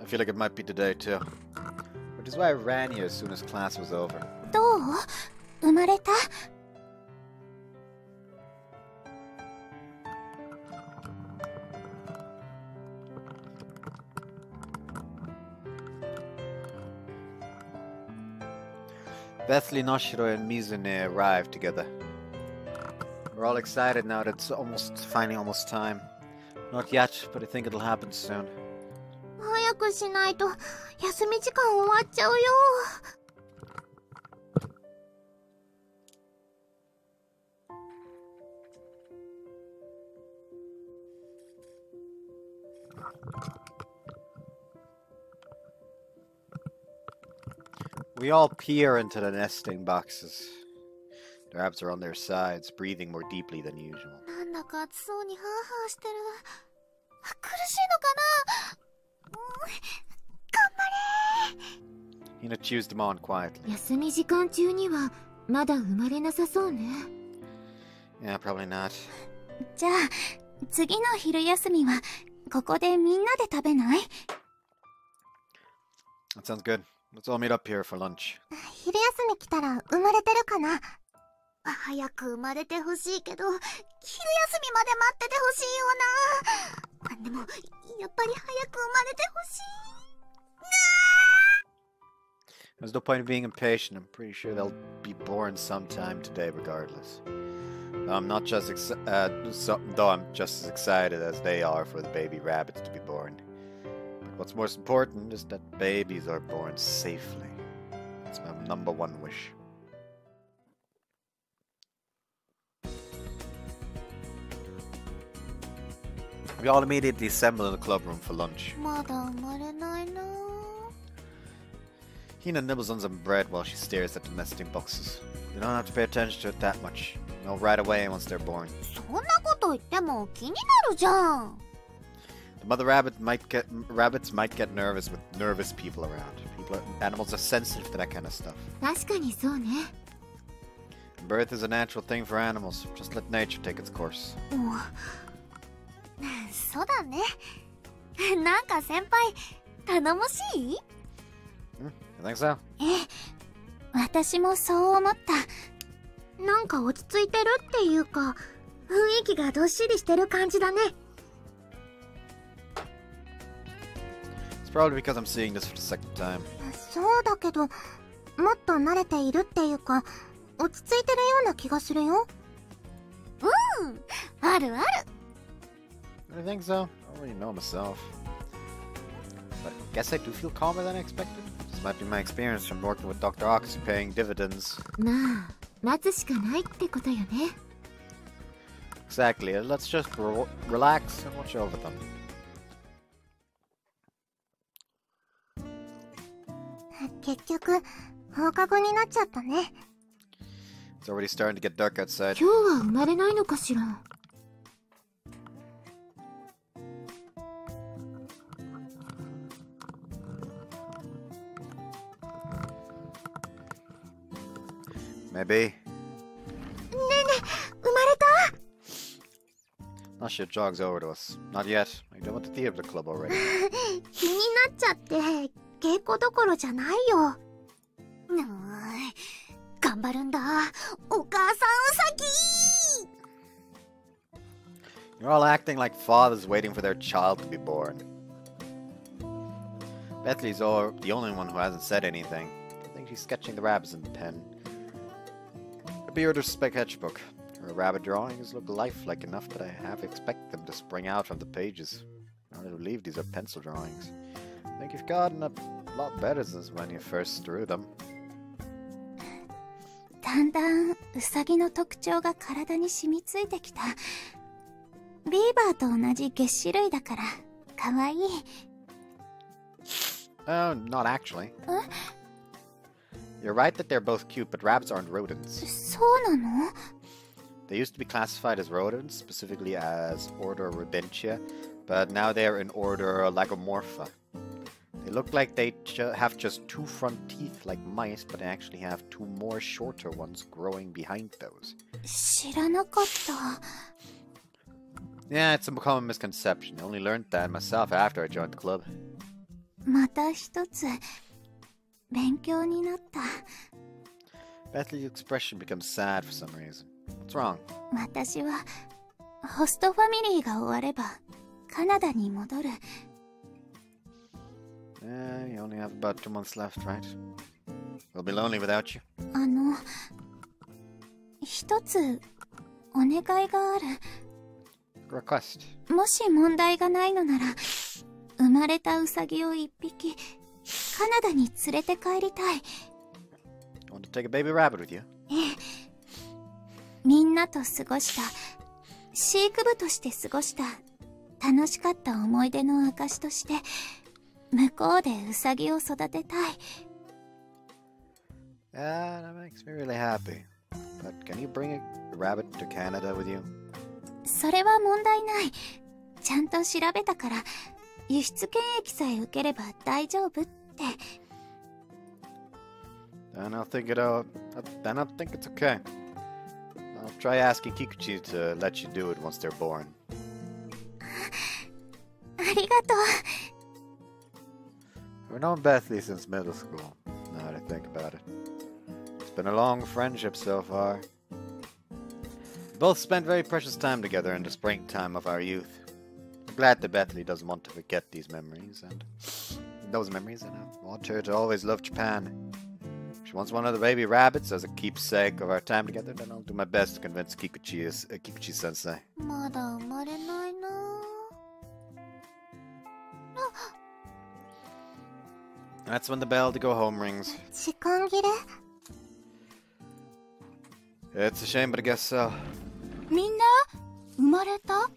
feel like it might be today too. Which is why I ran here as soon as class was over. どう？生まれた？ Bethly, Noshiro, and Mizune arrived together. We're all excited now that it's finally almost time. Not yet, but I think it'll happen soon. 早くしないと休み時間終わっちゃうよ。 We all peer into the nesting boxes. The rabbits are on their sides, breathing more deeply than usual. なんだか暑そうにハーハーしてる。苦しいのかな？頑張れ！ Hina chews them on quietly. 休み時間中にはまだ生まれなさそうね。 Yeah, probably not. じゃあ次の昼休みはここでみんなで食べない？ That sounds good. Let's all meet up here for lunch. 昼休み来たら生まれてるかな？早く生まれてほしいけど、昼休みまで待っててほしいよな。でも、やっぱり早く生まれてほしい。 There's no point in being impatient. I'm pretty sure they'll be born sometime today regardless. Though I'm just as excited as they are for the baby rabbits to be born. But what's most important is that babies are born safely. That's my number one wish. We all immediately assemble in the club room for lunch. まだ生まれないな。 Hina nibbles on some bread while she stares at the nesting boxes. You don't have to pay attention to it that much. You know right away once they're born. そんなこと言っても気になるじゃん。 The mother rabbits might get nervous with nervous people around. Animals are sensitive to that kind of stuff. 確かにそうね。 Birth is a natural thing for animals. Just let nature take its course. そうだね。なんか先輩、頼もしい？ I think so. 私もそう思った。なんか落ち着いてるっていうか、雰囲気がどっしりしてる感じだね。 It's probably because I'm seeing this for the second time. そうだけど、もっと慣れているっていうか、落ち着いてるような気がするよ。あるある。 I think so. I already know myself. But I guess I do feel calmer than I expected. This might be my experience from working with Dr. Ox paying dividends. まあ待つしかないってことよね。 Exactly. Let's just relax and watch over them. 結局、放課後になっちゃったね。 It's already starting to get dark outside. 今日は生まれないのかしら。 Maybe. ねえねえ、Not shit jogs over to us. Not yet. I don't want the theater club already. 気になっちゃって稽古どころじゃないよ。頑張るんだ、お母さんウサギ。 You're all acting like fathers waiting for their child to be born. Bethany's the only one who hasn't said anything. I think she's sketching the rabbits in the pen. A bearded sketchbook. Her rabbit drawings look lifelike enough that I half expect them to spring out from the pages. I don't believe these are pencil drawings. I think you've gotten a lot better since when you first drew them. だんだんウサギの特徴が体に染みついてきた。ビーバーと同じ齧歯類だからかわいい。Not actually. You're right that they're both cute, but rabbits aren't rodents. そうなの? They used to be classified as rodents, specifically as order Rodentia, but now they are in order Lagomorpha. They look like they have just 2 front teeth like mice, but they actually have 2 more shorter ones growing behind those. 知らなかった。 Yeah, it's a common misconception. I only learned that myself after I joined the club. また一つ勉強になった。 Bethley's expression becomes sad for some reason. What's wrong? 私はホストファミリーが終わればカナダに戻る。You only have about 2 months left, right? We'll be lonely without you. 一つお願いがある。 Request. もし問題がないのなら、生まれたウサギを1匹カナダに連れて帰りたい。 Want to take a baby rabbit with you? みんなと過ごした、飼育部として過ごした楽しかった思い出の証として、向こうでウサギを育てたい。 Yeah, that makes me really happy. But can you bring a rabbit to Canada with you? それは問題ない。ちゃんと調べたから、輸出検疫さえ受ければ大丈夫って。 Then I think it's okay. I'll try asking Kikuchi to let you do it once they're born. ありがとう。 We've known Bethley since middle school, now that I think about it. It's been a long friendship so far. We both spent very precious time together in the springtime of our youth. I'm glad that Bethley doesn't want to forget these memories, and I want her to always love Japan. If she wants one of the baby rabbits as a keepsake of our time together, then I'll do my best to convince Kikuchi-sensei. まだ生まれないな。That's when the bell to go home rings. 時間切れ？ It's a shame, but I guess so. みんな生まれた？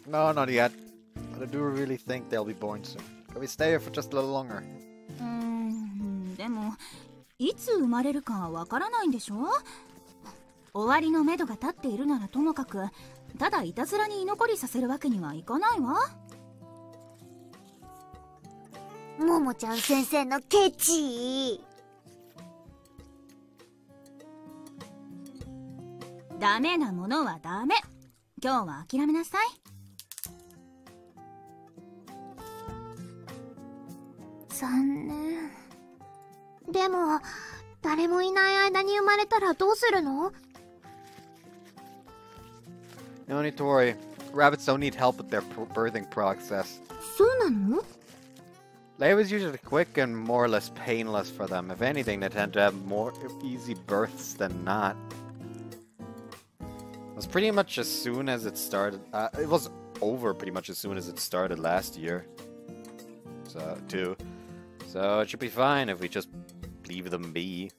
No, not yet. But I do really think they'll be born soon. Can we stay here for just a little longer? でもいつ生まれるかわからないんでしょ？終わりのめどが立っているならともかく、ただいたずらに居残りさせるわけにはいかないわ。ももちゃん先生のケチ。ダメなものはダメ。今日は諦めなさい。残念。でも誰もいない間に生まれたらどうするの？ No need to worry. Rabbits don't need help with their birthing process. そうなの？ Labor is usually quick and more or less painless for them. If anything, they tend to have more easy births than not. It was pretty much as soon as it started. It was over pretty much as soon as it started last year. So it should be fine if we just leave them be.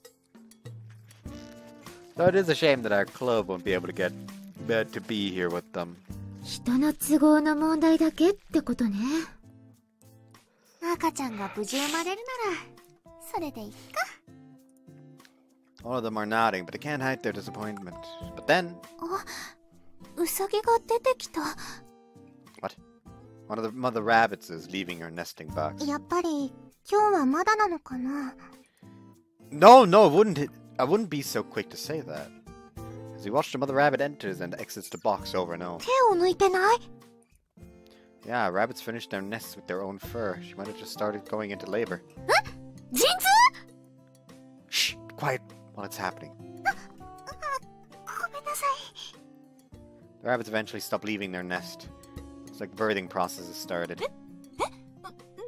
Though it is a shame that our club won't be able to get to be here with them. 人の都合の問題だけってことね。赤ちゃんが無事生まれるならそれでいいか。 All of them are nodding, but they can't hide their disappointment. But then... ウサギが出てきた。 What? One of the rabbits is leaving her nesting box. やっぱり今日はまだなのかな。 No, I wouldn't be so quick to say that. As As we watch, the mother rabbit enters and exits the box over and over. 手を抜いてない？ Yeah, rabbits finish their nests with their own fur. She might have just started going into labor. 陣痛？ Shh! Quiet while it's happening. ごめんなさい。 The rabbits eventually stop leaving their nest. Looks like the birthing process has started. ど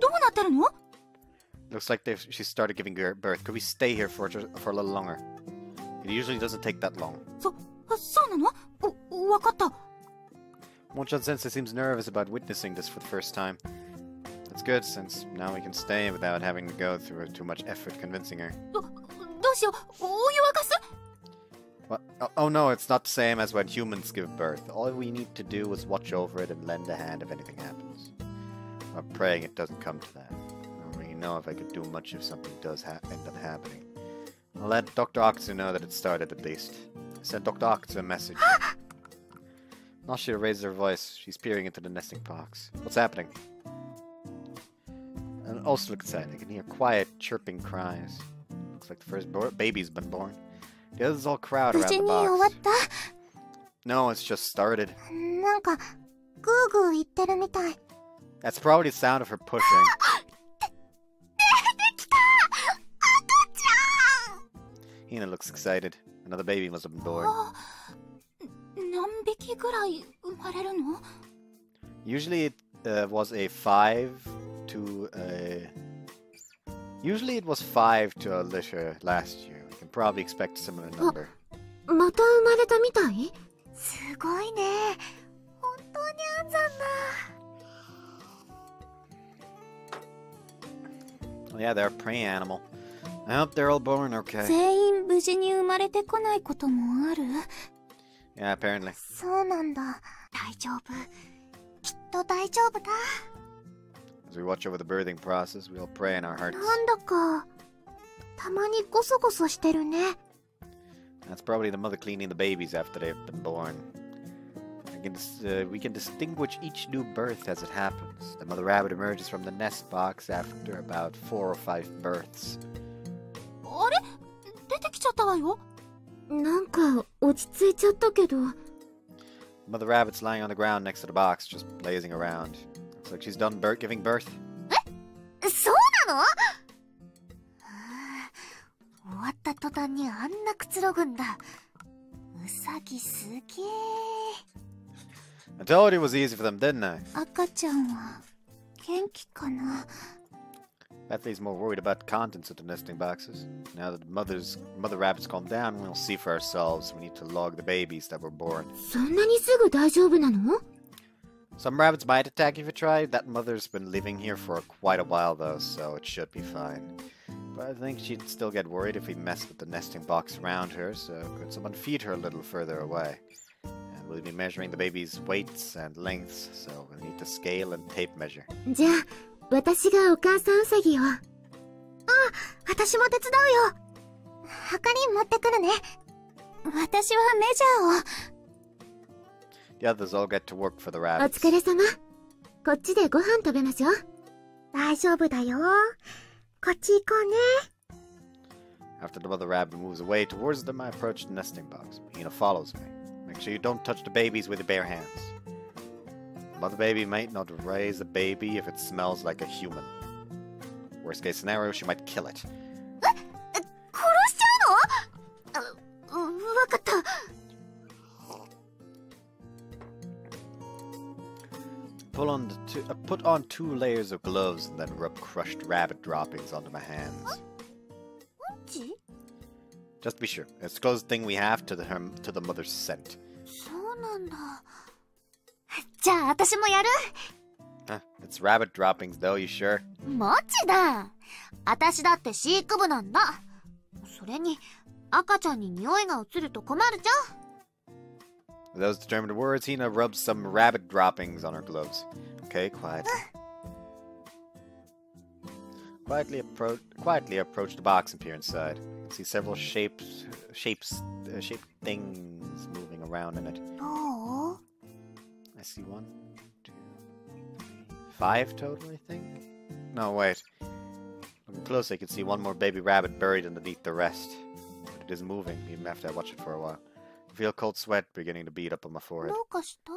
うなってるの？ Looks like she started giving birth. Could we stay here for a little longer? It usually doesn't take that long. そうなの？わかった。Monchan Sensei seems nervous about witnessing this for the first time. That's good, since now we can stay without having to go through too much effort convincing her. どうしよう。お湯沸かす？ What? Oh no, it's not the same as when humans give birth. All we need to do is watch over it and lend a hand if anything happens. I'm praying it doesn't come to that. I don't really know if I could do much if something does end up happening. I'll let Dr. Akutsu know that it started at least. I sent Dr. Akutsu a message. Nashira raises her voice. She's peering into the nesting box. What's happening? And also look inside. I can hear quiet, chirping cries. Looks like the first baby's been born. The others all crowd 無 around 事 the に終わ box. った？ No, it's just started. なんかグーグー言ってるみたい。 That's probably the sound of her pushing. できた！赤ちゃん！ Hina looks excited. Another baby must have been born. 何匹ぐらい生まれるの？ Usually it was a 5 to a... Usually it was 5 to a litter last year. We can probably expect a similar number. また生まれたみたい？すごいね。本当に安産だ。 Oh, yeah, they're a prey animal. I hope they're all born okay. 全員無事に生まれてこないこともある？ Yeah, apparently. そうなんだ。大丈夫。きっと大丈夫だ。 As we watch over the birthing process, we all pray in our hearts. なんだかたまにゴソゴソしてるね。 That's probably the mother cleaning the babies after they've been born. We can distinguish each new birth as it happens. The mother rabbit emerges from the nest box after about 4 or 5 births. あれ？出てきちゃったわよ。なんか落ち着いちゃったけど。 The mother rabbit's lying on the ground next to the box, just lazing around. Looks like she's done giving birth. そうなの？終わった途端にあんなくつろぐんだ。うさぎすげー。 I told you it was easy for them, didn't I? 赤ちゃんは元気かな？ Bethany's more worried about the contents of the nesting boxes. Now that mother rabbits calmed down, we'll see for ourselves. We need to log the babies that were born. そんなにすぐ大丈夫なの？ Some rabbits might attack if you try. That mother's been living here for quite a while though, so it should be fine. But I think she'd still get worried if we messed with the nesting box around her, so could someone feed her a little further away? And we'll be measuring the baby's weights and lengths, so we'll need to scale and tape measure. じゃあ私がお母さんうさぎを。あ、私も手伝うよ。はかり持ってくるね。私はメジャーを。 The others all get to work for the お rabbits. 疲れ様。こっちでご飯食べましょう。大丈夫だよ。こっち行こうね。 After the mother rabbit moves away towards them, I approach the nesting box. Hina follows me. Make sure you don't touch the babies with your bare hands. The mother baby might not raise a baby if it smells like a human. Worst case scenario, she might kill it. 殺しちゃうの？わかった。 Put on 2 layers of gloves and then rub crushed rabbit droppings onto my hands. Just to be sure. It's the closest thing we have to the mother's scent. そうなんだ。じゃあ私もやる。It's rabbit droppings though, you sure? もちだ。私だって飼育部なんだ。それに赤ちゃんに匂いが移ると困るじゃん。 With those determined words, Hina rubs some rabbit droppings on her gloves. Okay, quietly. Quietly approach the box and peer inside. You can see several shaped things moving around in it. どう？ I see 1, 2, 3, 5 total, I think? No, wait. Looking close, I can see one more baby rabbit buried underneath the rest. But it is moving, even after I watch it for a while. feel cold sweat beginning to beat up on my forehead. どうかした？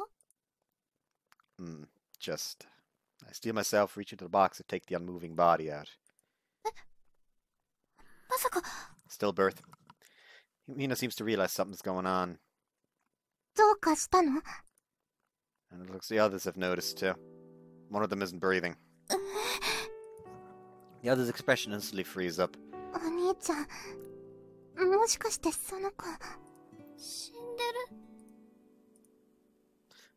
Just. I steel myself, reach into the box to take the unmoving body out. まさか Stillbirth. Hina seems to realize something's going on. どうかしたの？ And it looks the others have noticed too. One of them isn't breathing. The other's expression instantly frees up. お兄ちゃん、もしかしてその子死んでる？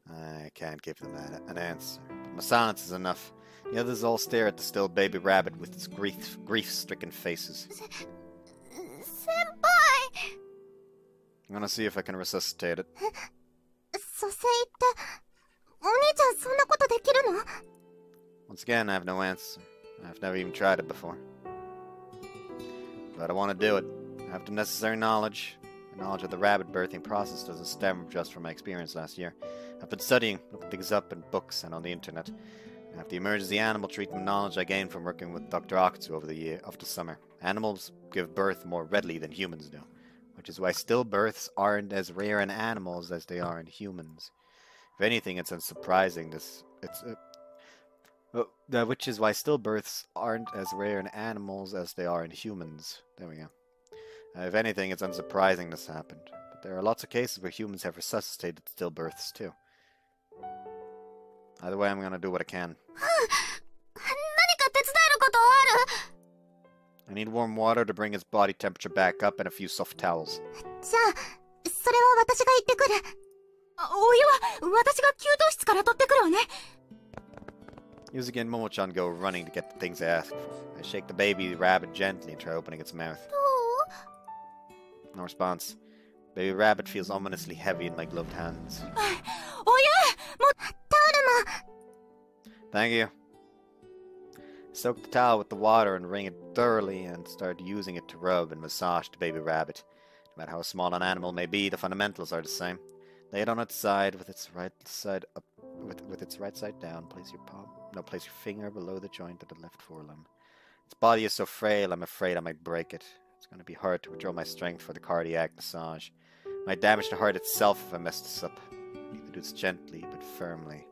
I can't give them an answer. But my silence is enough. The others all stare at the still baby rabbit with its grief-stricken faces. 先輩 I'm gonna see if I can resuscitate it. 蘇生ってお兄ちゃんそんなことできるの？ Once again, I have no answer. I've never even tried it before. But I want to do it. I have the necessary knowledge. The knowledge of the rabbit birthing process doesn't stem just from my experience last year. I've been studying, looking things up in books and on the internet. I have the emergency animal treatment knowledge I gained from working with Dr. Akutsu over the summer. Animals give birth more readily than humans do, which is why stillbirths aren't as rare in animals as they are in humans. If anything, it's unsurprising which is why stillbirths aren't as rare in animals as they are in humans. There we go. If anything, it's unsurprising this happened. But there are lots of cases where humans have resuscitated stillbirths too. Either way, I'm gonna do what I can. 何か手伝えることある？ I need warm water to bring its body temperature back up and a few soft towels. じゃあそれは私が行ってくる。お湯は私が給湯室から取ってくるわね。 Yuzuki and Momo-chan go running to get the things I asked for. I shake the baby rabbit gently and try opening its mouth. どう？ No response. Baby rabbit feels ominously heavy in my gloved hands. お湯もタオルも。 Thank you. Soak the towel with the water and wring it thoroughly and start using it to rub and massage the baby rabbit. No matter how small an animal may be, the fundamentals are the same. Lay it on its side with its right side up, with its right side down. Place your finger below the joint of the left forelimb. Its body is so frail, I'm afraid I might break it. It's going to be hard to withdraw my strength for the cardiac massage. Might damage the heart itself if I mess this up. I need to do this gently but firmly.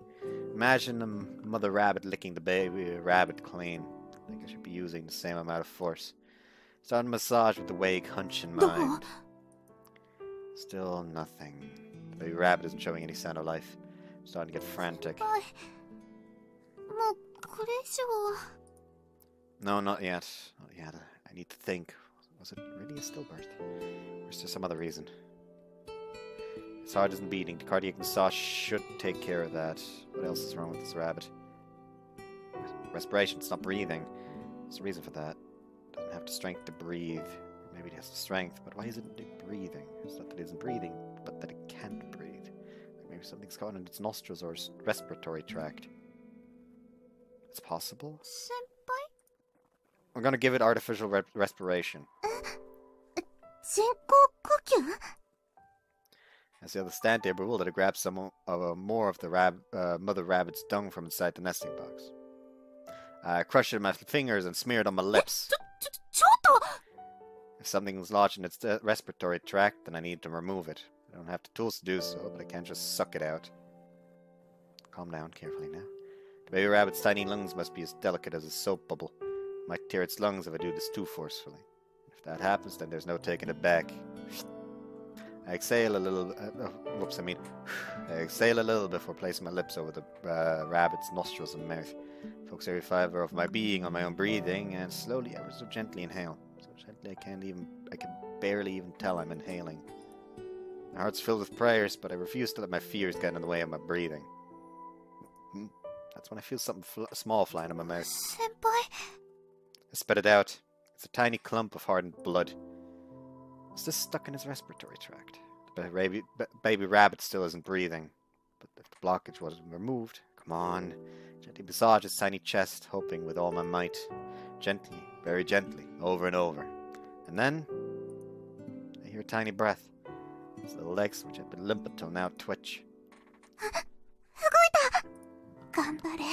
Imagine a mother rabbit licking the baby rabbit clean. I think I should be using the same amount of force. Start a massage with the vague hunch in mind. Still nothing. The baby rabbit isn't showing any sign of life. I'm starting to get frantic. もうこれ以上。 No, not yet. Not yet. I need to think. Was it really a stillbirth? Or is there some other reason? Its heart isn't beating. The cardiac massage should take care of that. What else is wrong with this rabbit? Respiration. It's not breathing. There's a reason for that. It doesn't have the strength to breathe. Or maybe it has the strength, but why isn't it breathing? It's not that it isn't breathing, but that it can't breathe. Like maybe something's caught in its nostrils or its respiratory tract. It's possible. 先 We're gonna give it artificial respiration. 輩？人工呼吸？ As the others stand there bewildered, I grab some more of the mother rabbit's dung from inside the nesting box. I crush it in my fingers and smear it on my lips. ちょっと If something is lodged in its respiratory tract, then I need to remove it. I don't have the tools to do so, but I can't just suck it out. Calm down carefully now. The baby rabbit's tiny lungs must be as delicate as a soap bubble. I might tear its lungs if I do this too forcefully. If that happens, then there's no taking it back. I exhale a little. I exhale a little before placing my lips over the rabbit's nostrils and mouth. Focus every fiber of my being on my own breathing, and slowly, ever so gently inhale. So gently I can barely even tell I'm inhaling. My heart's filled with prayers, but I refuse to let my fears get in the way of my breathing. That's when I feel something small flying in my mouth. 先輩？ I spit it out. It's a tiny clump of hardened blood. It's just stuck in his respiratory tract. The baby rabbit still isn't breathing. But if the blockage wasn't removed, come on. Gently massage its tiny chest, hoping with all my might. Gently, very gently, over and over. And then, I hear a tiny breath. Its little legs, which had been limp until now, twitch. 動いた！頑張れ。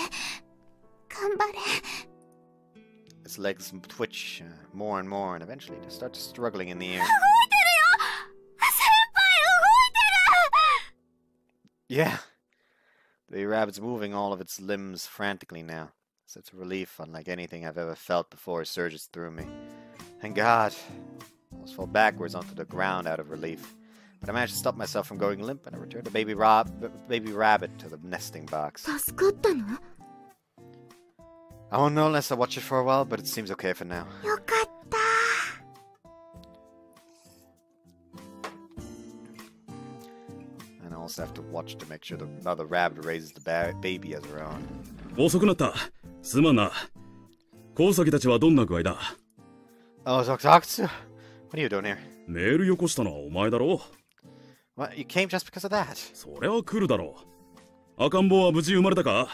頑張れ。 Its legs twitch more and more, and eventually they start struggling in the air. 動いてるよ！先輩動いて Yeah. The baby rabbit's moving all of its limbs frantically now. Such a relief, unlike anything I've ever felt before, surges through me. Thank God. I almost fell backwards onto the ground out of relief. But I managed to stop myself from going limp, and I returned the baby rabbit to the nesting box. 助かったの？ I won't know unless I watch it for a while, but it seems okay for now. よかった。And I also have to watch to make sure the mother rabbit raises the baby as her own. 遅くなった。すまんな。コウサギたちはどんな具合だ？ Oh, Zokzoksu? What are you doing here? メールよこしたのはお前だろ？ What? You came just because of that? それは来るだろう。赤ん坊は無事生まれたか？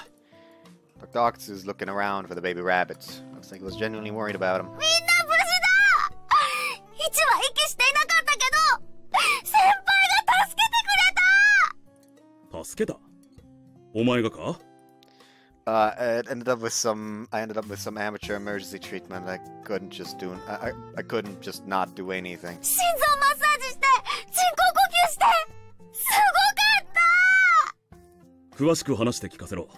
Dr. Octopus is looking around for the baby rabbit. Looks like he was genuinely worried about him. みんな無事だ！ 1は息していなかったけど、先輩が助けてくれた！ 助けた？お前がか？ I ended up with some amateur emergency treatment. I couldn't just not do anything. 心臓マッサージして、人工呼吸して、すごかった！ 詳しく話して聞かせろ。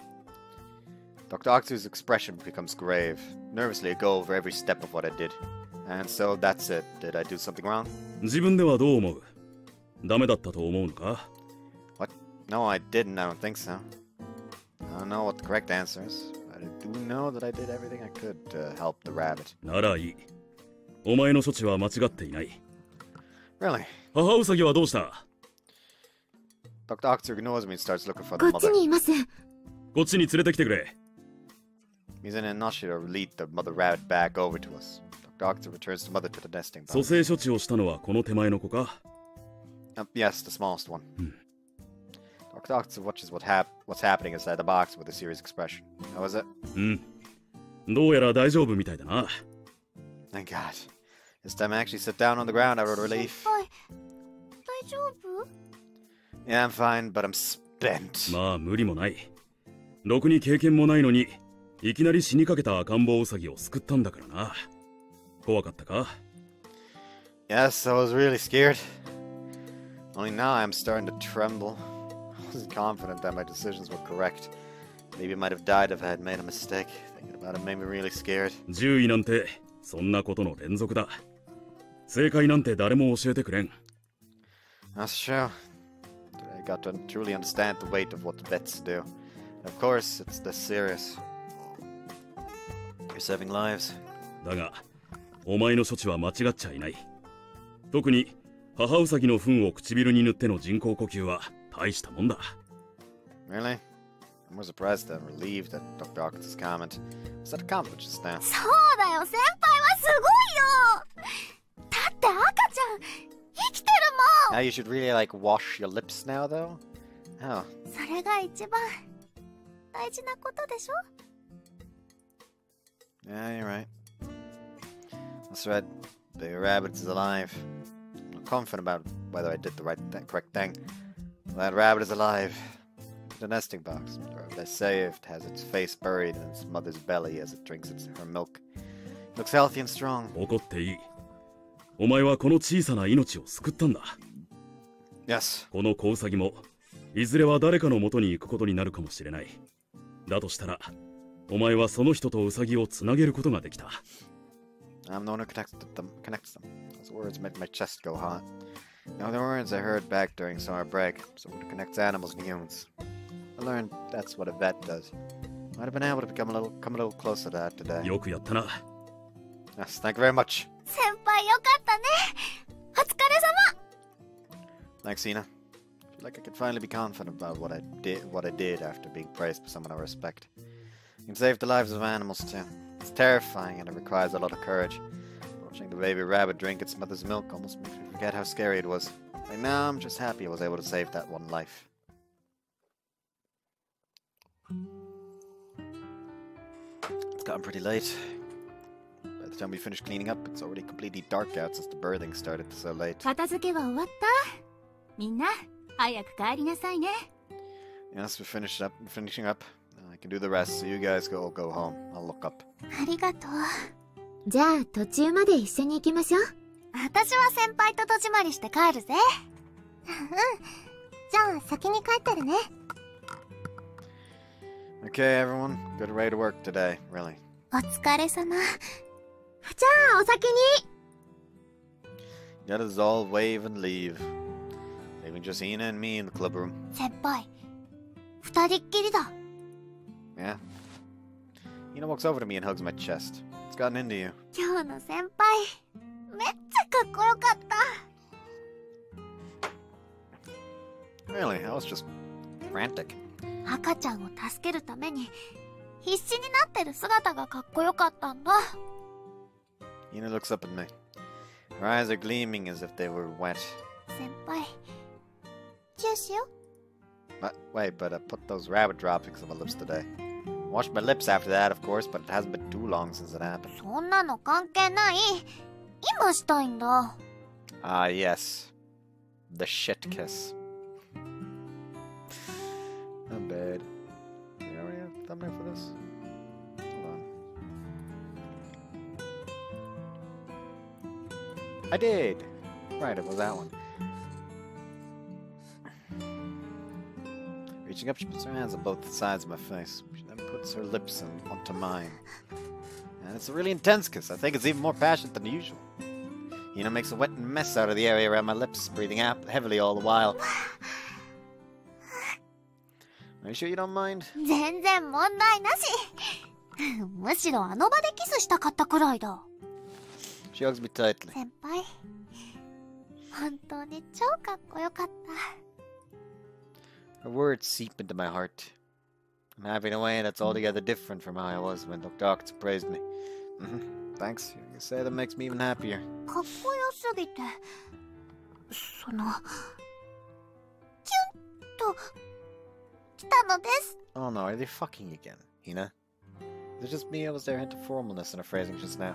Dr. Octo's expression becomes grave. Nervously, I go over every step of what I did. And so that's it. Did I do something wrong? 自分ではどう思う？ダメだったと思うのか？ What? No, I didn't. I don't think so. I don't know what the correct answer is. I do know that I did everything I could to help the rabbit. ならいい。お前の処置は間違っていない。 Really? 母ウサギはどうした？ Dr. Octo ignores me and starts looking for こ the っち mother. にいます。こっちに連れてきてくれ。 He's in an initiative to lead the mother rabbit back over to us. Dr. Octo returns the mother to the nesting 蘇 box. 生処置をしたのはこの手前の子か？ Yes, the smallest one. Dr. Octo watches what's happening inside the box with a serious expression. How is it? うん。どうやら大丈夫みたいだな。 Thank God. This time I actually sit down on the ground out of relief. はい。大丈夫？ Yeah, I'm fine, but I'm spent. まあ無理もない。ろくに経験もないのにいきなり死にかけた赤ん坊ウサギを救ったんだからな。怖かったか？ Yes, I was really scared. Only now I'm starting to tremble. I wasn't confident that my decisions were correct. Maybe I might have died if I had made a mistake. Thinking about it made me really scared. 獣医なんてそんなことの連続だ。正解なんて誰も教えてくれん。 That's true. I got to truly understand the weight of what the vets do. And of course, it's this serious. You're saving lives. だが、お前の処置は間違っちゃいない。特に母ウサギの糞を唇に塗っての人工呼吸は大したもんだ。Really? I'm more surprised than relieved at Dr. Octopus' comment. Was that a compliment just now? そうだよ、先輩はすごいよ！だって赤ちゃん、生きてるもん！ Now you should really like wash your lips now, though? Oh. それが一番大事なことでしょ？ Yeah, you're right. That's right. The rabbit is alive. I'm not confident about whether I did the correct thing. That rabbit is alive. The nesting box. Or they say it has its face buried in its mother's belly as it drinks her milk. It looks healthy and strong. 怒っていい。お前はこの小さな命を救ったんだ。Yes. この子ウサギもいずれは誰かの元に行くことになるかもしれない。だとしたら、お前はその人とウサギをつなげることができた。I'm the one who connects them. Those words made my chest go hot. Now the words I heard back during summer break. Someone who connects animals and humans. I learned that's what a vet does. Might have been able to come a little closer to that today. よくやったな。Yes, thank you very much. 先輩よかったね。お疲れ様。 Thanks, Hina. I feel like I can finally be confident about what I did after being praised by someone I respect. I can save the lives of animals too. It's terrifying and it requires a lot of courage. Watching the baby rabbit drink its mother's milk almost makes me forget how scary it was. Right now, I'm just happy I was able to save that one life. It's gotten pretty late. By the time we finish cleaning up, it's already completely dark out since the birthing started so late. 片付けは終わった？みんな早く帰りなさいね。Yes, we're finishing up. I can do the rest, so you guys go home. I'll look up. ありがとう。じゃあ途中まで一緒に行きましょう。私は先輩と戸締まりして帰るぜ。うん。じゃあ先に帰ってるね。 Okay, everyone. Get ready to work today, really. お疲れ様。じゃあお先に。 Let us all wave and leave. Leaving just Hina and me in the club room. 先輩、二人っきりだ。 Yeah. Hina walks over to me and hugs my chest. It's gotten into you. 今日の先輩、めっちゃかっこよかった。 Really, I was just frantic. 赤ちゃんを助けるために必死になってる姿がかっこよかったんだ。 Hina looks up at me. Her eyes are gleaming as if they were wet. 先輩、チューしよ。 Wait, but I put those rabbit droppings on my lips today. Washed my lips after that, of course, but it hasn't been too long since it happened. そんなの関係ない。今したいんだ。 Ah, yes. The shit kiss. Not bad. Do you already have a thumbnail for this? Hold on. I did! Right, it was that one. Reaching up, she puts her hands on both sides of my face. She then puts her lips onto mine. And it's a really intense kiss. I think it's even more passionate than usual. Hina makes a wet mess out of the area around my lips, breathing out heavily all the while. Are you sure you don't mind? 全然問題なし。むしろあの場でキスしたかったくらいだ。 She hugs me tightly. 先輩、本当に超かっこよかった。 Her words seep into my heart. I'm happy in a way that's altogether different from how I was when Dr. Hawkins praised me. Thanks. You say that makes me even happier. かっこよすぎて、その、キュンと来たのです。 Oh no, are they fucking again, Hina? Is it just me or was there a hint of formalness in her phrasing just now?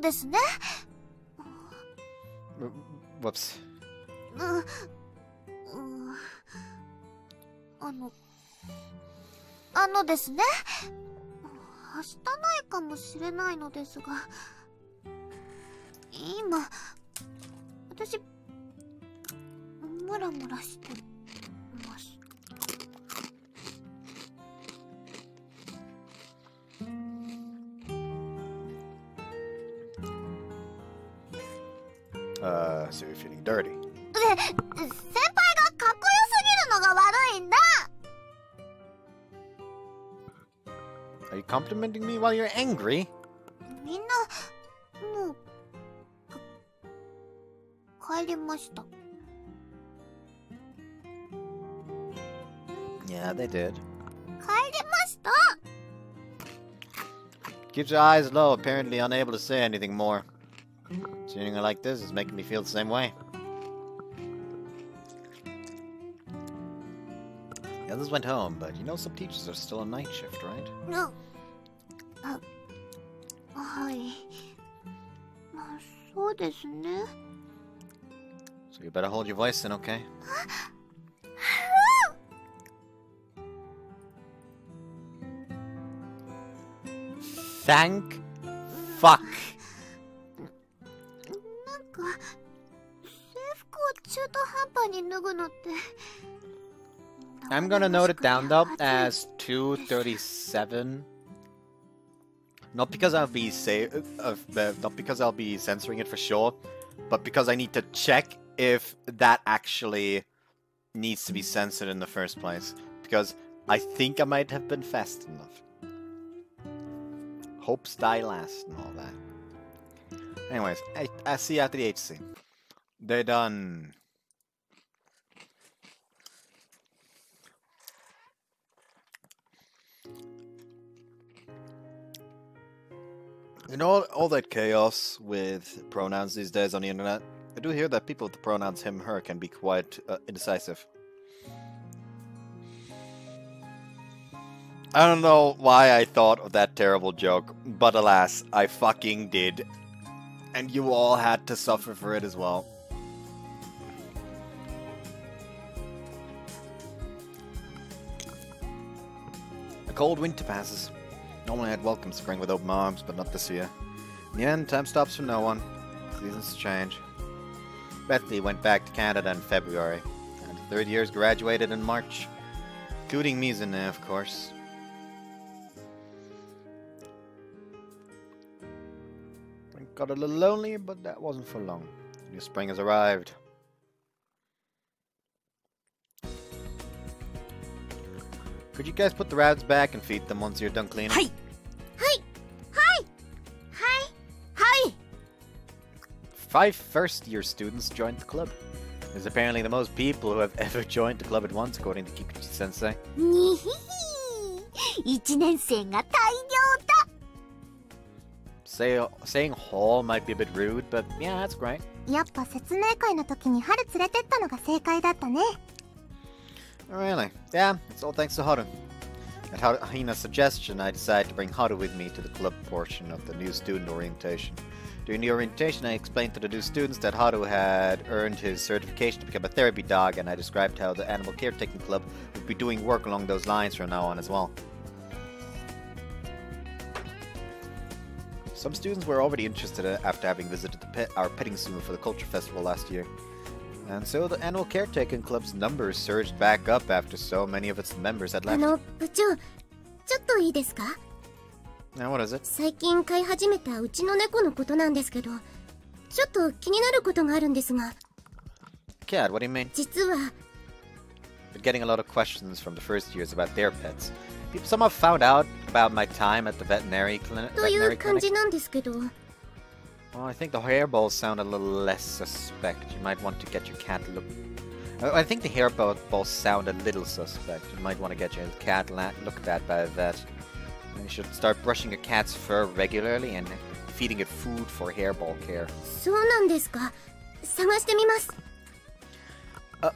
ですね。Whoops. ですね。はしたないかもしれないのですが、今、私、ムラムラしてます。So you're feeling dirty. 先輩がかっこよすぎるのが悪いんだ。 Are you complimenting me while you're angry? みんな、もう、帰りました。 Yeah, they did. 帰りました。 Keeps your eyes low, apparently unable to say anything more. Seeing her like this is making me feel the same way. The others went home, but you know some teachers are still on night shift, right? はい。まあ、そうですね。 So you better hold your voice then, okay? Thank fuck. なんか、制服を中途半端に脱ぐのって。I'm gonna note it down though as 237. Not because I'll be not because I'll be censoring it for sure, but because I need to check if that actually needs to be censored in the first place. Because I think I might have been fast enough. Hopes die last and all that. Anyways, I see you at the HC. They're done. You know, all that chaos with pronouns these days on the internet, I do hear that people with the pronouns him, her can be quite indecisive. I don't know why I thought of that terrible joke, but alas, I fucking did. And you all had to suffer for it as well. A cold winter passes. Normally I'd welcome spring with open arms, but not this year. In the end, time stops for no one. Seasons change. Bethany went back to Canada in February, and the third years graduated in March, including Mizune, of course. It got a little lonely, but that wasn't for long. New spring has arrived. Could you guys put the rabbits back and feed them once you're done cleaning? Hi. Hi. 5 first-year students joined the club. There's apparently the most people who have ever joined the club at once, according to Kikuchi-sensei. にひひ1年生が大量だ。 Saying hall might be a bit rude, but yeah, that's great. やっぱ説明会の時に春連れてったのが正解だったね。 Really? Yeah, it's all thanks to Haru. At Hina's suggestion, I decided to bring Haru with me to the club portion of the new student orientation. During the orientation, I explained to the new students that Haru had earned his certification to become a therapy dog, and I described how the animal caretaking club would be doing work along those lines from now on as well. Some students were already interested after having visited our petting zoo for the culture festival last year. And so the animal caretaking club's numbers surged back up after so many of its members had left. 部長、ちょっといいですか？ Now what is it? 最近飼い始めたうちの猫のことなんですけど、ちょっと気になることがあるんですが。Cat, what do you mean? 実は。Been getting a lot of questions from the first years about their pets. People somehow found out about my time at the veterinary clinic. という感じなんですけど。 Well, I think the hairballs sound a little less suspect. You might want to get your cat look. I think the hairballs sound a little suspect. You might want to get your cat looked at by a vet. You should start brushing your cat's fur regularly and feeding it food for hairball care. そうなんですか。探してみます。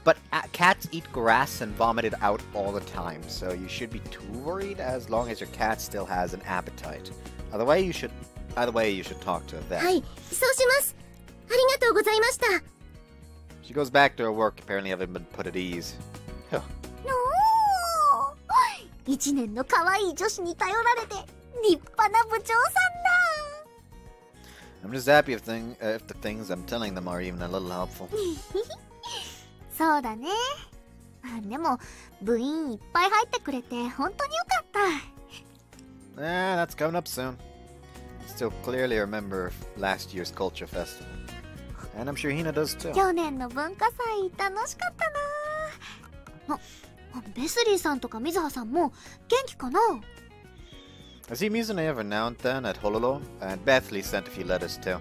But cats eat grass and vomit it out all the time, so you should be too worried as long as your cat still has an appetite. Either way, you should talk to a vet. はい、そうします。ありがとうございました。 She goes back to her work, apparently having been put at ease. 1年の可愛い女子に頼られて立派な部長さんだ。 I'm just happy if the things I'm telling them are even a little helpful. そうだね。でも部員いっぱい入ってくれて本当によかった。 That's coming up soon. Still clearly remember last year's culture festival. And I'm sure Hina does too. 去年の文化祭楽しかったな。ベスリーさんとか水葉さんも元気かな？ I see Mizune every now and then at Hololo, and Bethley sent a few letters too.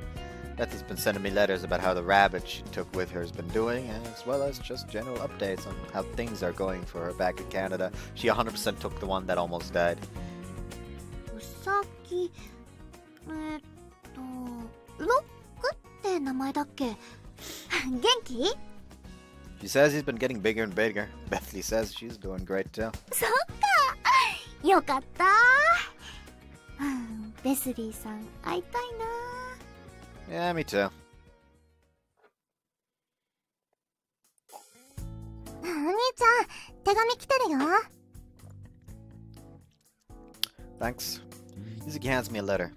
Bethley's been sending me letters about how the rabbit she took with her has been doing, as well as just general updates on how things are going for her back in Canada. She 100% took the one that almost died. うさぎ、ロックって名前だっけ？元気？ She says he's been getting bigger and bigger. Bethley says she's doing great too. そっか、よかった。ベスリーさん会いたいな。 Yeah, me too. お兄ちゃん、手紙来てるよ。 Thanks. Yuzuki hands me a letter.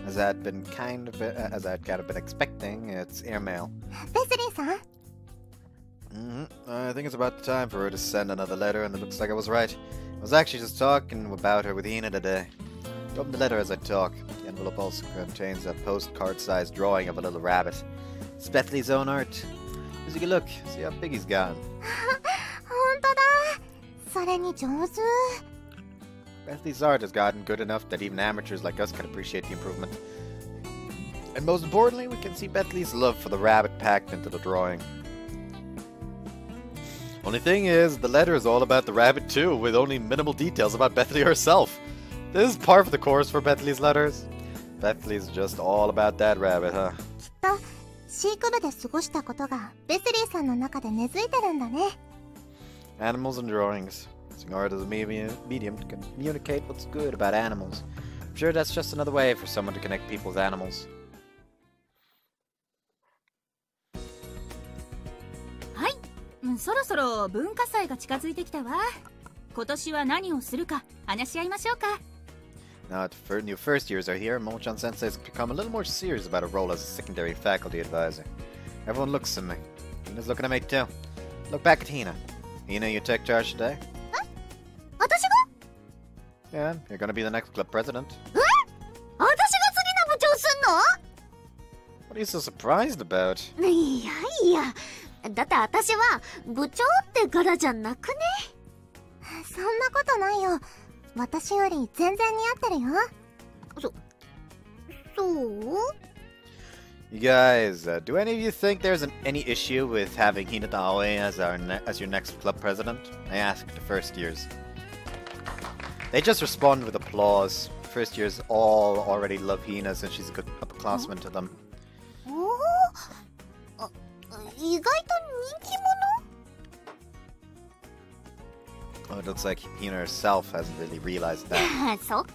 As I'd been kind of been expecting, it's airmail. ベスリーさん？ I think it's about time for her to send another letter, and it looks like I was right. I was actually just talking about her with Hina today. I open the letter as I talk. The envelope also contains a postcard-sized drawing of a little rabbit. It's Bethley's own art. Yuzuki, look, see how big he's gotten. 本当だ。それに上手。 Bethley's art has gotten good enough that even amateurs like us can appreciate the improvement. And most importantly, we can see Bethley's love for the rabbit packed into the drawing. Only thing is, the letter is all about the rabbit too, with only minimal details about Bethley herself. This is par for the course for Bethley's letters. Bethley's just all about that rabbit, huh? きっと飼育部で過ごしたことがベスリーさんの中で根付いてるんだね。 Animals and drawings. Using art as a medium to communicate what's good about animals. I'm sure that's just another way for someone to connect people with animals. はい、そろそろ文化祭が近づいてきたわ。今年は何をするか話し合いましょうか。Now that new first years are here, Momochan Sensei has become a little more serious about a role as a secondary faculty advisor. Everyone looks at me. Hina's looking at me too. Look back at Hina. Hina, you take charge today? Huh? 私が? Yeah, you're gonna be the next club president. え? 私が次の部長すんの? What are you so surprised about? いやいや、だって私は部長って柄じゃなくね？そんなことないよ。私より全然似合ってるよ。そう? You guys, do any of you think there's any issue with having Hinata-Route as your next club president? I asked the first years. They just respond with applause. First years all already love Hina since she's a good upperclassman to them. 意外と人気者? Oh, it looks like Hina herself hasn't really realized that. そっか。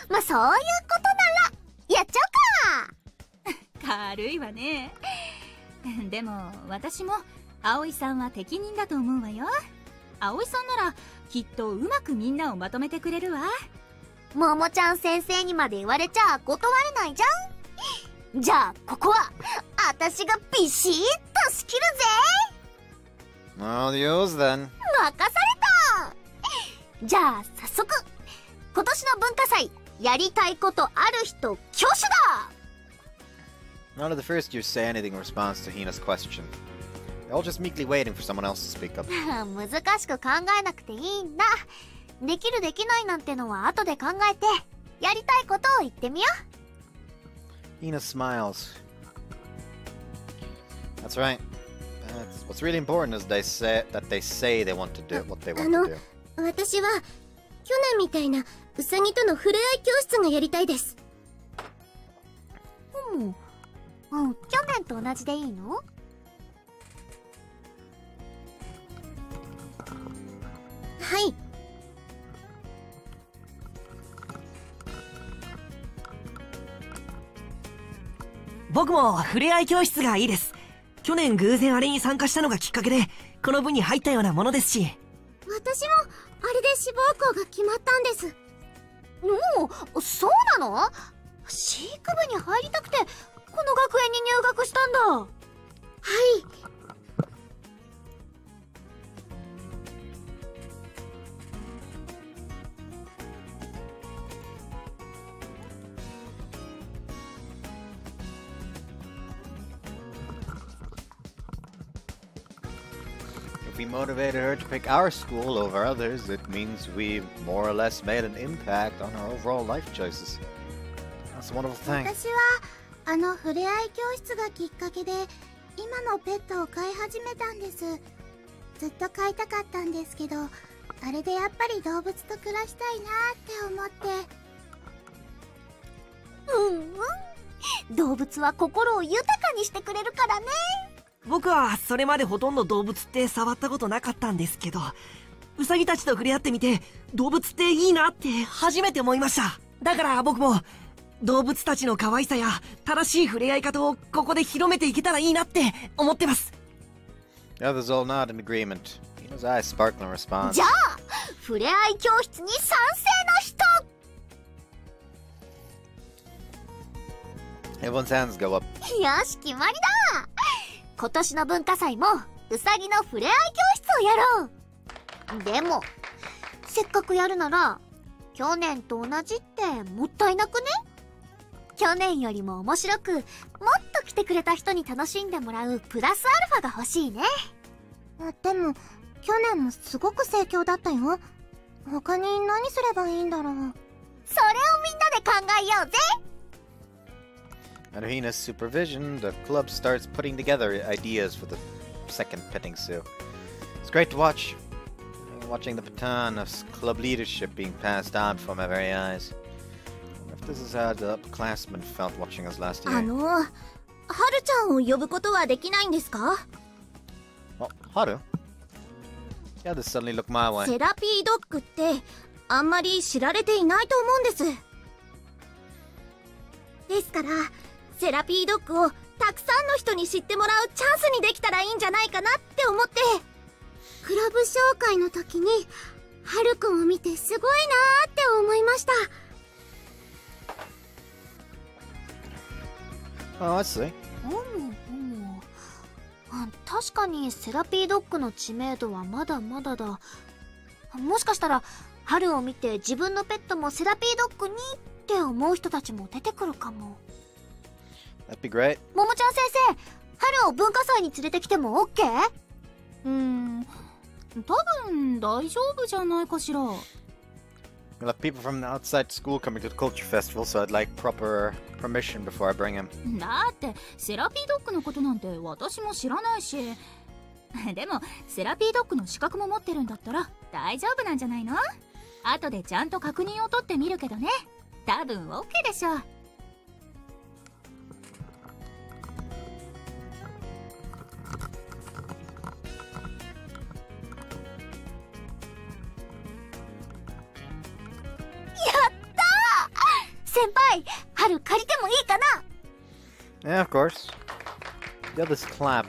まあそういうことならやっちゃおうか。軽いわね。でも私も葵さんは適任だと思うわよ。葵さんならきっとうまくみんなをまとめてくれるわ。ももちゃん先生にまで言われちゃ断れないじゃん。じゃあここは私がビシッと仕切るぜ。Well, yours then. 任された。じゃあ早速今年の文化祭やりたいことある人挙手だ。None of the first years say anything in response to Hina's question. They're all just meekly waiting for someone else to speak up. 難しく考えなくていいんだ。できるできないなんてのは後で考えてやりたいことを言ってみよう。 Hina smiles. That's right. What's really important is they say they want to do what they want to do. 私は去年みたいなウサギとの触れ合い教室がやりたいです。去年と同じでいいの？はい。僕も触れ合い教室がいいです。去年偶然あれに参加したのがきっかけでこの部に入ったようなものですし。私もあれで志望校が決まったんです。おお、そうなの？飼育部に入りたくてこの学園に入学したんだ。はい。If we motivated her to pick our school over others, it means we more or less made an impact on her overall life choices. That's a wonderful thing. 私は触れ合い教室がきっかけで今のペットを飼い始めたんです。ずっと飼いたかったんですけど、あれでやっぱり動物と暮らしたいなって思って。動物は心を豊かにしてくれるからね。僕はそれまでほとんど動物って触ったことなかったんですけど、ウサギたちと触れ合ってみて動物っていいなって初めて思いました。だから僕も動物たちの可愛さや正しい触れ合い方をここで広めていけたらいいなって思ってます。 The others all nod in agreement. Hina's eyes sparkle in response. じゃあ触れ合い教室に賛成の人。 Everyone's hands go up. よし、決まりだ。今年の文化祭もウサギの触れ合い教室をやろう。でもせっかくやるなら去年と同じってもったいなくね？去年よりも面白くもっと来てくれた人に楽しんでもらうプラスアルファが欲しいね。でも去年もすごく盛況だったよ。他に何すればいいんだろう。それをみんなで考えようぜ。Under Hina's supervision, the club starts putting together ideas for the second petting zoo. It's great to watch. Watching the baton of club leadership being passed on before my very eyes. I wonder if this is how the upperclassmen felt watching us last year. はるちゃんを呼ぶことはできないんですか？ Oh, Haru? Yeah, this suddenly looked my way. セラピードッグってあんまり知られていないと思うんです。ですからセラピードッグをたくさんの人に知ってもらうチャンスにできたらいいんじゃないかなって思って。クラブ紹介の時にハルくんを見てすごいなーって思いました。Oh, I see. 確かにセラピードッグの知名度はまだまだだ。もしかしたら春を見て自分のペットもセラピードッグにって思う人たちも出てくるかも。 That'd be great. ももちゃん先生、春を文化祭に連れてきても OK？ 多分大丈夫じゃないかしら。 We'll have people from the outside school coming to the culture festival, so I'd like proper permission before I bring him. だってセラピードッグのことなんて私も知らないし。でもセラピードッグの資格も持ってるんだったら大丈夫なんじゃないの？後でちゃんと確認を取ってみるけどね。多分 OK でしょ。先輩、春借りてもいいかな？ Yeah, of course. Yeah, this clap.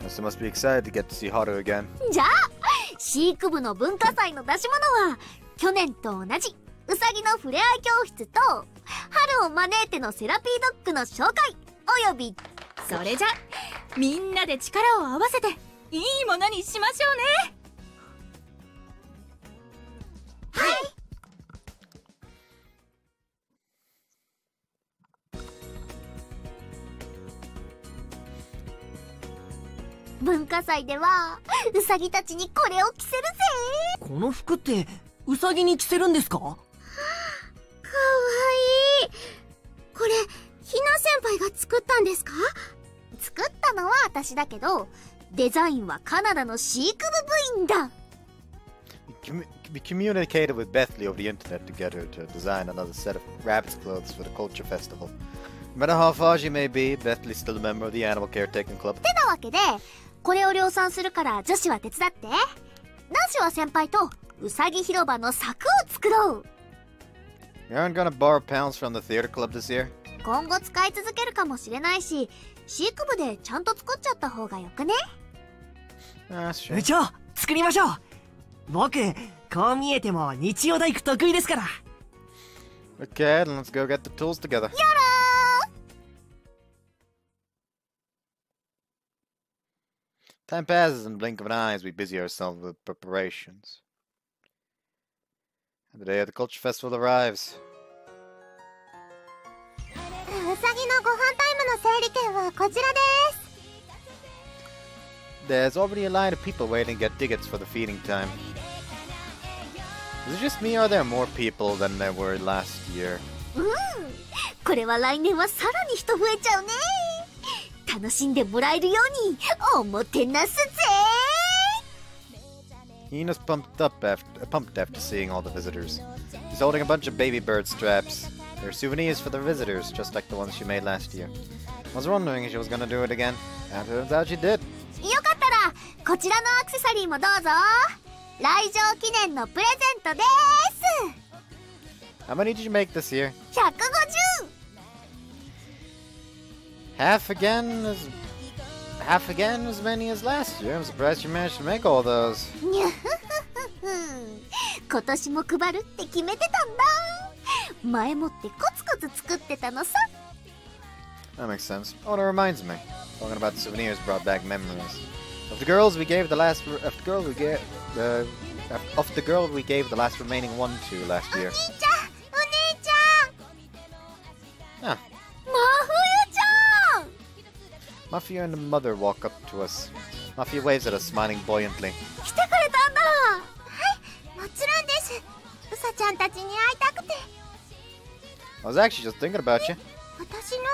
So must be excited to get to see Haru again. じゃあ、飼育部の文化祭の出し物は去年と同じウサギの触れ合い教室と春を招いてのセラピードッグの紹介および、それじゃみんなで力を合わせていいものにしましょうね。はい。文化祭ではウサギたちにこれを着せるぜ。この服ってウサギに着せるんですか？かわいい。これひな先輩が作ったんですか？作ったのは私だけど、デザインはカナダの飼育部部員だ。We communicated with Bethley over the internet to get her to design another set of rabbit's clothes for the culture festival. No matter how far she may be, Bethley's still a member of the animal caretaking club. ってなわけで、これを量産するから女子は手伝って。男子は先輩とうさぎ広場の柵を作ろう。You aren't gonna borrow pounds from the theater club this year? 今後使い続けるかもしれないし、飼育部でちゃんと作っちゃった方がよくね。部長、作りましょう。僕、こう見えても日曜大工得意ですから。Okay, then let's go get the tools together. やろー。Time passes in the blink of an eye as we busy ourselves with preparations. And the day of the culture festival arrives. うさぎのご飯タイムの整理券はこちらです。There's already a line of people waiting to get tickets for the feeding time. Is it just me or are there more people than there were last year? これは来年はさらに人増えちゃうね。楽しんでもらえるようにおもてなすぜ。 Hina's pumped after seeing all the visitors. She's holding a bunch of baby bird straps. They're souvenirs for the visitors, just like the ones she made last year. I was wondering if she was gonna do it again. And it turns out she did. よかったらこちらのアクセサリーもどうぞ。来場記念のプレゼントです。 How many did you make this year? 150! Half again as many as last year. I'm surprised you managed to make all those. 今年も配るって決めてたんだ。前もってコツコツ作ってたのさ。 That makes sense. Oh, and it reminds me. Talking about souvenirs brought back memories. Of the girl we gave the last remaining one to last year. お兄ちゃん、お姉ちゃん。Ah, 真冬ちゃん。 Mafia and the mother walk up to us. Mafia waves at us, smiling buoyantly. 来てくれたんだ。はい、もちろんです。うさちゃんたちに会いたくて。I was actually just thinking about you. 私の？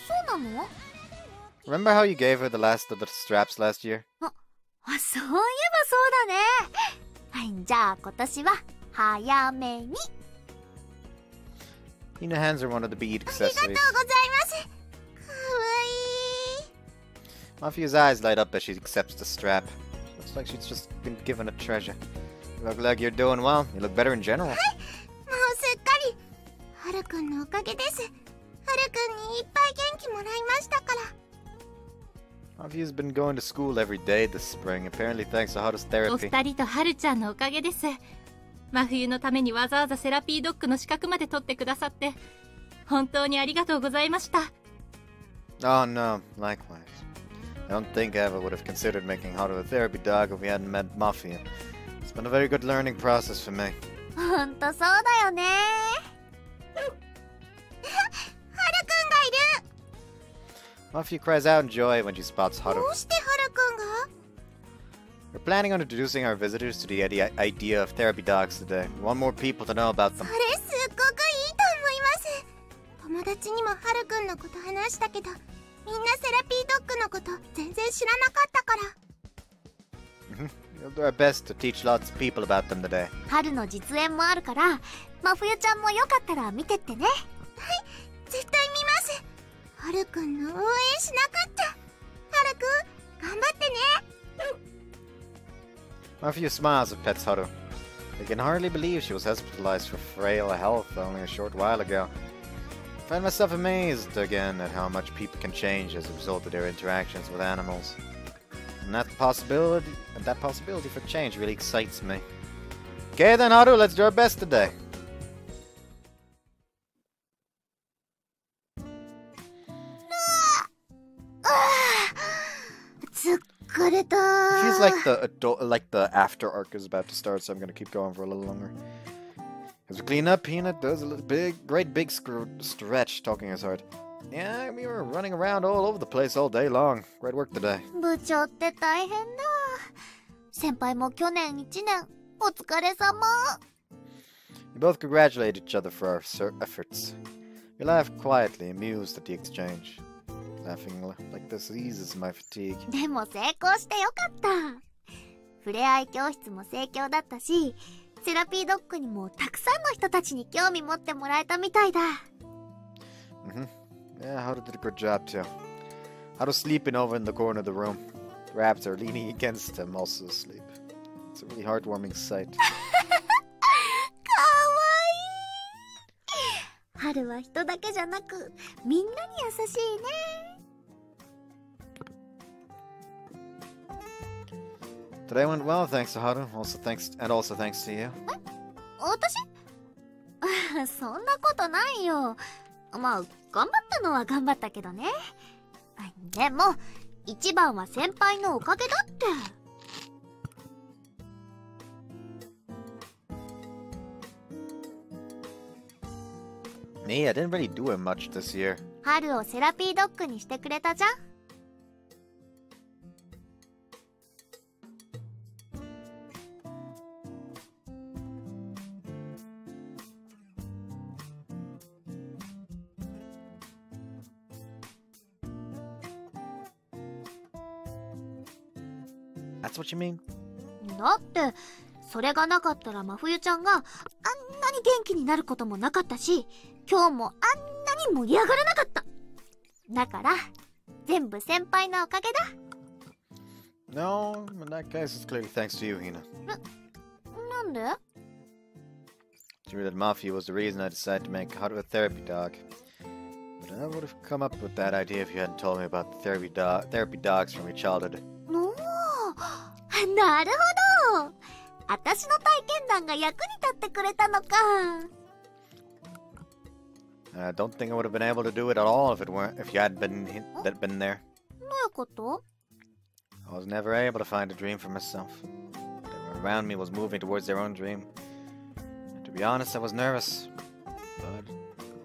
そうなの？ Remember how you gave her the last of the straps last year? そういえばそうだね。はい、じゃあ今年は早めに。 Hina hands her one of the bead ありがとう accessories. ございます。かわいい。 Mafia's eyes light up as she accepts the strap. Looks like she's just been given a treasure. You look like you're doing well. You look better in general. もうすっかり。はるくんのおかげです。はるくんにいっぱい元気もらいましたから。Mafia's been going to school every day this spring, apparently thanks to Haru's お therapy. 二人とはるちゃんのおかげです。真冬のためにわざわざセラピードッグの資格まで取ってくださって本当にありがとうございました。Oh no, likewise. I don't think I ever would have considered making Haru a therapy dog if we hadn't met Mafia. It's been a very good learning process for me. ほんとそうだよね。はるくんがいる。 Mafia cries out in joy when she spots ど Haru. うしてはるくんが？ We're planning on introducing our visitors to the idea of therapy dogs today. We want more people to know about them. それすっごくいいと思います。友達にもはるくんのこと話したけど、みんなセラピードッグのこと全然知らなかったから。We'll do our best to teach lots of people about them today. 春の実演もあるから、真冬ちゃんもよかったら見てってね。はい、絶対見ます。はるくんの応援しなかった。はるくん、頑張ってね。Mafia smiles and pets Haru. They can hardly believe she was hospitalized for frail health only a short while ago. I find myself amazed again at how much people can change as a result of their interactions with animals. And that possibility for change really excites me. Okay then, Haru, let's do our best today. Feels like the after arc is about to start, so I'm gonna keep going for a little longer. As we clean up, Hina does a great big stretch, talking his heart. Yeah, we were running around all over the place all day long. Great work today. 部長って大変だ。先輩も去年1年、お疲れ様。We both congratulate each other for our efforts. We laugh quietly, amused at the exchange. Laughing like this eases my fatigue. でも成功してよかった。触れ合い教室も盛況だったし、セラピードッグにもたくさんの人たちに興味持ってもらえたみたいだ。Yeah, Haru did a good job too. Haru's sleeping over in the corner of the room. The rabbits are leaning against him, also asleep. It's a really heartwarming sight. かわいい。春は人だけじゃなく、みんなに優しいね。Today went well, thanks to Haru. Also thanks to you. 私？そんなことないよ。まあ、頑張ったのは頑張ったけどね。でも、一番は先輩のおかげだって。Me, I didn't really do it much this year. 春をセラピードッグにしてくれたじゃん。That's what you mean? だって、それがなかったら真冬ちゃんがあんなに元気になることもなかったし、今日もあんなに盛り上がらなかった。だから、全部先輩のおかげだ。No, in that case it's clearly thanks to you, Hina. なんで？ True that Mafia was the reason I decided to make Haru a therapy dog. But I would have come up with that idea if you hadn't told me about the therapy dogs from your childhood. おー、なるほど。私の体験談が役に立ってくれたのか。I don't think I would have been able to do it at all if you hadn't been there. どういうこと？ I was never able to find a dream for myself. Everyone around me was moving towards their own dream. To be honest, I was nervous. But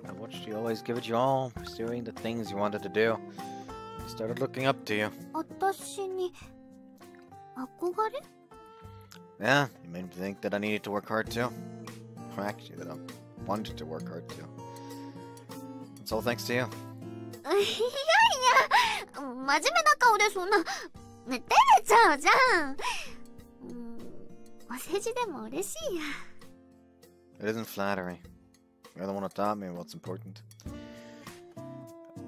I watched you always give it your all, pursuing the things you wanted to do. I started looking up to you. 私に憧れ？ Yeah, you made me think that I needed to work hard too. Or actually, that I wanted to work hard too. It's all thanks to you. いやいや、真面目な顔でそんな、照れちゃうじゃん。お世辞でも嬉しいや。It isn't flattery. You're the one who taught me what's important.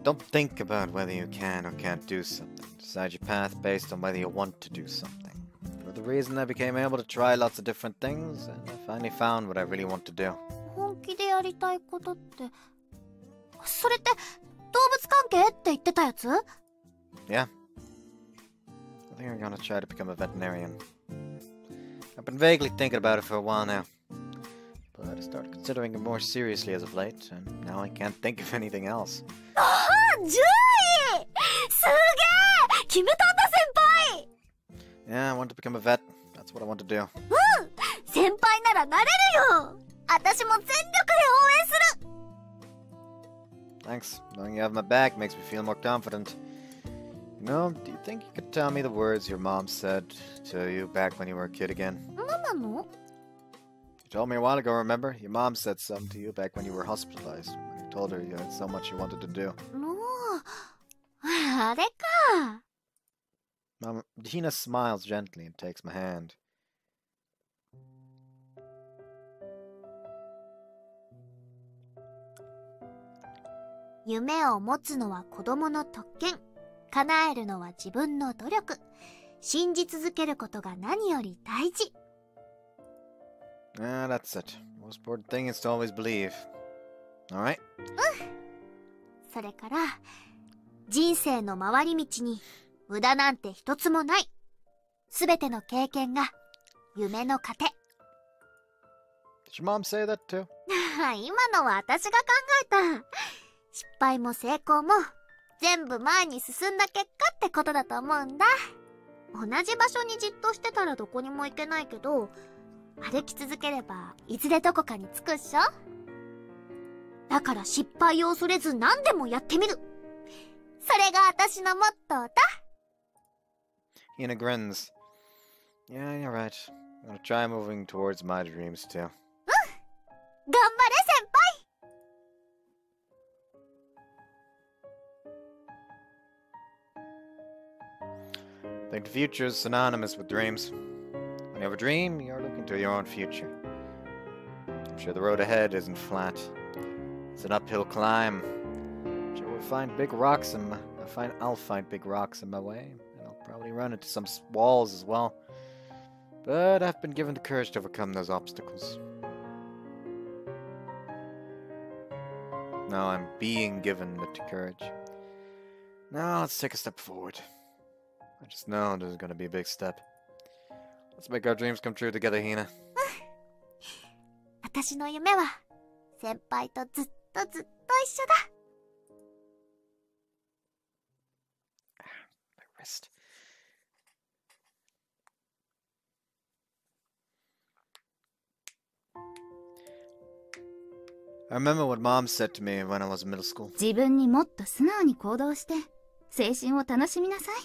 Don't think about whether you can or can't do something. Decide your path based on whether you want to do something. For the reason I became able to try lots of different things, and I finally found what I really want to do. 本気でやりたいことって、それって動物関係って言ってたやつ？ Yeah. I think I'm gonna try to become a veterinarian. I've been vaguely thinking about it for a while now. But but I started considering it more seriously as of late, and now I can't think of anything else. 10位すげえ決めたんだ先輩 Yeah, I want to become a vet. That's what I want to do. 先輩ならなれるよ私も全力で応援する Thanks. Knowing you have my back makes me feel more confident. You know, do you think you could tell me the words your mom said to you back when you were a kid again? 何なの You told me a while ago, remember? Your mom said something to you back when you were hospitalized. When you told her you had so much you wanted to do. もうあれか Mom, Hina smiles gently and takes my hand. 夢を持つのは子供の特権叶えるのは自分の努力信じ続けることが何より大事 Ah, that's it. The most important thing is to always believe. Alright? それから人生の回り道に無駄なんて一つもないすべての経験が夢の糧 Did your mom say that too? 今のは私が考えた失敗も成功も全部前に進んだ結果ってことだと思うんだ同じ場所にじっとしてたらどこにも行けないけど歩き続ければいずれどこかに着くっしょだから失敗を恐れず何でもやってみるそれが私のモットーだ Hina grins. Yeah, you're right. I'm gonna try moving towards my dreams too. 頑張れ先輩 I think the future is synonymous with dreams. When you have a dream, you're looking to your own future. I'm sure the road ahead isn't flat. It's an uphill climb. I'm sure we'll find big rocks in my... I'll find big rocks in my way, and I'll probably run into some walls as well. But I've been given the courage to overcome those obstacles. Now I'm being given the courage. Now let's take a step forward. I just know this is gonna be a big step. Let's make our dreams come true together, Hina. 私の夢は先輩とずっとずっと一緒だ My wrist. I remember what Mom said to me when I was in middle school. 自分にもっと素直に行動して青春を楽しみなさい。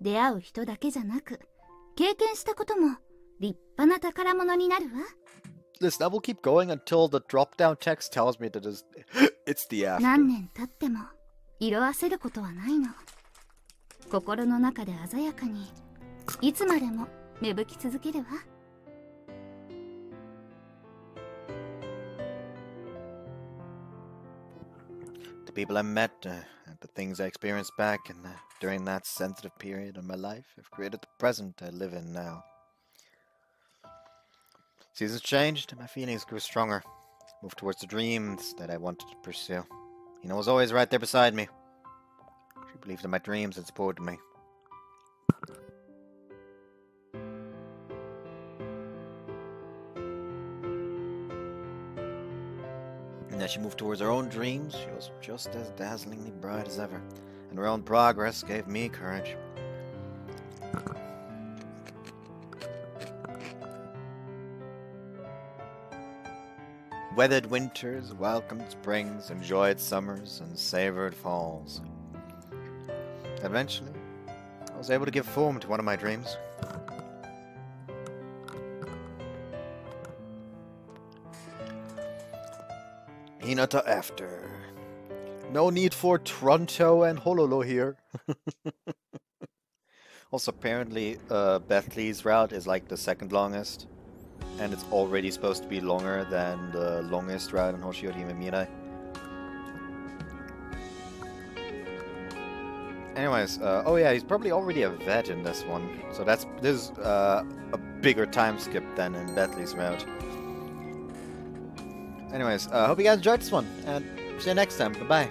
出会う人だけじゃなく経験したことも立派な宝物になるわ。 Listen, I will keep going until the drop-down text tells me that it's the after. 何年経っても色あせることはないの。心の中で鮮やかにいつまでも芽吹き続けるわ。 The people I met, and the things I experienced back during that sensitive period of my life have created the present I live in now. Seasons changed, and my feelings grew stronger. Moved towards the dreams that I wanted to pursue. Hina was always right there beside me. She believed in my dreams and supported me. And as she moved towards her own dreams, she was just as dazzlingly bright as ever, and her own progress gave me courage. Weathered winters, welcomed springs, enjoyed summers, and savored falls. Eventually, I was able to give form to one of my dreams. Hinata after. No need for Toronto and Hololo here. Also, apparently, Bethley's route is like the second longest. And it's already supposed to be longer than the longest route in Hoshiorime Mirai. Anyways, oh yeah, he's probably already a vet in this one. So this is a bigger time skip than in Bethley's route. Anyways, hope you guys enjoyed this one, and see you next time. Bye-bye.